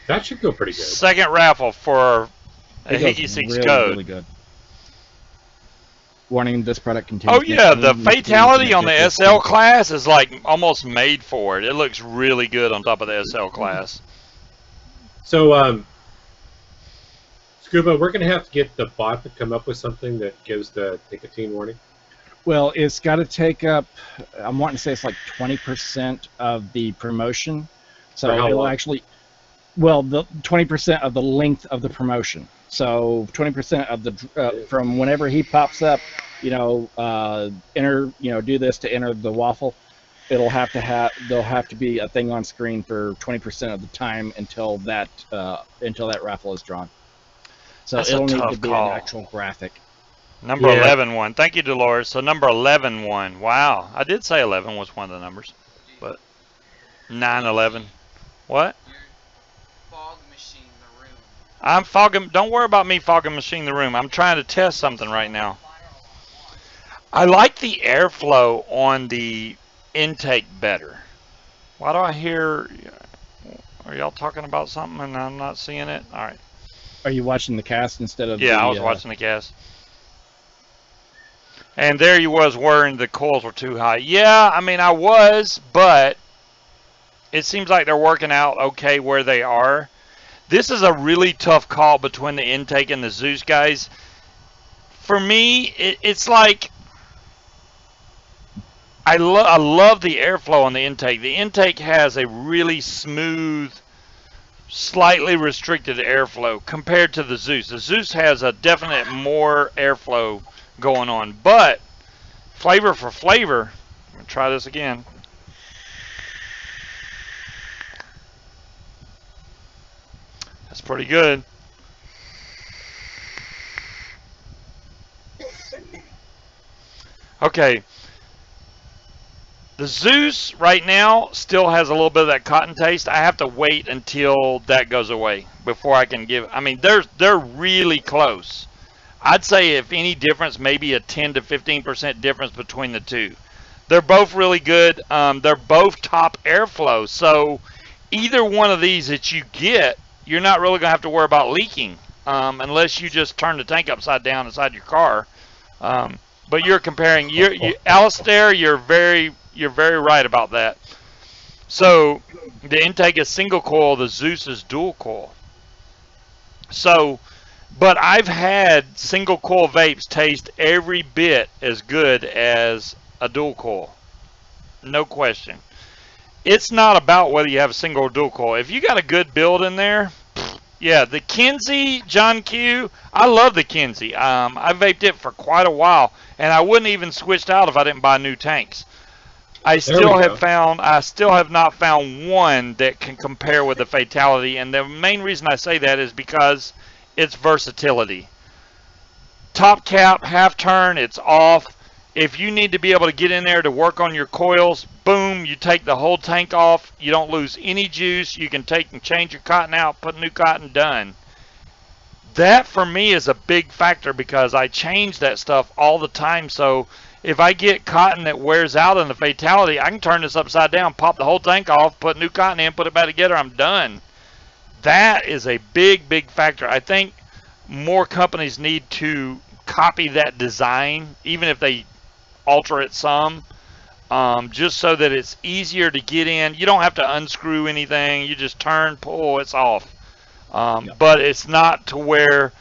That should go pretty good. Second raffle for a e-cig code. Really good. Warning: this product contains. Oh yeah, the fatality on the SL class is like almost made for it. It looks really good on top of the SL class. So, Scuba, we're gonna have to get the bot to come up with something that gives the nicotine warning. Well, it's got to take up. I'm wanting to say it's like 20% of the promotion. So it'll actually. Well, the 20% of the length of the promotion. So 20% of the from whenever he pops up, enter, do this to enter the waffle. There'll have to be a thing on screen for 20% of the time until that raffle is drawn. So it'll need to be an actual graphic. Number 11 won. Thank you, Dolores. So number 11 won. Wow, I did say 11 was one of the numbers, but 9/11. What? I'm fogging. Don't worry about me fogging machine the room. I'm trying to test something right now. I like the airflow on the intake better. Why do I hear? Are y'all talking about something and I'm not seeing it? All right. Are you watching the cast instead of? Yeah, I was watching the cast. And there you was worrying the coils were too high. Yeah, I mean, I was, but it seems like they're working out okay where they are. This is a really tough call between the intake and the Zues guys. For me, it's like I love the airflow on the intake. The intake has a really smooth, slightly restricted airflow compared to the Zues. The Zues has a definite more airflow going on, but flavor for flavor, I'm going to try this again. That's pretty good. Okay. The Zues right now still has a little bit of that cotton taste. I have to wait until that goes away before I can give. I mean, they're really close. I'd say if any difference, maybe a 10 to 15% difference between the two. They're both really good. They're both top airflow. So either one of these that you get, you're not really going to have to worry about leaking unless you just turn the tank upside down inside your car. But you're comparing, Alistair, you're very right about that. So the intake is single coil, the Zues is dual coil. So, but I've had single coil vapes taste every bit as good as a dual coil. No question. It's not about whether you have a single or dual coil. If you got a good build in there, yeah, the Kinsey, John Q, I love the Kinsey. I vaped it for quite a while, and I wouldn't even switched out if I didn't buy new tanks. I still have not found one that can compare with the Fatality, and the main reason I say that is because it's versatility. Top cap, half turn, it's off. If you need to be able to get in there to work on your coils, boom, you take the whole tank off. You don't lose any juice. You can take and change your cotton out, put new cotton, done. That for me is a big factor because I change that stuff all the time. So if I get cotton that wears out in the Fatality, I can turn this upside down, pop the whole tank off, put new cotton in, put it back together, I'm done. That is a big, big factor. I think more companies need to copy that design, even if they alter it some, just so that it's easier to get in. You don't have to unscrew anything. You just turn, pull, it's off. But it's not to where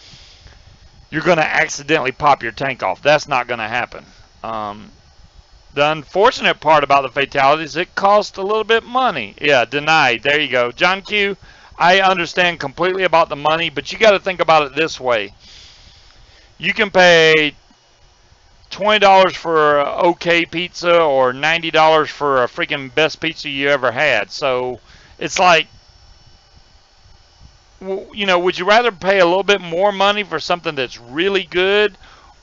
you're going to accidentally pop your tank off. That's not going to happen. The unfortunate part about the Fatality is it costs a little bit money. Yeah, denied. There you go. John Q, I understand completely about the money, but you got to think about it this way. You can pay $20 for an okay pizza or $90 for a freaking best pizza you ever had. So it's like, you know, would you rather pay a little bit more money for something that's really good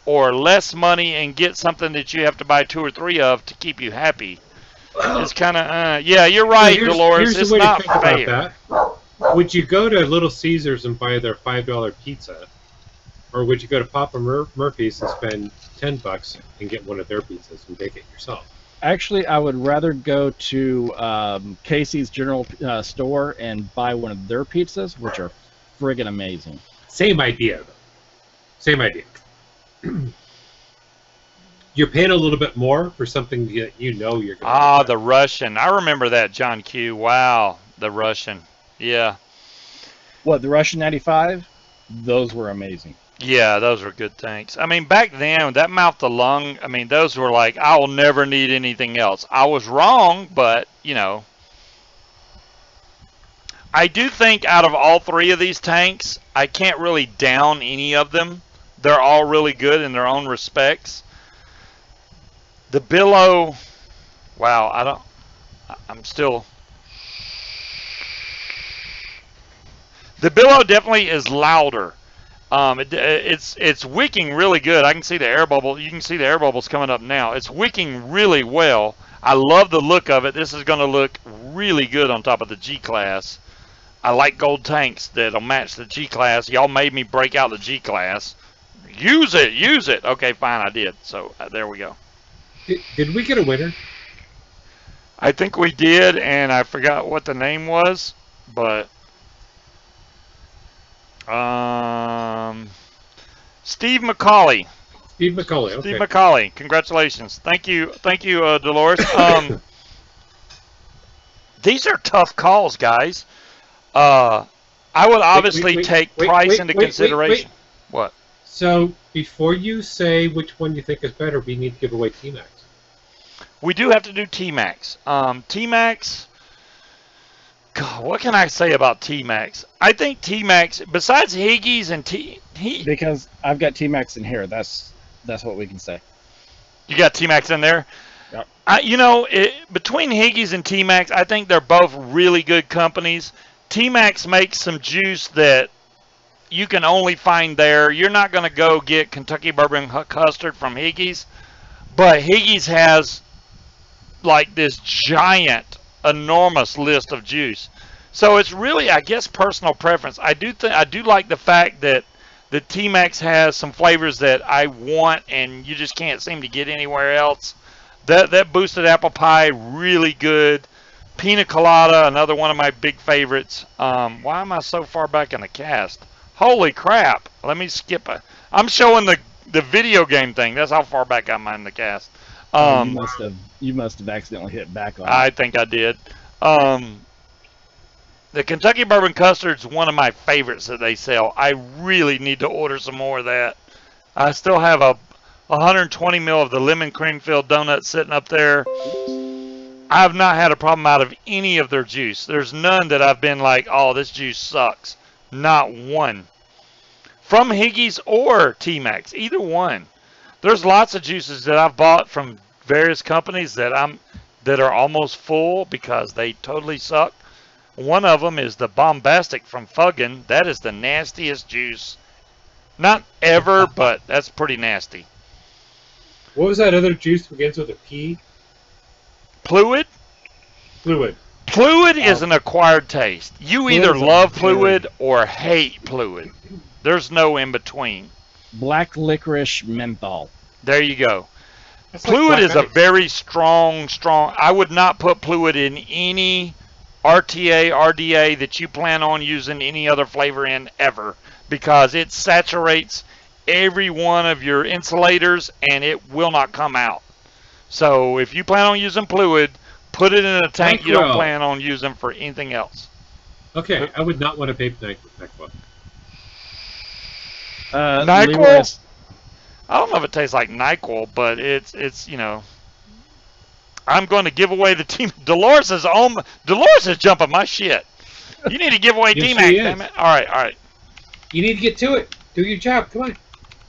or less money and get something that you have to buy 2 or 3 of to keep you happy? It's kind of, yeah, you're right, Dolores. It's not fair. Would you go to Little Caesars and buy their $5 pizza? Or would you go to Papa Murphy's and spend $10 and get one of their pizzas and bake it yourself? Actually, I would rather go to Casey's General Store and buy one of their pizzas, which are friggin' amazing. Same idea, though. Same idea. You're paying a little bit more for something that you know you're going to Ah, the Russian. I remember that, John Q. Wow, the Russian. Yeah. What, the Russian 95? Those were amazing. Yeah, those were good tanks. I mean, back then, that mouth to lung, I mean, those were like, I will never need anything else. I was wrong, but, you know. I do think out of all 3 of these tanks, I can't really down any of them. They're all really good in their own respects. The Billow, wow, I'm still. The Billow definitely is louder. It's wicking really good. I can see the air bubble. You can see the air bubbles coming up now. It's wicking really well. I love the look of it. This is going to look really good on top of the G-Class. I like gold tanks that'll match the G-Class. Y'all made me break out the G-Class. Use it, use it. Okay, fine, I did. So there we go. Did we get a winner? I think we did, and I forgot what the name was, but Steve McCauley. Steve McCauley. Okay. Steve McCauley. Congratulations. Thank you, Dolores. These are tough calls, guys. I would obviously take price into consideration. What? So before you say which one you think is better, we need to give away T-Max. We do have to do T-Max. T-Max. God, what can I say about T-Max? I think T-Max, besides Higgies and because I've got T-Max in here. That's what we can say. You got T-Max in there? Yep. Between Higgies and T-Max, I think they're both really good companies. T-Max makes some juice that you can only find there. You're not going to go get Kentucky Bourbon Custard from Higgies, but Higgies has like this giant, enormous list of juice. So it's really, I guess, personal preference. I do like the fact that the T-Max has some flavors that I want and you just can't seem to get anywhere else. That boosted apple pie, really good. Pina colada, another one of my big favorites. Why am I so far back in the cast? Holy crap! Let me skip it. I'm showing the video game thing. That's how far back I'm in the cast. You must have accidentally hit back on it. I think I did. The Kentucky Bourbon Custard's one of my favorites that they sell. I really need to order some more of that. I still have a 120 ml of the lemon cream filled donut sitting up there. I have not had a problem out of any of their juice. There's none that I've been like, oh, this juice sucks. Not one. From Higgies or T-Max, either one. There's lots of juices that I've bought from various companies that are almost full because they totally suck. One of them is the Bombastic from Fuggin. That is the nastiest juice. Not ever, but that's pretty nasty. What was that other juice that begins with a P? Fluid? Fluid. Fluid is an acquired taste. You either love Fluid or hate Fluid. There's no in between. Black licorice menthol. There you go. That's Fluid like is a very strong. I would not put Fluid in any RTA, RDA that you plan on using any other flavor in ever, because it saturates every one of your insulators and it will not come out. So if you plan on using Fluid, put it in a tank you don't plan on using for anything else. Okay, I would not want to vape NyQuil. NyQuil? I don't know if it tastes like NyQuil, but it's I'm going to give away the team. Dolores is jumping my shit. You need to give away Yes, T-Max, she is. damn it. All right. You need to get to it. Do your job. Come on.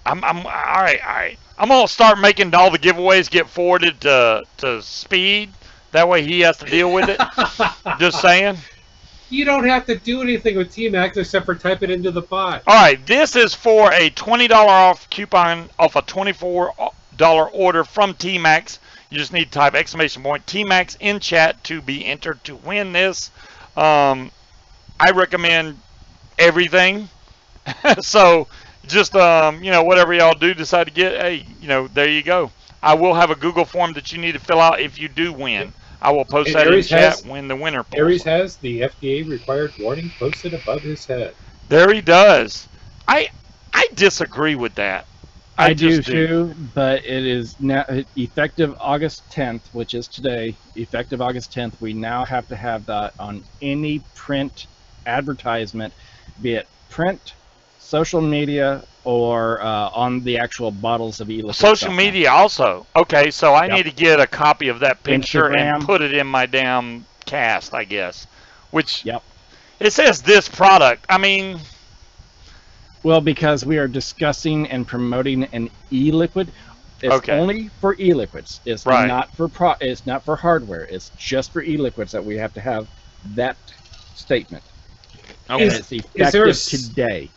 I'm all right. I'm gonna start making all the giveaways get forwarded to Speed. That way he has to deal with it. Just saying. You don't have to do anything with T-Max except for type it into the bot. All right, this is for a $20 off coupon off a $24 order from T-Max. You just need to type ! T-Max in chat to be entered to win this. I recommend everything. So just whatever y'all do decide to get, hey, there you go. I will have a Google form that you need to fill out if you do win. I will post And that Aries in chat has- when the winner pulls. Aries has the FDA required warning posted above his head. There he does. I disagree with that. I do just too, but it is now effective August 10th, which is today. Effective August 10th, we now have to have that on any print advertisement, be it print, social media, or on the actual bottles of e-liquid. Social media also. Okay, so I Yep. need to get a copy of that picture Instagram. and put it in my damn cast, I guess. Which Yep. it says this product. I mean, Well, because we are discussing and promoting an e-liquid. It's Okay. only for e-liquids. It's Right. not for it's not for hardware. It's just for e-liquids that we have to have that statement. okay. And it's there effective a today.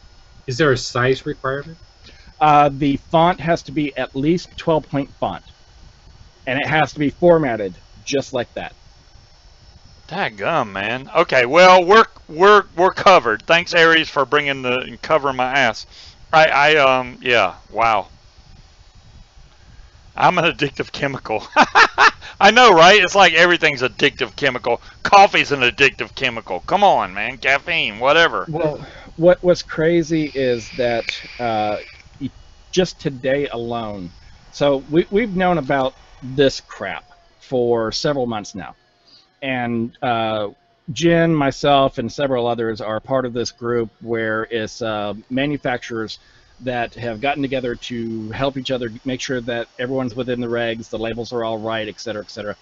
Is there a size requirement? The font has to be at least 12-point font, and it has to be formatted just like that. Daggum, man. Okay, well, we're covered. Thanks, Aries, for covering my ass. Yeah, wow. I'm an addictive chemical. I know, right? It's like everything's addictive chemical. Coffee's an addictive chemical. Come on, man. Caffeine, whatever. Well, what's crazy is that just today alone. So we've known about this crap for several months now. And Jen, myself, and several others are part of this group where it's manufacturers that have gotten together to help each other make sure that everyone's within the regs, the labels are all right, et cetera, et cetera.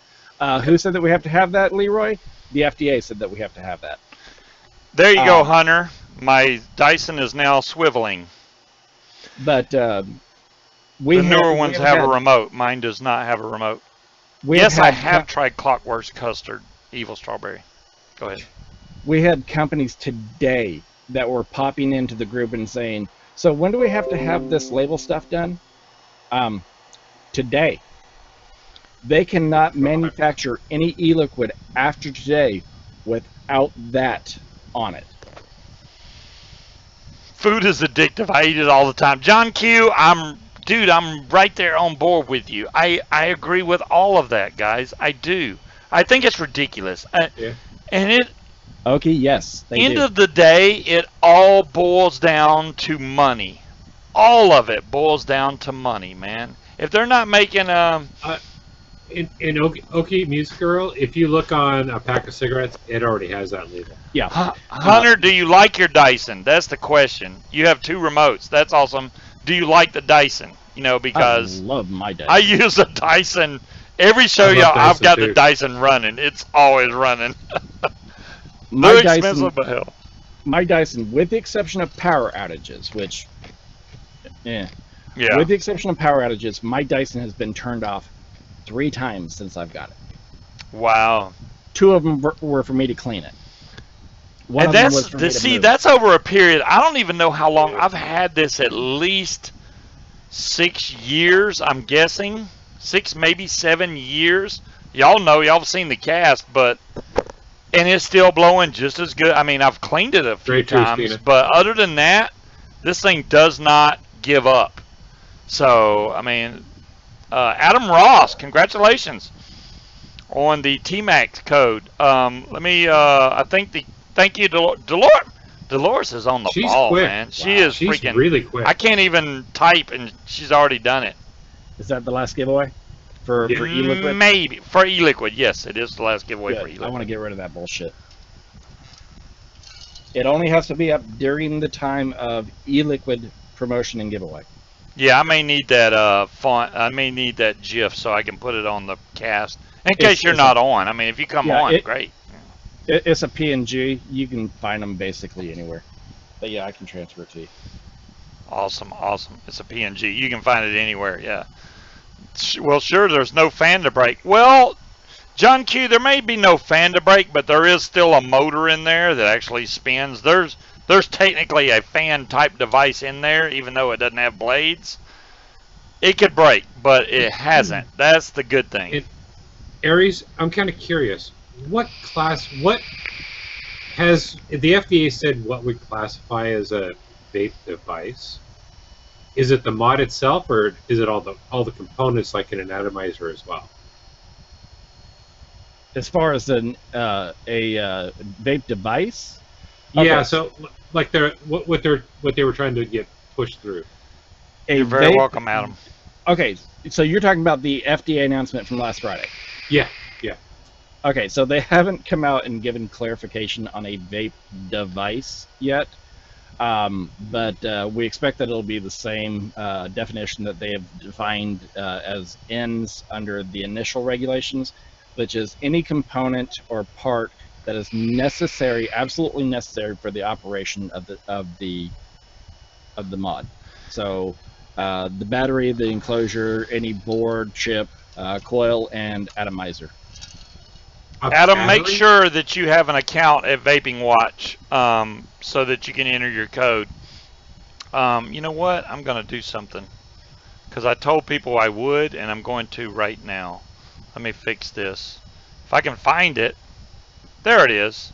Who said that we have to have that, Leroy? The FDA said that we have to have that. There you go, Hunter. My Dyson is now swiveling. But the newer ones have a remote. Mine does not have a remote. Yes, I have tried Clockworks Custard Evil Strawberry. Go ahead. We had companies today that were popping into the group and saying, so when do we have to have this label stuff done? Today. They cannot manufacture any e-liquid after today without that on it. Food is addictive. I eat it all the time. John Q, I'm right there on board with you. I agree with all of that, guys. I do. I think it's ridiculous. Yeah. And it... Okay, yes. End of the day, it all boils down to money. All of it boils down to money, man. If they're not making in Okie Music Girl, if you look on a pack of cigarettes, it already has that label. Yeah. Hunter, do you like your Dyson? That's the question. You have 2 remotes. That's awesome. Do you like the Dyson? You know, because I love my Dyson. I use a Dyson. Every show, y'all, I've got the Dyson running. It's always running. My Very Dyson, expensive, but hell. My Dyson, with the exception of power outages, which, yeah. With the exception of power outages, my Dyson has been turned off 3 times since I've got it. Wow. 2 of them were for me to clean it. One and of them was for me to move. That's over a period. I don't even know how long. I've had this at least 6 years, I'm guessing. 6, maybe 7 years. Y'all know, y'all have seen the cast, but... And it's still blowing just as good. I mean, I've cleaned it a few times, but other than that, this thing does not give up. So, I mean, Adam Ross, congratulations on the TMAX code. Let me, I think thank you, Dolores is on the ball, quick. Man. She's freaking really quick. I can't even type, and she's already done it. Is that the last giveaway? For e-liquid? Maybe. For e-liquid, yes. It is the last giveaway for e-liquid. I want to get rid of that bullshit. It only has to be up during the time of e-liquid promotion and giveaway. Yeah, I may need that font. I may need that GIF so I can put it on the cast. In case you're not on. I mean, if you come on, great. It's a PNG. You can find them basically anywhere. But yeah, I can transfer it to you. Awesome, awesome. It's a PNG. You can find it anywhere, yeah. Well, sure, there's no fan to break. Well, John Q, there may be no fan to break, but there is still a motor in there that actually spins. There's technically a fan type device in there, even though it doesn't have blades. It could break, but it hasn't. That's the good thing. Aries, I'm kind of curious. What has the FDA said what would classify as a vape device? Is it the mod itself, or is it all the components like in an atomizer as well? As far as a vape device? Yeah, so like what they were trying to get pushed through. You're very welcome, Adam. Okay, so you're talking about the FDA announcement from last Friday. Yeah. Okay, so they haven't come out and given clarification on a vape device yet. But we expect that it'll be the same definition that they have defined as ends under the initial regulations, which is any component or part that is necessary, absolutely necessary for the operation of the mod. So the battery, the enclosure, any board, chip, coil, and atomizer. Adam, make sure that you have an account at Vaping Watch so that you can enter your code. You know what? I'm going to do something because I told people I would, and I'm going to right now. Let me fix this. If I can find it. There it is.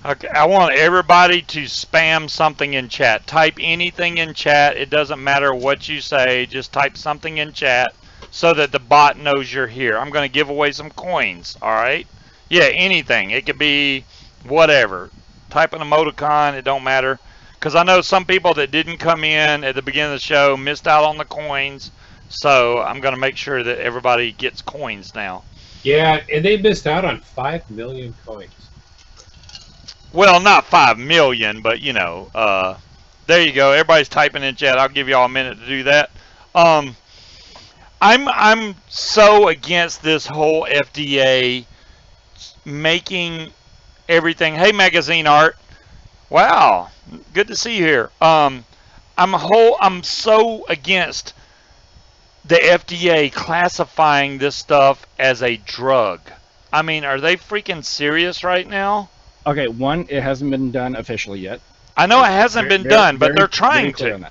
Okay, I want everybody to spam something in chat. Type anything in chat. It doesn't matter what you say. Just type something in chat so that the bot knows you're here. I'm going to give away some coins, all right? Yeah, anything. It could be whatever. Type an emoticon. It don't matter. because I know some people that didn't come in at the beginning of the show missed out on the coins. So I'm going to make sure that everybody gets coins now. Yeah, and they missed out on 5 million coins. Well, not 5 million, but you know, there you go. Everybody's typing in chat. I'll give y'all a minute to do that. I'm so against this whole FDA making everything. Hey, magazine art. Wow, good to see you here. I'm so against the FDA classifying this stuff as a drug. I mean, are they freaking serious right now? Okay, one, it hasn't been done officially yet. I know it hasn't been done, but they're trying to.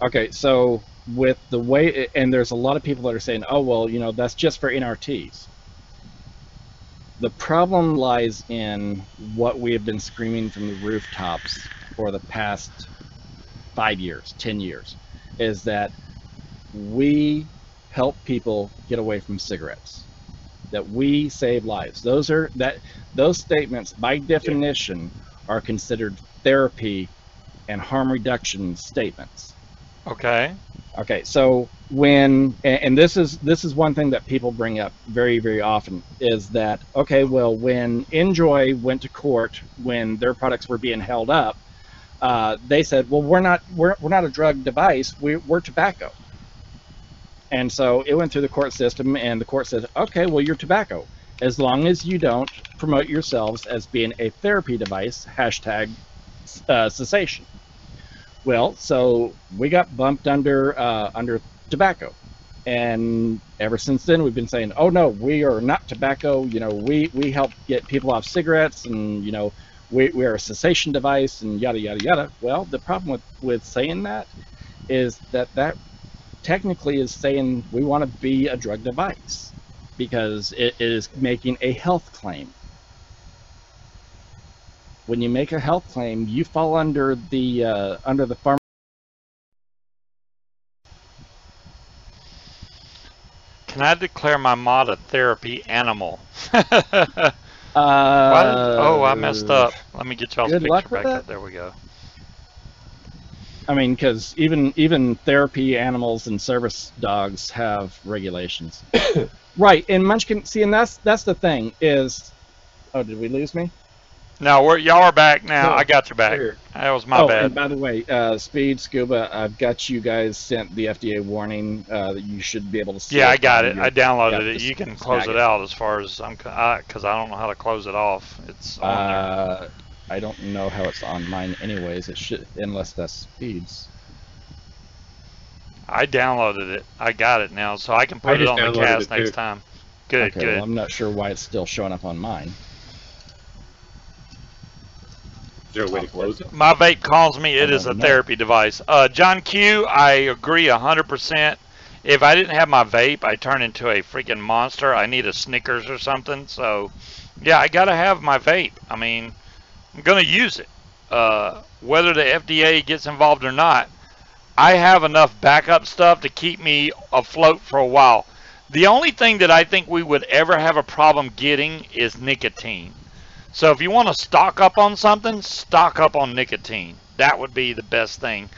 Okay, so with the way, and there's a lot of people that are saying, oh, well, you know, that's just for NRTs. The problem lies in what we have been screaming from the rooftops for the past 5 years, 10 years, is that we help people get away from cigarettes, that we save lives. Those statements, by definition, are considered therapy and harm reduction statements. Okay. Okay, so when, and this is one thing that people bring up very, very often, is that, okay, well, when Enjoy went to court when their products were being held up, they said, well, we're not a drug device, we're tobacco. And so it went through the court system, and the court said, okay, well, you're tobacco, as long as you don't promote yourselves as being a therapy device, hashtag cessation. Well, so we got bumped under tobacco, and ever since then we've been saying, oh no, we are not tobacco. You know, we help get people off cigarettes, and you know, we are a cessation device, and yada yada yada. Well, the problem with saying that is that technically is saying we want to be a drug device, because it is making a health claim. When you make a health claim, you fall under the farm. Can I declare my mod a therapy animal? Oh, I messed up. Let me get y'all's picture back up. There we go. I mean, because even therapy animals and service dogs have regulations. Right, and Munchkin, see, and that's the thing is, oh, did we lose me? No, y'all are back now. No, I got your back. here. That was my bad. And by the way, Speed, Scuba, I've got you guys sent the FDA warning that you should be able to see. Yeah, I got it. I downloaded it. You can close it out as far as because I don't know how to close it off. It's on there. I don't know how it's on mine anyways. It should, unless that's Speed's. I downloaded it. I got it now, so I can put it on the cast next time. Good, okay, good. Well, I'm not sure why it's still showing up on mine. Is there a way to close it? My vape calls me it is a therapy device. John Q, I agree 100%. If I didn't have my vape, I'd turn into a freaking monster. I need a Snickers or something. So, yeah, I got to have my vape. I mean, I'm going to use it. Whether the FDA gets involved or not, I have enough backup stuff to keep me afloat for a while. The only thing that I think we would ever have a problem getting is nicotine. So if you want to stock up on something, stock up on nicotine. That would be the best thing,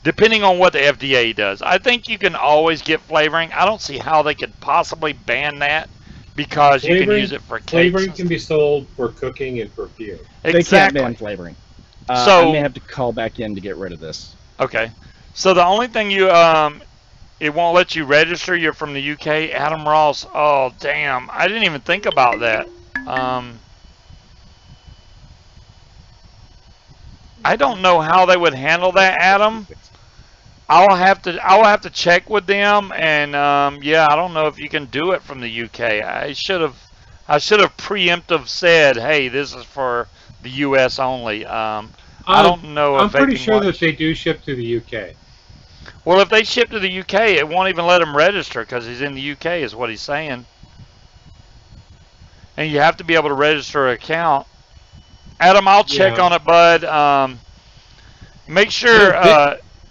depending on what the FDA does. I think you can always get flavoring. I don't see how they could possibly ban that, because you can use it for cakes. Flavoring can be sold for cooking and perfume. Exactly. They can't ban flavoring. So I may have to call back in to get rid of this. Okay. So the only thing you it won't let you register. You're from the UK, Adam Ross. Oh damn! I didn't even think about that. I don't know how they would handle that, Adam. I'll have to check with them, and yeah, I don't know if you can do it from the UK. I should have preemptive said, hey, this is for the US only. I don't know. I'm pretty sure that they do ship to the UK. Well, if they ship to the UK, it won't even let him register because he's in the UK, is what he's saying. And you have to be able to register an account. Adam, I'll check on it, bud. Make sure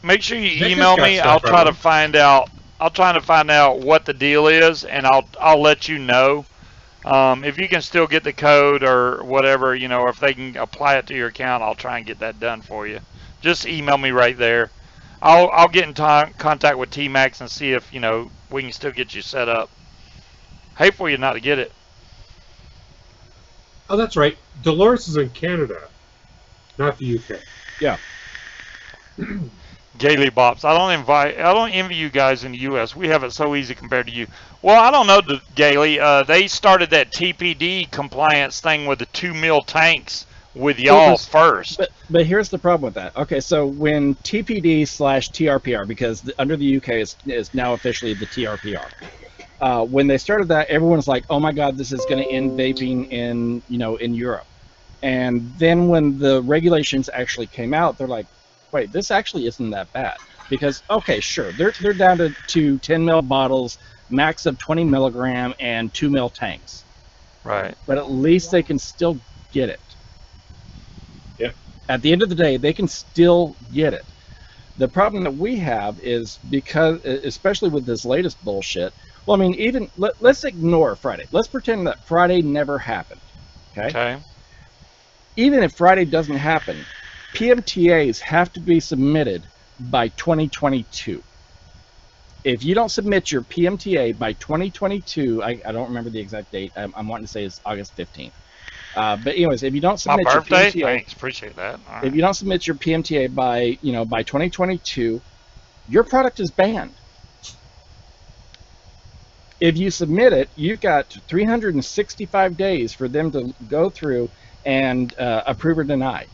you email me. I'll try to find out. I'll try to find out what the deal is, and I'll let you know. If you can still get the code or whatever, you know, or if they can apply it to your account, I'll try and get that done for you. just email me right there. I'll get in contact with T-Max and see if, we can still get you set up. Hate for you not to get it. Oh, that's right. Dolores is in Canada, not the UK. Yeah. Gaily Bops. I don't envy you guys in the U.S. We have it so easy compared to you. Well, I don't know, Gaily. They started that TPD compliance thing with the 2 mil tanks with y'all first. But here's the problem with that. Okay, so when TPD/TRPR, because under the UK is now officially the TRPR. When they started that, everyone was like, "Oh my God, this is going to end vaping in Europe." And then when the regulations actually came out, they're like, "Wait, this actually isn't that bad." Because okay, sure, they're down to 10 mil bottles, max of 20 milligram, and 2 mil tanks. Right. But at least they can still get it. Yep. At the end of the day, they can still get it. The problem that we have is because, especially with this latest bullshit. Well, I mean, even let's ignore Friday. Let's pretend that Friday never happened. Okay. Even if Friday doesn't happen, PMTAs have to be submitted by 2022. If you don't submit your PMTA by 2022, I don't remember the exact date. I'm wanting to say it's August 15th. But anyways, if you don't submit my birthday? your PMTA, thanks, appreciate that. All right. If you don't submit your PMTA by 2022, your product is banned. If you submit it, you've got 365 days for them to go through and approve or deny.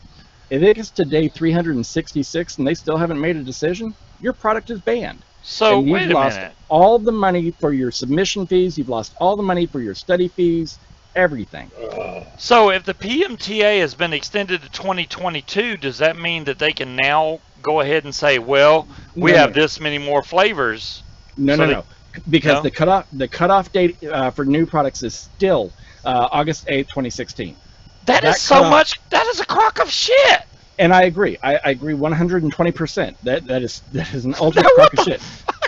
If it gets to day 366 and they still haven't made a decision, your product is banned. So and you've wait a lost minute. all the money for your submission fees. You've lost all the money for your study fees, everything. So if the PMTA has been extended to 2022, does that mean that they can now go ahead and say, well, we have this many more flavors? No. Because the cutoff date for new products is still August 8th, 2016. That is so much. That is a crock of shit. And I agree. I agree 120%. That is an ultimate crock of shit.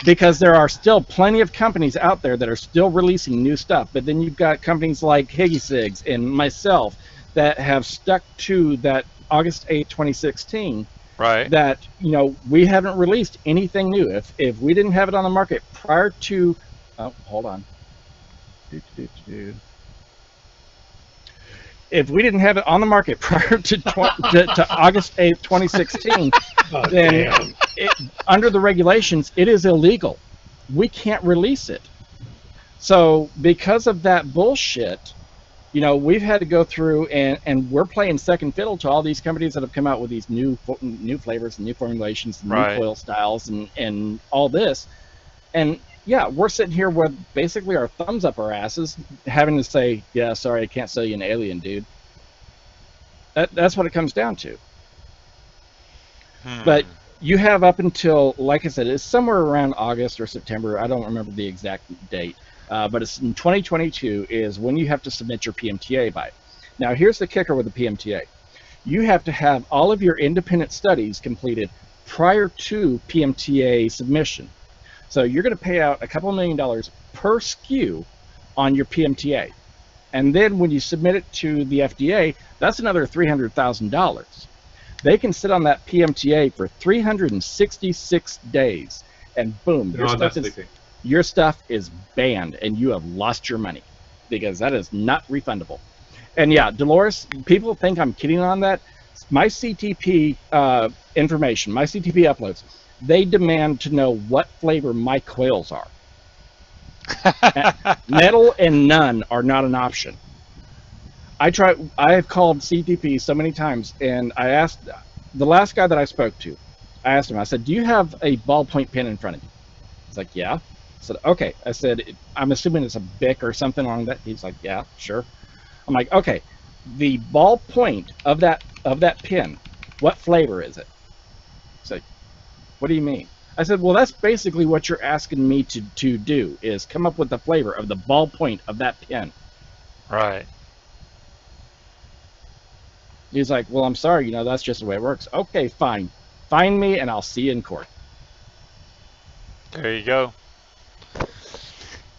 Because there are still plenty of companies out there that are still releasing new stuff. But then you've got companies like e-cigs and myself that have stuck to that August 8th, 2016. Right. That, we haven't released anything new. If we didn't have it on the market prior to... Oh, hold on. If we didn't have it on the market prior to August 8th, 2016, then under the regulations, it is illegal. We can't release it. So because of that bullshit, we've had to go through and we're playing second fiddle to all these companies that have come out with these new flavors and new formulations, and new coil styles and all this. And yeah, we're sitting here with basically our thumbs up our asses, having to say, yeah, sorry, I can't sell you an alien, dude. That's what it comes down to. But you have up until, like I said, it's somewhere around August or September. I don't remember the exact date. But it's in 2022 is when you have to submit your PMTA by. Now, here's the kicker with the PMTA. You have to have all of your independent studies completed prior to PMTA submission. So you're going to pay out a couple $1 million per SKU on your PMTA. And then when you submit it to the FDA, that's another $300,000. They can sit on that PMTA for 366 days. And boom, your stuff is banned and you have lost your money because that is not refundable. And yeah, Dolores, people think I'm kidding on that. My CTP information, my CTP uploads, they demand to know what flavor my coils are. Metal and none are not an option. I have called CTP so many times, and I asked the last guy that I spoke to, I asked him, I said, do you have a ballpoint pen in front of you? He's like, yeah. I said, okay. I said, I'm assuming it's a Bic or something on that. He's like, yeah, sure. I'm like, okay, the ballpoint of that pen, what flavor is it? He's like, what do you mean? I said, well, that's basically what you're asking me to do, is come up with the flavor of the ballpoint of that pen. Right. He's like, well, I'm sorry, that's just the way it works. Okay, fine. Find me and I'll see you in court. There you go.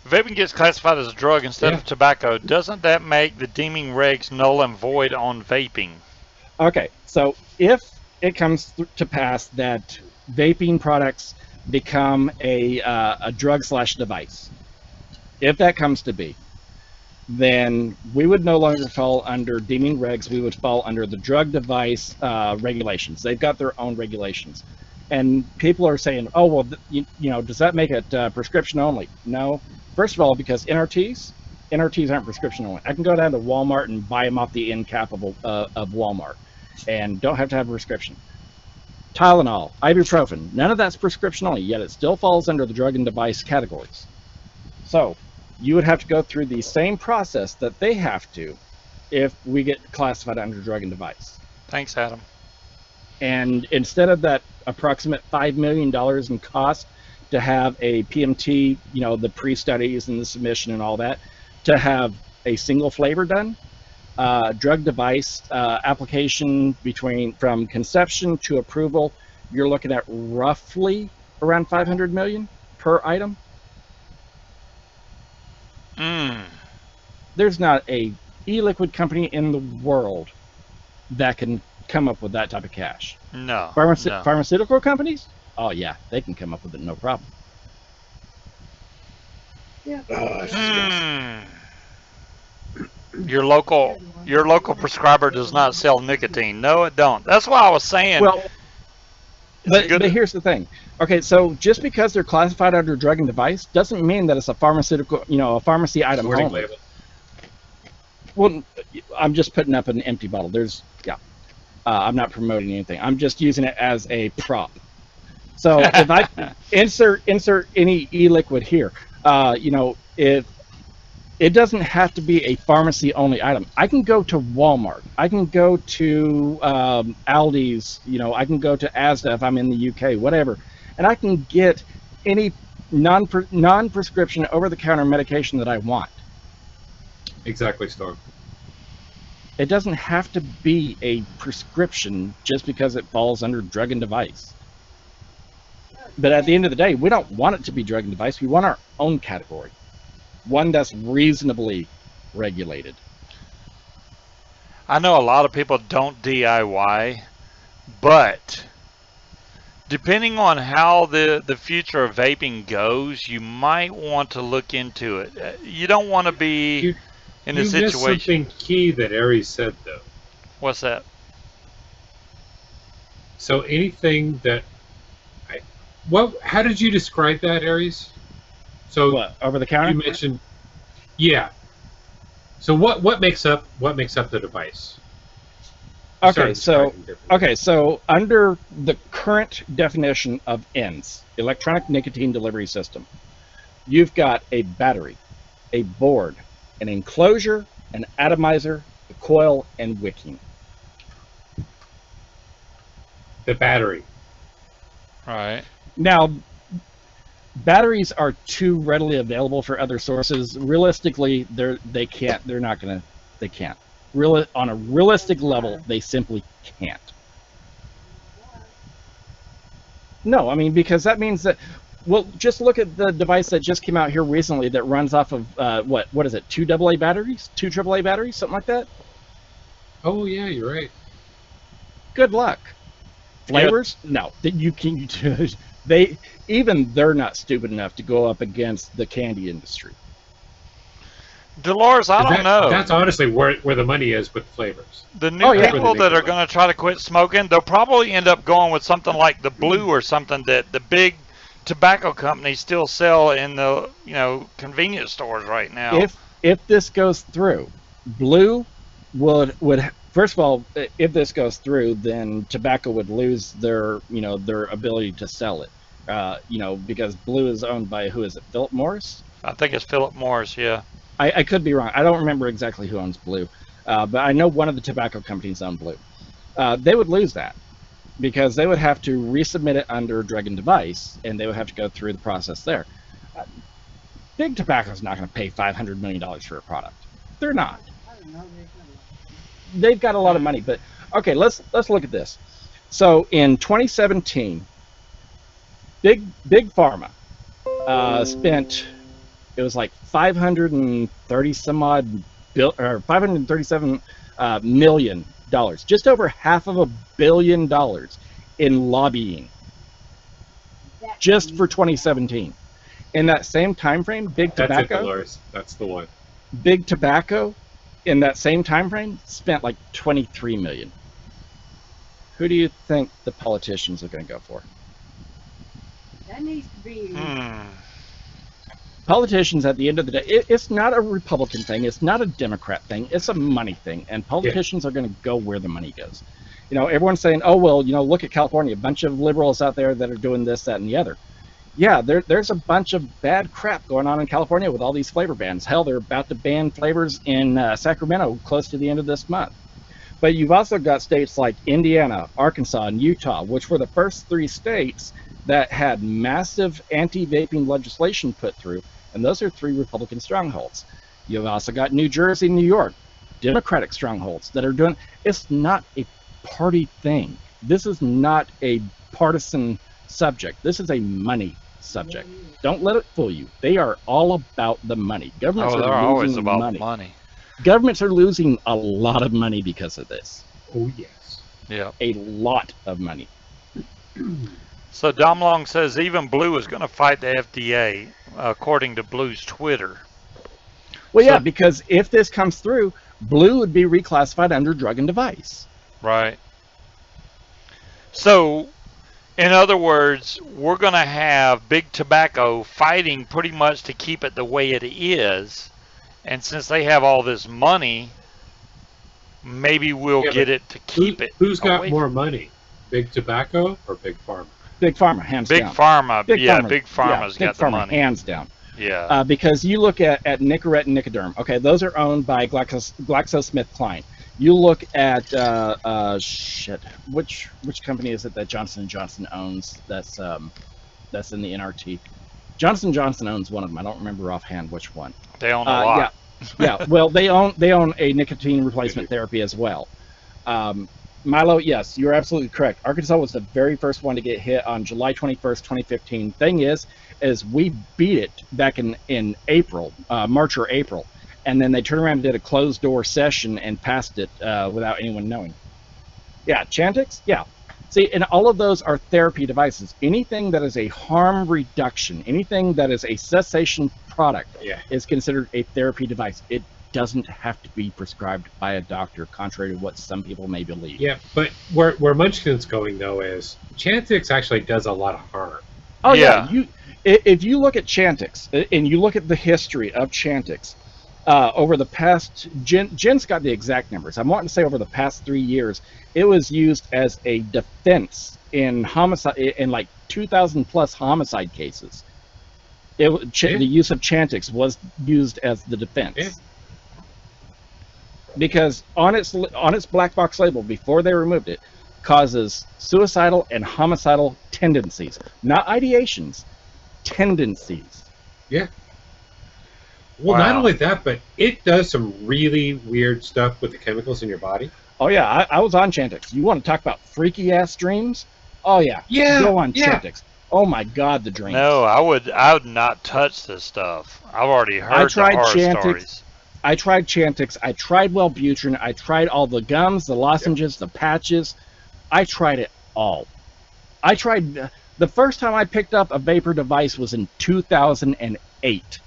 Vaping gets classified as a drug instead of tobacco. Doesn't that make the deeming regs null and void on vaping? Okay, so if it comes to pass that vaping products become a drug/device, if that comes to be, then we would no longer fall under deeming regs. We would fall under the drug device regulations. They've got their own regulations. And people are saying, oh, well, you know, does that make it prescription only? No. First of all, because NRTs aren't prescription only. I can go down to Walmart and buy them off the end cap of Walmart and don't have to have a prescription. Tylenol, ibuprofen, none of that's prescription only, yet it still falls under the drug and device categories. So you would have to go through the same process that they have to if we get classified under drug and device. Thanks, Adam. And instead of that approximate $5 million in cost to have a PMT, you know, the pre-studies and the submission and all that, to have a single flavor done, drug device application from conception to approval, you're looking at roughly around 500 million per item. There's not a e-liquid company in the world that can come up with that type of cash. No. Pharmaceutical companies? Oh yeah, they can come up with it, no problem. Yeah. Your local prescriber does not sell nicotine. No, it don't. That's why I was saying. Well, but here's the thing. Okay, so just because they're classified under drug and device doesn't mean that it's a pharmaceutical, you know, a pharmacy item only. Label. Well, I'm just putting up an empty bottle. I'm not promoting anything. I'm just using it as a prop. So if I insert any e-liquid here, you know, if it doesn't have to be a pharmacy only item. I can go to Walmart. I can go to Aldi's. You know, I can go to Asda if I'm in the UK, whatever, and I can get any non-prescription over-the-counter medication that I want. Exactly, Storm. It doesn't have to be a prescription just because it falls under drug and device. But at the end of the day, we don't want it to be drug and device. We want our own category, one that's reasonably regulated. I know a lot of people don't DIY, but depending on how the future of vaping goes, you might want to look into it. You don't want to be in a situation. You missed something key that Aries said, though. What's that? So anything that how did you describe that, Aries? So what, over the counter? You mentioned, yeah. So what makes up the device? Okay, so under the current definition of ENDS, electronic nicotine delivery system, you've got a battery, a board, an enclosure, an atomizer, a coil, and wicking. The battery. Right. Now, batteries are too readily available for other sources. Realistically, they can't. On a realistic level, they simply can't. No, I mean, because that means that, well, just look at the device that just came out here recently that runs off of, what is it, 2 AA batteries? 2 AAA batteries? Something like that? Oh, yeah, you're right. Good luck. Flavors? Yeah. No. You can, they're not stupid enough to go up against the candy industry. Dolores, I don't know. That's honestly where the money is with flavors. The new people that are going to try to quit smoking, they'll probably end up going with something like the Blue or something that the big tobacco companies still sell in the convenience stores right now. If this goes through, Blue would first of all, if this goes through, then tobacco would lose their ability to sell it. Because Blue is owned by, who is it, Philip Morris? I think it's Philip Morris, yeah. I could be wrong. I don't remember exactly who owns Blue, but I know one of the tobacco companies own Blue. They would lose that because they would have to resubmit it under drug and device, and they would have to go through the process there. Big Tobacco is not going to pay $500 million for a product. They're not. They've got a lot of money, but okay, let's look at this. So in 2017, Big Pharma spent, it was like 537 million just over $500 million in lobbying just for 2017. In that same time frame, Big That's it, Tobacco, Dolores. That's the one. Big Tobacco, in that same time frame, spent like 23 million. Who do you think the politicians are going to go for? That needs to be. Politicians, at the end of the day, it's not a Republican thing, it's not a Democrat thing, it's a money thing, and politicians are going to go where the money goes. You know, everyone's saying, oh, well, you know, look at California, a bunch of liberals out there that are doing this, that, and the other. Yeah, there's a bunch of bad crap going on in California with all these flavor bans. Hell, they're about to ban flavors in Sacramento close to the end of this month. But you've also got states like Indiana, Arkansas, and Utah, which were the first 3 states that had massive anti-vaping legislation put through, and those are 3 Republican strongholds. You've also got New Jersey and New York, Democratic strongholds that are doing. It's not a party thing. This is not a partisan subject. This is a money subject. Don't let it fool you. They are all about the money. Governments they're are always losing about money. money. Governments are losing a lot of money because of this. Oh, yes. Yeah. A lot of money. So Dom Long says even Blue is going to fight the FDA, according to Blue's Twitter. Well, So- yeah, because if this comes through, Blue would be reclassified under drug and device. Right. So, in other words, we're going to have Big Tobacco fighting pretty much to keep it the way it is. And since they have all this money, maybe we'll Yeah, get but it to keep it. Who's got away more money? Big Tobacco or Big Pharma? Big Pharma, hands Big down. Pharma, Big yeah, Pharma, Big Pharma's Big got the Pharma, money. hands down. Yeah. Because you look at Nicorette and Nicoderm. Okay, those are owned by GlaxoSmithKline. You look at which company is it that Johnson & Johnson owns? That's in the NRT. Johnson & Johnson owns one of them. I don't remember offhand which one. They own a lot. Yeah. Well, they own a nicotine replacement therapy as well. Milo, yes, you're absolutely correct. Arkansas was the very first one to get hit on July 21st, 2015. Thing is we beat it back in April, March or April, and then they turned around and did a closed door session and passed it without anyone knowing. Yeah, Chantix, yeah. See, and all of those are therapy devices. Anything that is a harm reduction, anything that is a cessation product is considered a therapy device. It doesn't have to be prescribed by a doctor, contrary to what some people may believe. Yeah, but where Munchkin's going, though, is Chantix actually does a lot of harm. Oh, yeah. If you look at Chantix, and you look at the history of Chantix, over the past, Jen's got the exact numbers. I'm wanting to say over the past 3 years, it was used as a defense in homicide, in like 2,000 plus homicide cases. The use of Chantix was used as the defense. Yeah. Because on its black box label, before they removed it, causes suicidal and homicidal tendencies. Not ideations, tendencies. Yeah. Well, not only that, but it does some really weird stuff with the chemicals in your body. Oh, yeah, I was on Chantix. You want to talk about freaky-ass dreams? Oh, yeah. Yeah. Go on Chantix. Oh, my God, the dreams. No, I would not touch this stuff. I've already heard the horror stories. I tried Chantix, I tried Wellbutrin, I tried all the gums, the lozenges, the patches. I tried it all. I tried, the first time I picked up a vapor device was in 2008.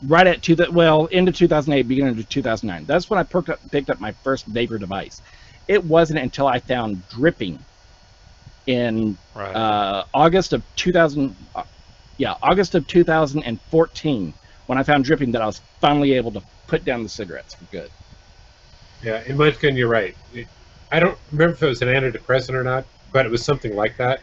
Right at into 2008, beginning of 2009. That's when I picked up my first vapor device. It wasn't until I found dripping in August of 2014. When I found dripping, that I was finally able to put down the cigarettes for good. Yeah, in Munchkin, you're right. I don't remember if it was an antidepressant or not, but it was something like that.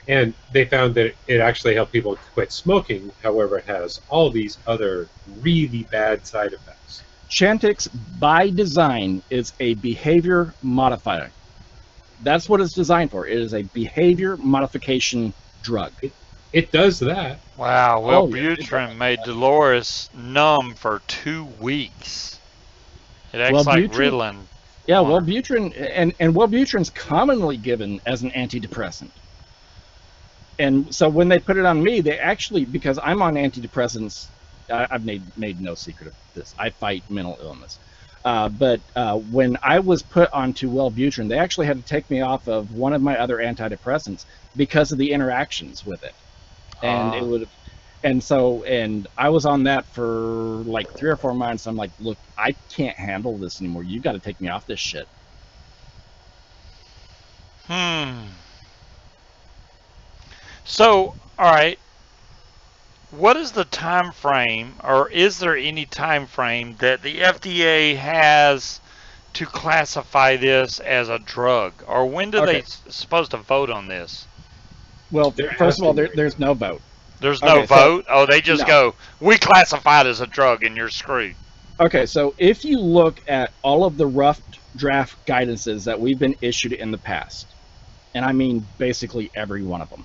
And they found that it actually helped people quit smoking. However, it has all these other really bad side effects. Chantix, by design, is a behavior modifier. That's what it's designed for. It is a behavior modification drug. It does that. Wow, Wellbutrin made Dolores numb for 2 weeks. It acts like Ritalin. Yeah, Wellbutrin, and Wellbutrin's commonly given as an antidepressant. And so when they put it on me, they actually, because I'm on antidepressants, I've made no secret of this. I fight mental illness. But when I was put onto Wellbutrin, they actually had to take me off of one of my other antidepressants because of the interactions with it. And it would, and I was on that for like 3 or 4 months. I'm like, look, I can't handle this anymore. You got to take me off this shit. So, all right. What is the time frame, or is there any time frame that the FDA has to classify this as a drug, or when do they supposed to vote on this? Well, first of all, there's no vote. There's no vote? Oh, they just go, we classify it as a drug and you're screwed. Okay, so if you look at all of the rough draft guidances that we've been issued in the past, and I mean basically every one of them,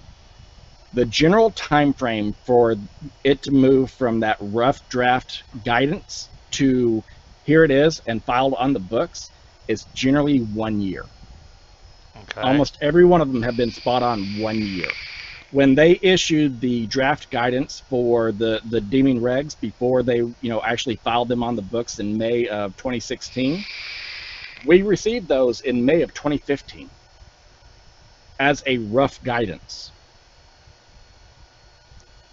the general time frame for it to move from that rough draft guidance to here it is and filed on the books is generally 1 year. Okay. Almost every one of them have been spot on 1 year. When they issued the draft guidance for the deeming regs before they actually filed them on the books in May of 2016, we received those in May of 2015 as a rough guidance.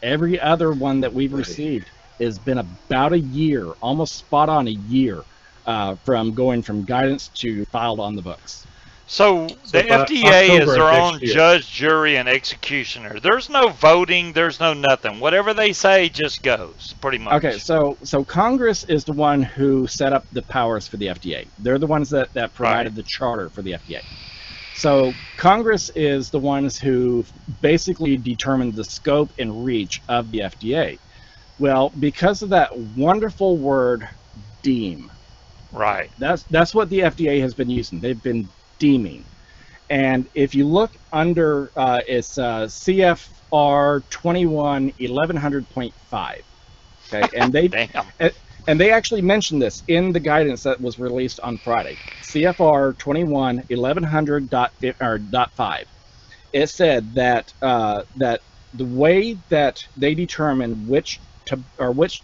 Every other one that we've received has been about a year, almost spot on a year, from going from guidance to filed on the books. So the FDA is their own judge, jury, and executioner. There's no voting. There's no nothing. Whatever they say just goes, pretty much. Okay, so Congress is the one who set up the powers for the FDA. They're the ones that provided the charter for the FDA. So Congress is the ones who basically determined the scope and reach of the FDA. Well, because of that wonderful word, deem. Right. That's what the FDA has been using. They've been deeming. And if you look under it's CFR 21-1100.5, okay, and they actually mentioned this in the guidance that was released on Friday, CFR 21-1100.5. It said that that the way that they determine which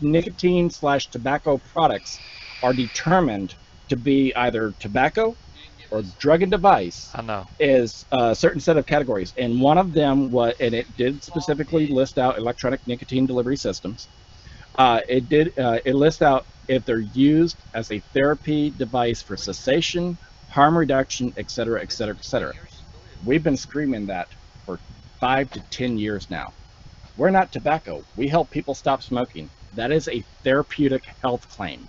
nicotine/tobacco products are determined to be either tobacco or drug and device is a certain set of categories, and one of them was, and it did specifically list out electronic nicotine delivery systems. It lists out if they're used as a therapy device for cessation, harm reduction, etc., etc., etc. We've been screaming that for 5 to 10 years now. We're not tobacco. We help people stop smoking. That is a therapeutic health claim.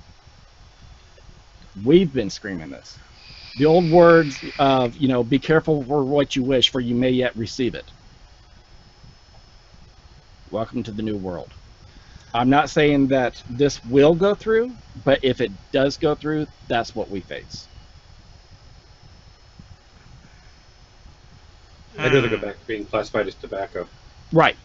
We've been screaming this. The old words of, be careful for what you wish, for you may yet receive it. Welcome to the new world. I'm not saying that this will go through, but if it does go through, that's what we face. I'd rather go back to being classified as tobacco. Right.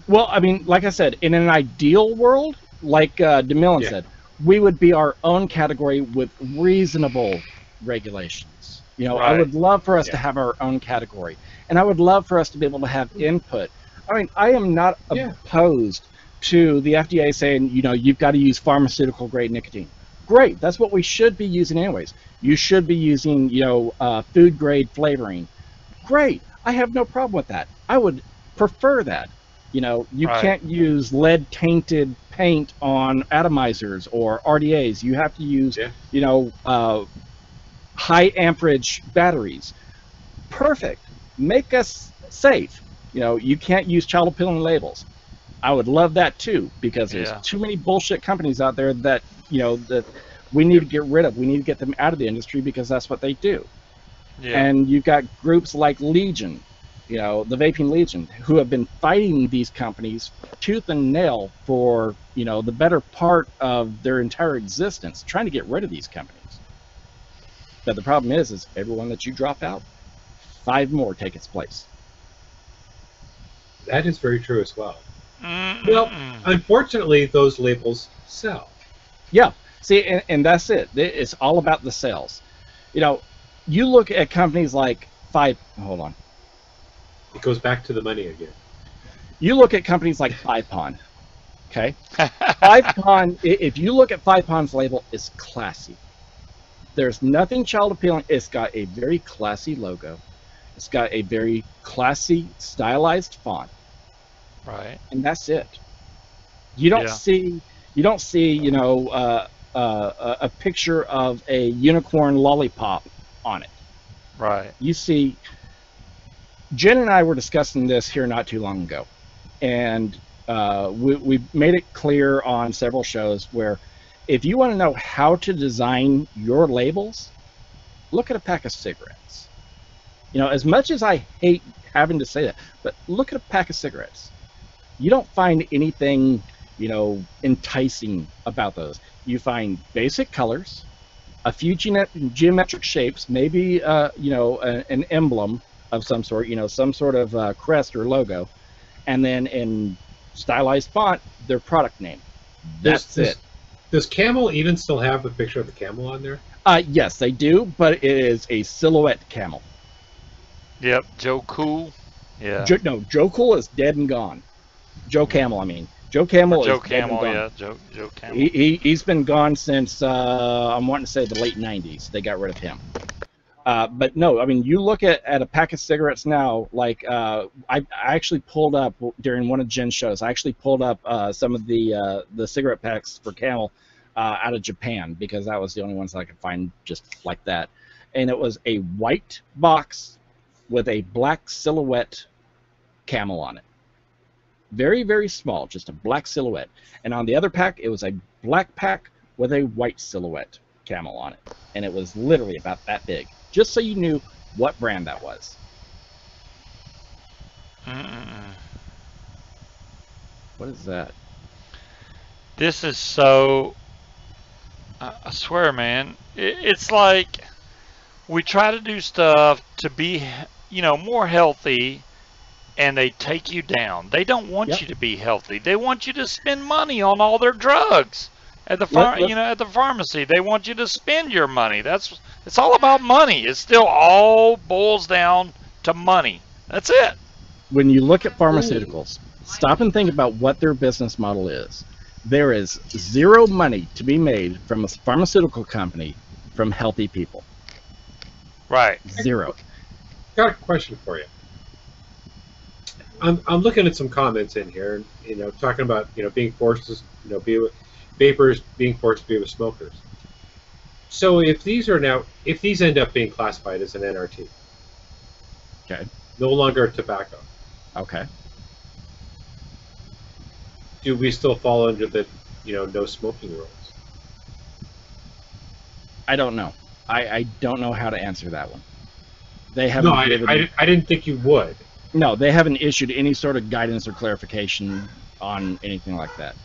Well, I mean, like I said, in an ideal world, like DeMillen said, we would be our own category with reasonable regulations. I would love for us to have our own category, and I would love for us to be able to have input. I mean, I am not opposed to the FDA saying, you've got to use pharmaceutical grade nicotine. Great, that's what we should be using anyways. You should be using, food grade flavoring. Great, I have no problem with that. I would prefer that. You can't use lead tainted paint on atomizers or RTAs. You have to use, high amperage batteries. Perfect. Make us safe. You can't use child appealing labels. I would love that too, because there's too many bullshit companies out there that that we need to get rid of. We need to get them out of the industry because that's what they do. And you've got groups like Legion, the Vaping Legion, who have been fighting these companies tooth and nail for the better part of their entire existence, trying to get rid of these companies. But the problem is everyone that you drop out, 5 more take its place. That is very true as well. Well, unfortunately, those labels sell. Yeah. See, and that's it. It's all about the sales. You look at companies like hold on. It goes back to the money again. You look at companies like 5-Pon. Okay? 5-Pon, if you look at 5-Pon's label, it's classy. There's nothing child appealing. It's got a very classy logo. It's got a very classy, stylized font, Right. and that's it. You don't Yeah. see, a picture of a unicorn lollipop on it. Right. You see, Jen and I were discussing this here not too long ago, and we made it clear on several shows where if you want to know how to design your labels, look at a pack of cigarettes. As much as I hate having to say that, but look at a pack of cigarettes. You don't find anything, enticing about those. You find basic colors, a few geometric shapes, maybe, an emblem of some sort, some sort of crest or logo, and then in stylized font, their product name. That's it. Does Camel even still have the picture of the camel on there? Yes, they do, but it is a silhouette camel. Yep. Joe Cool. Yeah. Joe Cool is dead and gone. Joe Camel, I mean. Joe Camel Joe is dead and Camel. gone. Yeah. Joe Camel. He's been gone since, I'm wanting to say the late 90s. They got rid of him. But no, I mean, you look at a pack of cigarettes now, like I actually pulled up during one of Jen's shows, I actually pulled up some of the cigarette packs for Camel out of Japan, because that was the only ones I could find just like that. And it was a white box with a black silhouette camel on it. Very, very small, just a black silhouette. And on the other pack, it was a black pack with a white silhouette camel on it. And it was literally about that big, just so you knew what brand that was. What is that? This is so. I swear, man. It's like we try to do stuff to be, more healthy, and they take you down. They don't want you to be healthy. They want you to spend money on all their drugs at the at the pharmacy. They want you to spend your money. It's all about money. It still all boils down to money. That's it. When you look at pharmaceuticals, stop and think about what their business model is. There is zero money to be made from a pharmaceutical company from healthy people. Right. Zero. Got a question for you. I'm looking at some comments in here, talking about being forced to be with vapors, being forced to be with smokers. So if these end up being classified as an NRT, Okay. no longer tobacco, Okay. do we still fall under the no smoking rules? I don't know. I don't know how to answer that one. They haven't. No, I didn't think you would. No, they haven't issued any sort of guidance or clarification on anything like that.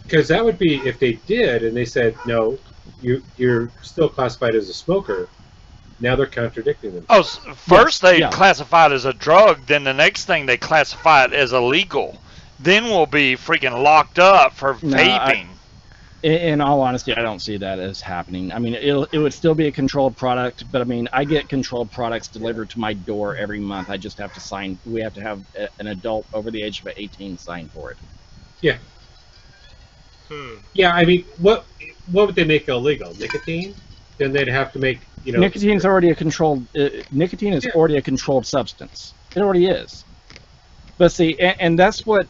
Because that would be if they did, and they said no, you're still classified as a smoker. Now they're contradicting them. Oh, first they yeah. classify it as a drug, then the next thing they classify it as illegal. Then we'll be freaking locked up for vaping. In all honesty, I don't see that as happening. I mean, it would still be a controlled product, but I mean, I get controlled products delivered to my door every month. I just have to sign. We have to have an adult over the age of 18 sign for it. Yeah. Yeah, I mean, what would they make illegal? Nicotine? Then they'd have to make Nicotine's already a controlled. Nicotine is already a controlled substance. It already is. But see, and that's what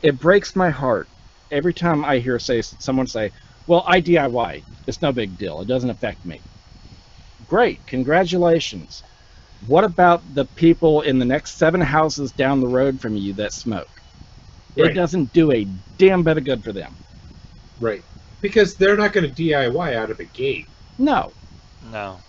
it breaks my heart every time I hear someone say, "Well, I DIY. It's no big deal. It doesn't affect me." Great, congratulations. What about the people in the next 7 houses down the road from you that smoke? Right. It doesn't do a damn bit of good for them. Right. Because they're not going to DIY out of the gate. No. No.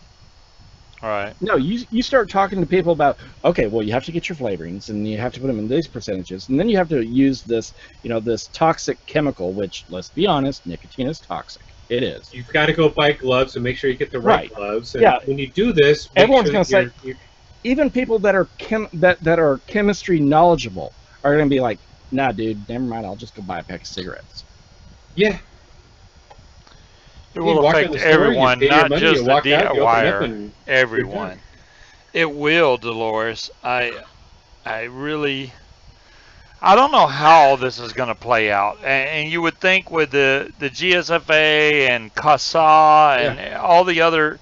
All right. No, you start talking to people about, okay, well, you have to get your flavorings, and you have to put them in these percentages, and then you have to use this, this toxic chemical, which, let's be honest, nicotine is toxic. It is. You've got to go buy gloves and make sure you get the right gloves. And yeah. when you do this, everyone's going to say, even people that are that are chemistry knowledgeable are going to be like, nah, dude, never mind, I'll just go buy a pack of cigarettes. Yeah. It will affect everyone, not just the DIYer. Everyone. It will, Dolores. I really, I don't know how this is going to play out. And you would think with the GSFA and CASA and all the other,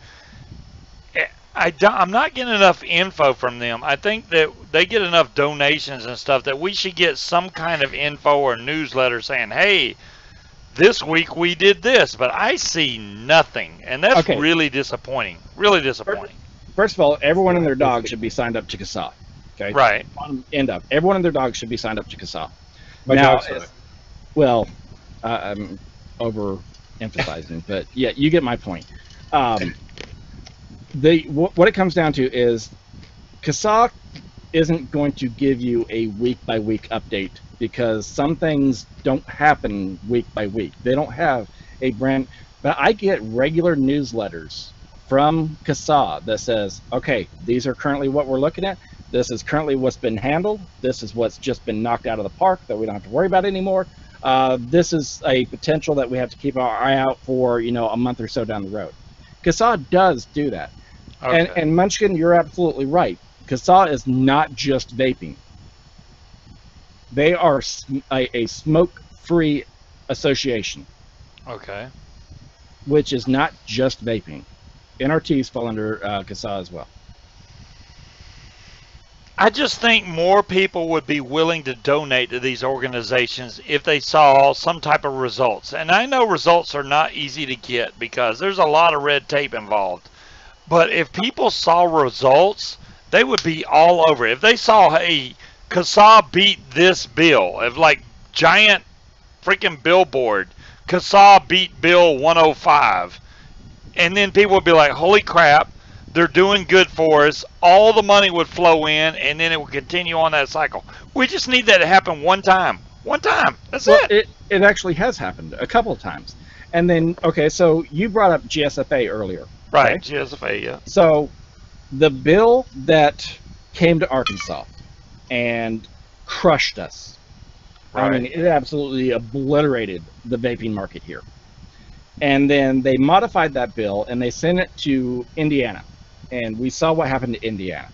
I'm not getting enough info from them. I think that they get enough donations and stuff that we should get some kind of info or newsletter saying, hey, this week we did this, but I see nothing. And that's really disappointing. Really disappointing. First of all, everyone and their dog should be signed up to CASA. Okay. Right. End up. Everyone and their dog should be signed up to CASA. My Now, dog's not. well, I'm overemphasizing, but yeah, you get my point. What it comes down to is CASA isn't going to give you a week-by-week update because some things don't happen week by week. They don't have a brand. But I get regular newsletters from CASA that says, okay, these are currently what we're looking at. This is currently what's been handled. This is what's just been knocked out of the park that we don't have to worry about anymore. This is a potential that we have to keep our eye out for, a month or so down the road. CASA does do that. Okay. And Munchkin, you're absolutely right. CASA is not just vaping. They are a smoke-free association. Okay. Which is not just vaping. NRTs fall under CASA as well. I just think more people would be willing to donate to these organizations if they saw some type of results. And I know results are not easy to get because there's a lot of red tape involved. But if people saw results, they would be all over it. If they saw, hey, CASA beat this bill, if like giant freaking billboard, CASA beat Bill 105, and then people would be like, holy crap, they're doing good for us. All the money would flow in, and then it would continue on that cycle. We just need that to happen one time. One time. That's it. It actually has happened a couple of times. And then, okay, so you brought up GSFA earlier. Right, okay? GSFA, yeah. So the bill that came to Arkansas and crushed us. Right. I mean, it absolutely obliterated the vaping market here. And then they modified that bill and they sent it to Indiana. And we saw what happened to Indiana.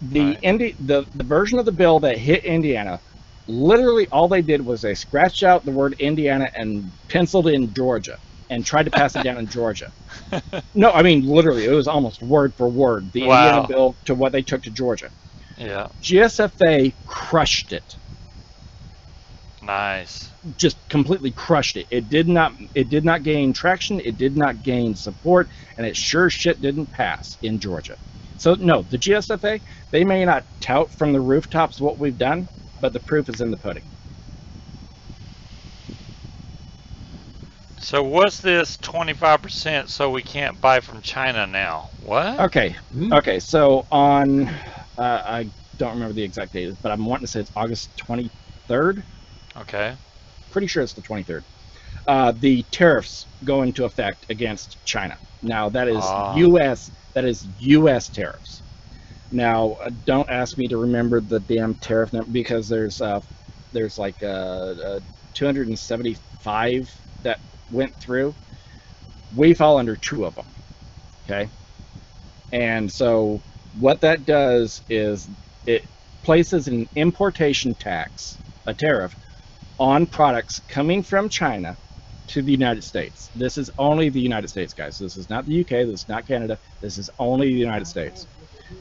The version of the bill that hit Indiana, literally all they did was they scratched out the word Indiana and penciled in Georgia and tried to pass it down in Georgia. No, I mean, literally, it was almost word for word, the Indiana bill to what they took to Georgia. Yeah. GSFA crushed it. Nice. Just completely crushed it. It did not gain traction, it did not gain support, and it sure shit didn't pass in Georgia. So no, the GSFA, they may not tout from the rooftops what we've done, but the proof is in the pudding. So what's this 25% so we can't buy from China now? What? Okay. Okay, so on I don't remember the exact date, but I'm wanting to say it's August 23rd. Okay. Pretty sure it's the 23rd. The tariffs go into effect against China. Now that is U.S. That is U.S. tariffs. Now don't ask me to remember the damn tariff number because there's like 275 that went through. We fall under 2 of them. Okay. And so what that does is it places an importation tax, a tariff, on products coming from China to the United States. This is only the United States, guys. This is not the UK, this is not Canada, this is only the United States.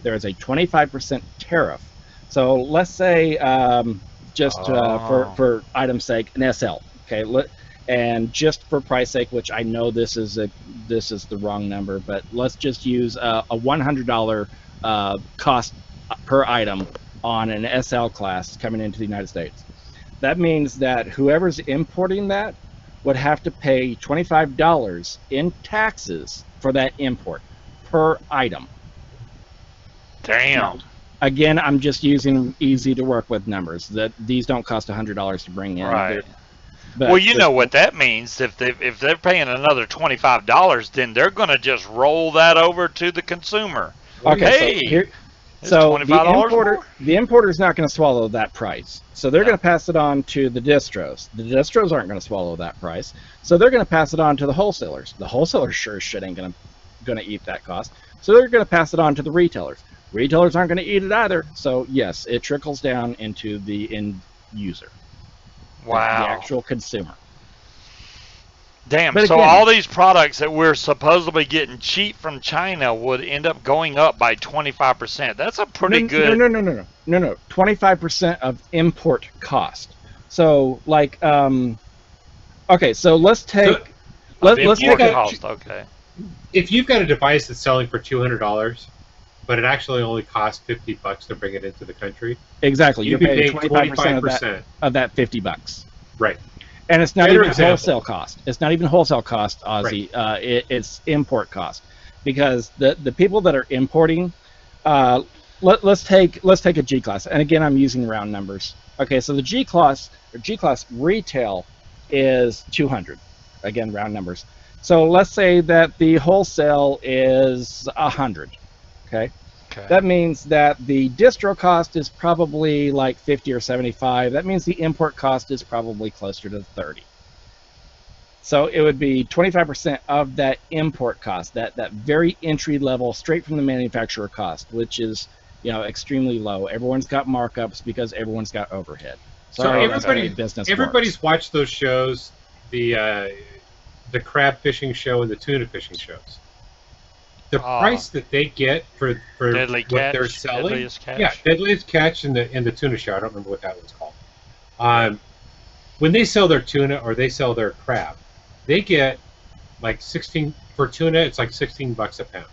There is a 25% tariff. So let's say, for item's sake, an SL, okay? And just for price sake, which I know this is the wrong number, but let's just use a $100 cost per item on an SL class coming into the United States. That means that whoever's importing that would have to pay $25 in taxes for that import per item. Damn. Now, again, I'm just using easy to work with numbers. That these don't cost $100 to bring in. Right. But well, you know what that means. If they're paying another $25, then they're going to just roll that over to the consumer. Okay. Hey, so $25 the importer is not going to swallow that price. So they're going to pass it on to the distros. The distros aren't going to swallow that price. So they're going to pass it on to the wholesalers. The wholesalers sure as shit ain't going to eat that cost. So they're going to pass it on to the retailers. Retailers aren't going to eat it either. So yes, it trickles down into the end user, the Wow. actual consumer. Damn. But So again- all these products that we're supposedly getting cheap from China would end up going up by 25%. That's a pretty good. No. 25% of import cost. So like, okay, so let's take So- let's import take a, cost. Okay. If you've got a device that's selling for $200, but it actually only costs $50 to bring it into the country, exactly, you're you'd be paying paying 25% of that $50. Right. And it's not Better even example. wholesale cost. It's not even wholesale cost, Ozzy. It's import cost, because the people that are importing, let's take a G class, and again I'm using round numbers. Okay, so the G class retail is 200, again round numbers. So let's say that the wholesale is 100. Okay. Okay. That means that the distro cost is probably like 50 or 75. That means the import cost is probably closer to 30. So it would be 25% of that import cost, that very entry level, straight from the manufacturer cost, which is, you know, extremely low. Everyone's got markups because everyone's got overhead. So Sorry, that's the way business everybody's works. watched those shows, the crab fishing show and the tuna fishing shows. The price that they get for Deadly what Catch, they're selling, Deadliest Catch. yeah, Deadliest Catch and the tuna show. I don't remember what that one's called. When they sell their tuna or they sell their crab, they get like 16 for tuna. It's like $16 a pound.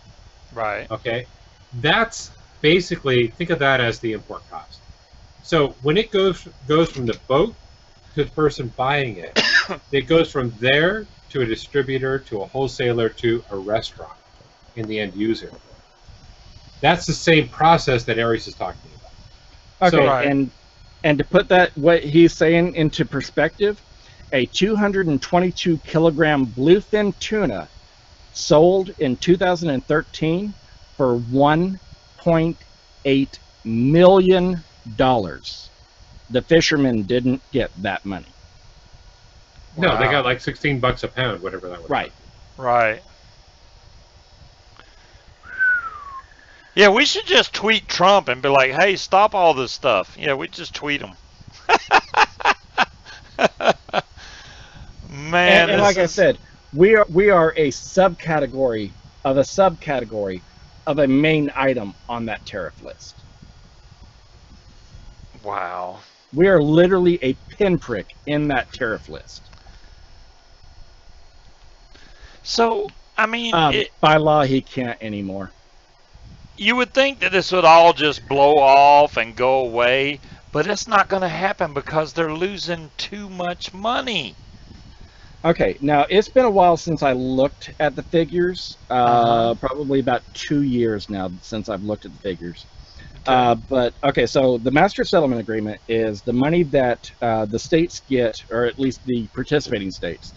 Right. Okay, that's basically, think of that as the import cost. So when it goes from the boat to the person buying it, it goes from there to a distributor to a wholesaler to a restaurant in the end user. That's the same process that Aries is talking about. Okay, So- Right. and to put that, what he's saying into perspective, a 222 kilogram bluefin tuna sold in 2013 for $1.8 million. The fishermen didn't get that money. No, they Wow. got like $16 a pound, whatever that was. Right. Right. Yeah, we should just tweet Trump and be like, "Hey, stop all this stuff." Yeah, we just tweet him. Man, And this like I is- said, we are a subcategory of a main item on that tariff list. wow. We are literally a pinprick in that tariff list. So, I mean, By law, he can't anymore. you would think that this would all just blow off and go away, but it's not going to happen because they're losing too much money. Okay, now it's been a while since I looked at the figures. Probably about 2 years now since I've looked at the figures. But okay, so the master settlement agreement is the money that the states get, or at least the participating states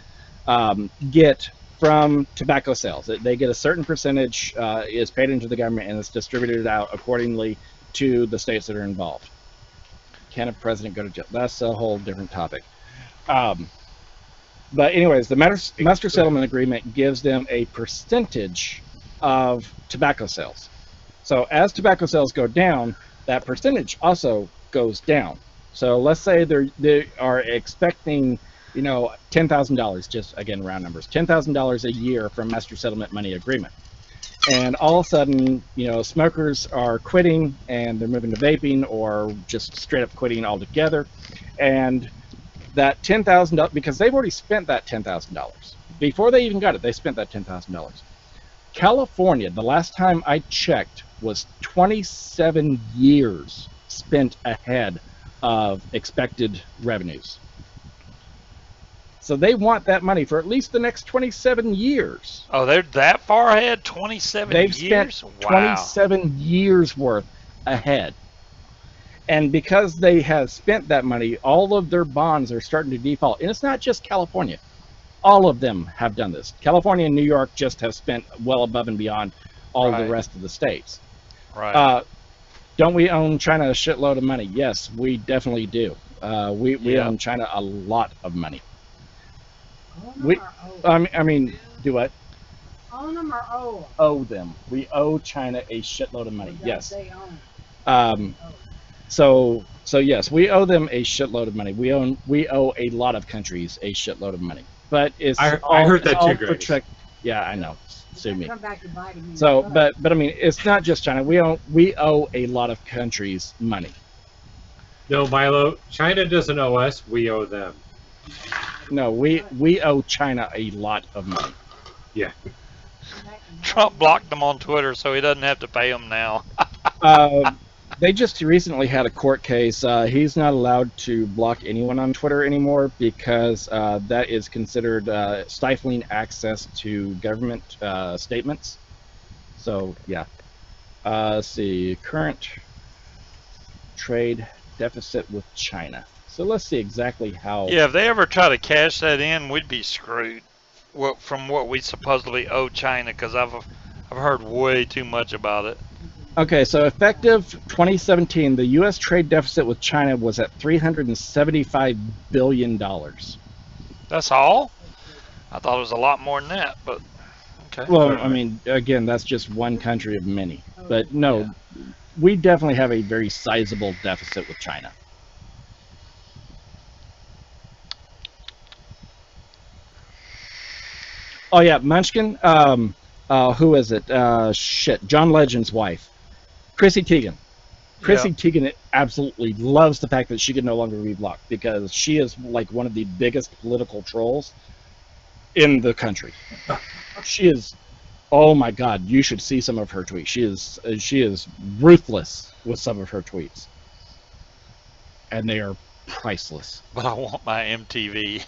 get from tobacco sales. They get a certain percentage is paid into the government and it's distributed out accordingly to the states that are involved. Can a president go to jail? That's a whole different topic. But anyways, the master settlement agreement gives them a percentage of tobacco sales. So as tobacco sales go down, that percentage also goes down. So let's say they are expecting, you know, $10,000, just again round numbers, $10,000 a year from master settlement money agreement. And all of a sudden, you know, smokers are quitting and they're moving to vaping or just straight up quitting altogether. And that $10,000, because they've already spent that $10,000 before they even got it, they spent that $10,000. California, the last time I checked, was 27 years spent ahead of expected revenues. So they want that money for at least the next 27 years. Oh, they're that far ahead? 27 They've years? spent Wow. 27 years worth ahead. And because they have spent that money, all of their bonds are starting to default. And it's not just California. All of them have done this. California and New York just have spent well above and beyond all Right. the rest of the states. Right. Don't we own China a shitload of money? Yes, we definitely do. We Yeah. own China a lot of money. All We- our old I mean, do what? own them or owe them? Owe them. We owe China a shitload of money. Or don't Yes. they own? Oh. So yes, we owe them a shitload of money. We owe a lot of countries a shitload of money. But it's I all, heard that it's all too, Greg. Yeah, I know. Sue me. Come back to bite him in So, the butt. but I mean, it's not just China. We owe a lot of countries money. No, Milo, China doesn't owe us. We owe them. No, we owe China a lot of money. Yeah. Trump blocked them on Twitter, so he doesn't have to pay them now. They just recently had a court case. He's not allowed to block anyone on Twitter anymore because that is considered stifling access to government statements. So, yeah. Let's see. Current trade deficit with China. So let's see exactly how... Yeah, if they ever try to cash that in, we'd be screwed. From what we supposedly owe China, because I've heard way too much about it. Okay, so effective 2017, the U.S. trade deficit with China was at $375 billion. That's all? I thought it was a lot more than that, but okay. Well, I mean, again, that's just one country of many. But no, we definitely have a very sizable deficit with China. Oh yeah, Munchkin. Who is it? Shit, John Legend's wife, Chrissy Teigen. Chrissy Teigen absolutely loves the fact that she can no longer be blocked because she is like one of the biggest political trolls in the country. She is. Oh my God, you should see some of her tweets. She is ruthless with some of her tweets, and they are priceless. But I want my MTV.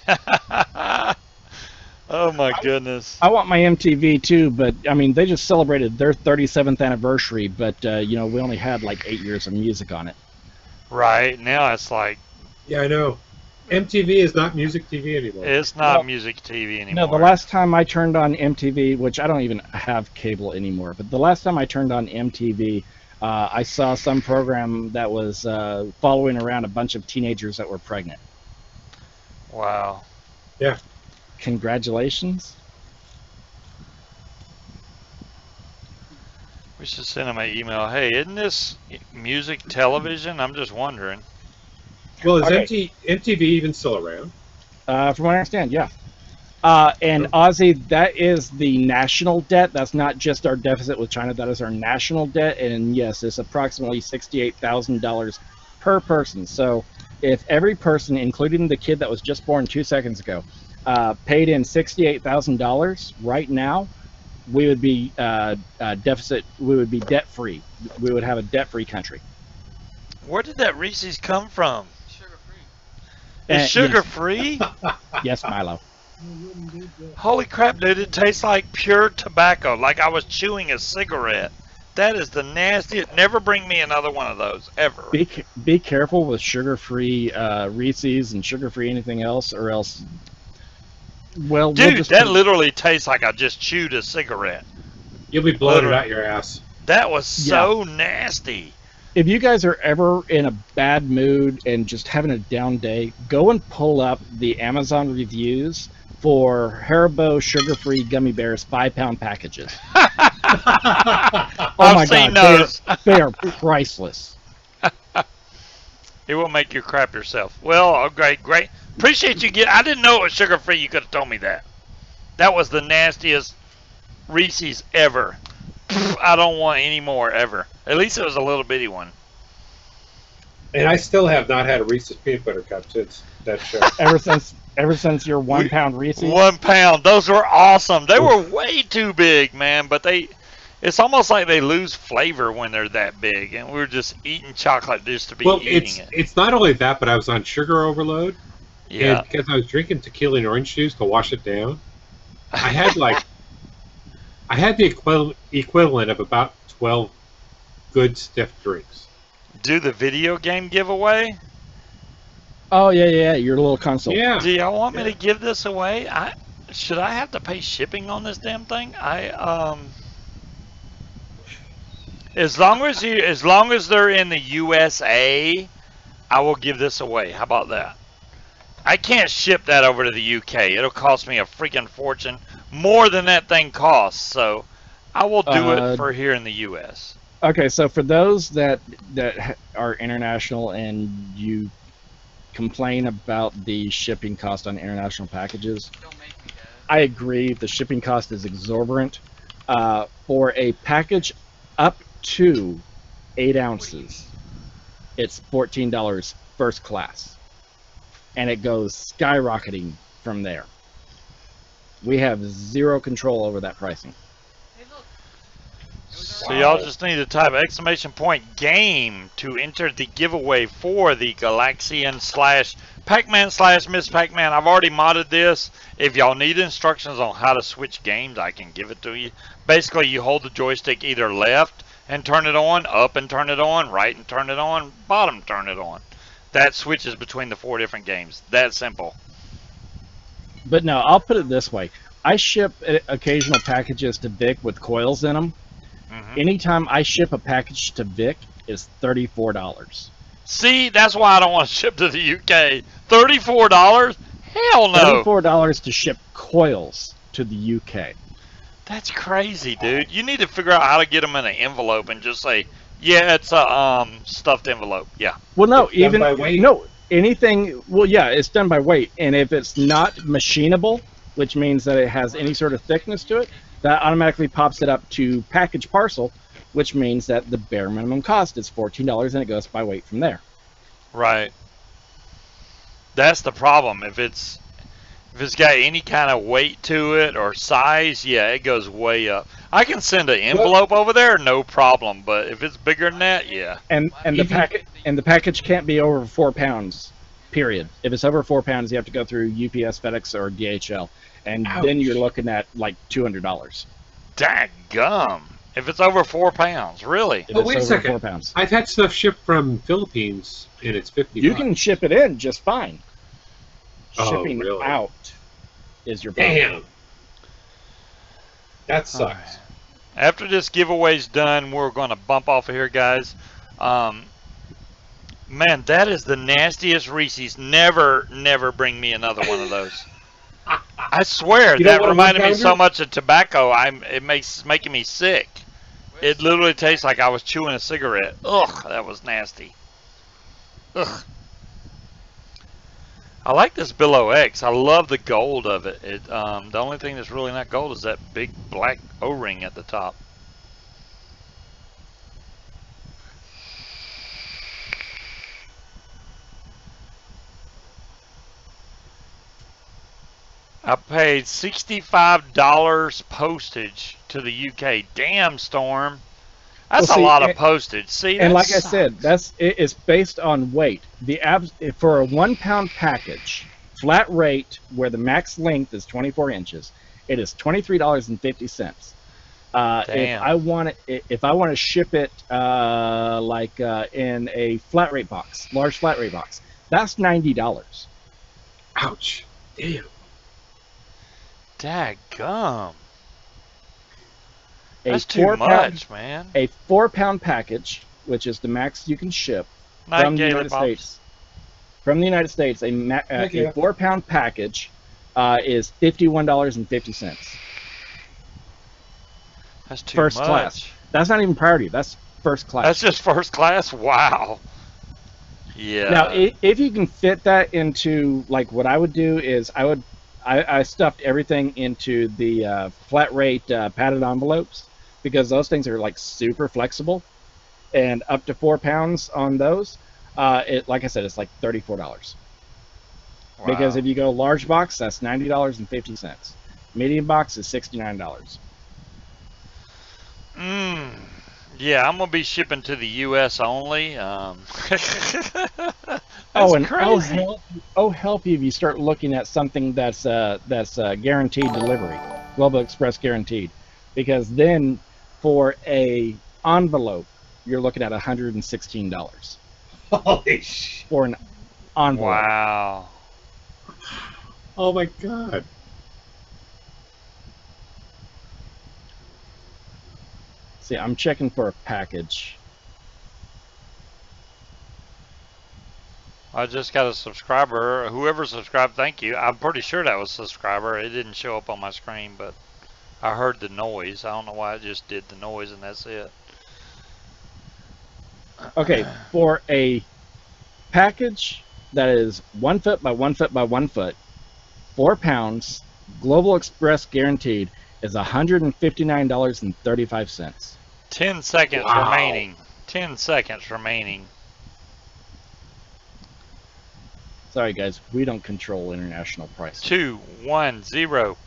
Oh my goodness. I want my MTV too, but I mean, they just celebrated their 37th anniversary, but you know, we only had like 8 years of music on it. Right, now it's like... Yeah, I know. MTV is not music TV anymore. It's not music TV anymore. No, the last time I turned on MTV, which I don't even have cable anymore, but the last time I turned on MTV, I saw some program that was following around a bunch of teenagers that were pregnant. Wow. Yeah. Congratulations. We should send them an email. Hey, isn't this music television? I'm just wondering. Well, is Okay. MTV even still around? From what I understand, yeah. And Ozzy, that is the national debt. That's not just our deficit with China. That is our national debt. And yes, it's approximately $68,000 per person. So if every person, including the kid that was just born 2 seconds ago, paid in $68,000 right now, we would be deficit. We would be debt free. We would have a debt free country. Where did that Reese's come from? Sugar-free. It's sugar-free? Yes, Milo. Holy crap, dude, it tastes like pure tobacco, like I was chewing a cigarette. That is the nastiest. Never bring me another one of those, ever. Be careful with sugar-free Reese's and sugar-free anything else, or else... Well, Dude, we'll just that literally tastes like I just chewed a cigarette. You'll be blowing it out your ass. That was so nasty. If you guys are ever in a bad mood and just having a down day, go and pull up the Amazon reviews for Haribo sugar-free gummy bears 5-pound packages. Oh my seen God, those. they are priceless. It will make you crap yourself. Well, okay, great. Appreciate you I didn't know it was sugar-free. You could have told me that. That was the nastiest Reese's ever. I don't want any more ever. At least it was a little bitty one. And I still have not had a Reese's peanut butter cup since that show. Ever since your 1 pound Reese's? 1 pound. Those were awesome. They were way too big, man. But it's almost like they lose flavor when they're that big. And we were just eating chocolate just to be eating it. It's not only that, but I was on sugar overload. Yeah. And because I was drinking tequila and orange juice to wash it down, I had the equivalent of about 12 good stiff drinks. Do the video game giveaway? Oh, yeah, your little console. Yeah. Do y'all want me to give this away? Should I have to pay shipping on this damn thing? As long as they're in the USA, I will give this away. How about that? I can't ship that over to the UK. It'll cost me a freaking fortune, more than that thing costs. So I will do it for here in the US. Okay, so for those that are international and you complain about the shipping cost on international packages, I agree. The shipping cost is exorbitant. For a package up to 8 ounces, it's $14 first class, and it goes skyrocketing from there. We have zero control over that pricing. So y'all just need to type !game to enter the giveaway for the Galaxian / Pac-Man / Miss Pac-Man. I've already modded this. If y'all need instructions on how to switch games, I can give it to you. Basically, you hold the joystick either left and turn it on, up and turn it on, right and turn it on, bottom turn it on. That switches between the 4 different games. That simple. But no, I'll put it this way. I ship occasional packages to Vic with coils in them. Anytime I ship a package to Vic, it's $34. See, that's why I don't want to ship to the UK. $34? Hell no. $34 to ship coils to the UK. That's crazy, dude. You need to figure out how to get them in an envelope and just say, yeah, it's a stuffed envelope. Yeah. Well, no, It's done by weight? no, anything. Well, yeah, it's done by weight, and if it's not machinable, which means that it has any sort of thickness to it, that automatically pops it up to package parcel, which means that the bare minimum cost is $14, and it goes by weight from there. Right. That's the problem. If it's got any kind of weight to it or size, yeah, it goes way up. I can send an envelope over there, no problem. But if it's bigger than that, yeah. And the package can't be over 4 pounds. Period. If it's over 4 pounds, you have to go through UPS, FedEx, or DHL, and then you're looking at like $200. Dadgum. If it's over 4 pounds, really? If But it's wait a over second. 4 pounds. I've had stuff shipped from Philippines, and it's $50. You can ship it in just fine. Oh, Shipping really? out is your problem. Damn. That sucks. After this giveaway's done, we're going to bump off of here, guys. Man, that is the nastiest Reese's. Never, never bring me another one of those. I swear, You don't that want a reminded me one-pounder? so much of tobacco. It's making me sick. It literally tastes like I was chewing a cigarette. Ugh, that was nasty. Ugh. I like this Billow X. I love the gold of it. The only thing that's really not gold is that big black O-ring at the top. I paid $65 postage to the UK. Damn, Storm. That's Well, see, a lot of postage. See, And that like I sucks. said, it's based on weight. For a 1 pound package, flat rate where the max length is 24 inches, it is $23.50. Damn. If I want to ship it in a flat rate box, large flat rate box, that's $90. Ouch. Damn. Dadgum. A That's too 4 much, man. A 4 pound package, which is the max you can ship from the United States. From the United States, a 4 pound package is $51.50. That's too First much. class. That's not even priority. That's first class. That's just first class? Wow. Yeah. Now, if you can fit that into, like, what I would do is I stuffed everything into the flat rate padded envelopes, because those things are like super flexible, and up to 4 pounds on those, like I said, it's like $34. Wow. Because if you go large box, that's $90.50. Medium box is $69. Yeah, I'm gonna be shipping to the U.S. only. That's crazy. Help you if you start looking at something that's guaranteed delivery, Global Express guaranteed, because then for a envelope you're looking at $116 Holy shit. for an envelope. Wow. Oh my god. See, I'm checking for a package. I just got a subscriber. Whoever subscribed, thank you. I'm pretty sure that was a subscriber. It didn't show up on my screen, but I heard the noise. I don't know why it just did the noise, and that's it. Okay, for a package that is 1 foot by 1 foot by 1 foot, 4 pounds, Global Express guaranteed, is $159.35. 10 seconds Wow. remaining. 10 seconds remaining. Sorry, guys, we don't control international prices. 2, 1, 0.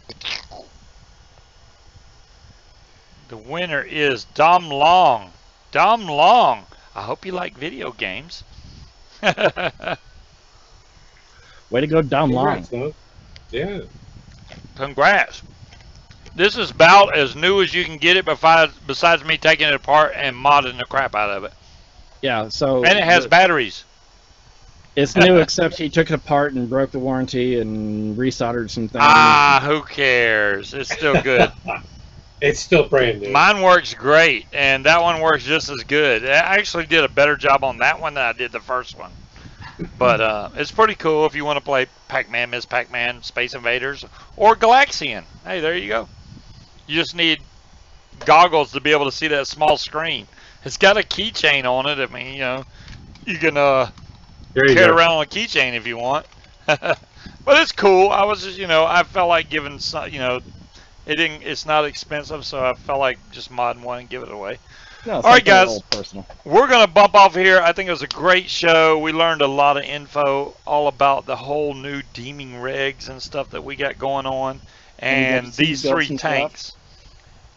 The winner is Dom Long. Dom Long. I hope you like video games. Way to go, Dom Long. Congrats, though. Yeah. Congrats. This is about as new as you can get it besides me taking it apart and modding the crap out of it. Yeah, so... And it has batteries. It's new, except he took it apart and broke the warranty and resoldered some things. Ah, who cares? It's still good. It's still brand new. Mine works great, and that one works just as good. I actually did a better job on that one than I did the first one. But it's pretty cool if you want to play Pac-Man, Ms. Pac-Man, Space Invaders, or Galaxian. Hey, there you go. You just need goggles to be able to see that small screen. It's got a keychain on it. I mean, you know, you can there you carry go. around on a keychain if you want. But it's cool. I was just, you know, I felt like giving some, you know, it's not expensive, so I felt like just modding one and give it away. No, All right, something a guys. little personal. We're going to bump off here. I think it was a great show. We learned a lot of info all about the whole new deeming regs and stuff that we got going on. And And you these got 3 some tanks.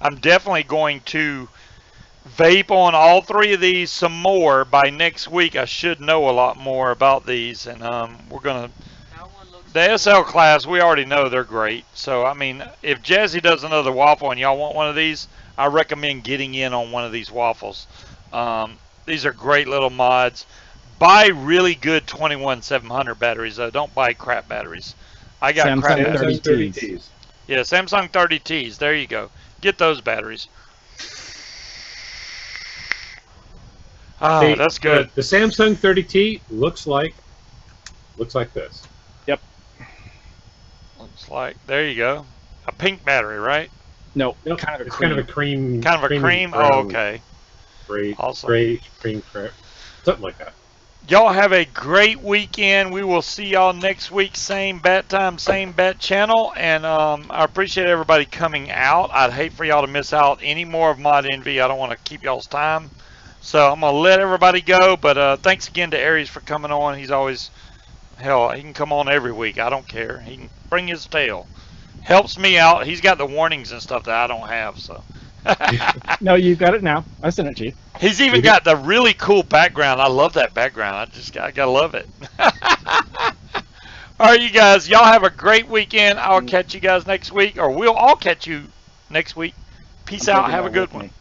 I'm definitely going to vape on all 3 of these some more. By next week, I should know a lot more about these. And we're going to... The SL class, we already know they're great. So, I mean, if Jazzy does another waffle and y'all want one of these, I recommend getting in on one of these waffles. These are great little mods. Buy really good 21700 batteries, though. Don't buy crap batteries. I got Samsung crap Samsung batteries. 30Ts. Yeah, Samsung 30Ts. There you go. Get those batteries. Ah, See, that's good. The Samsung 30T looks like this. Looks like, there you go. A pink battery, right? No, Nope, kind of a it's cream. kind of a cream. Kind of a creamy cream? brown, Oh, okay. Gray, Awesome. gray, cream, something like that. Y'all have a great weekend. We will see y'all next week. Same bat time, same bat channel. And I appreciate everybody coming out. I'd hate for y'all to miss out any more of Mod Envy. I don't want to keep y'all's time. So I'm going to let everybody go. But thanks again to Aries for coming on. He's always, hell, he can come on every week. I don't care. He can bring his tail. Helps me out. He's got the warnings and stuff that I don't have. So. No, you've got it now. I sent it to you. He's even got the really cool background. I love that background. I gotta love it. All right, you guys. Y'all have a great weekend. I'll catch you guys next week, or we'll all catch you next week. Peace I'm out. taking Have a that good with one. me.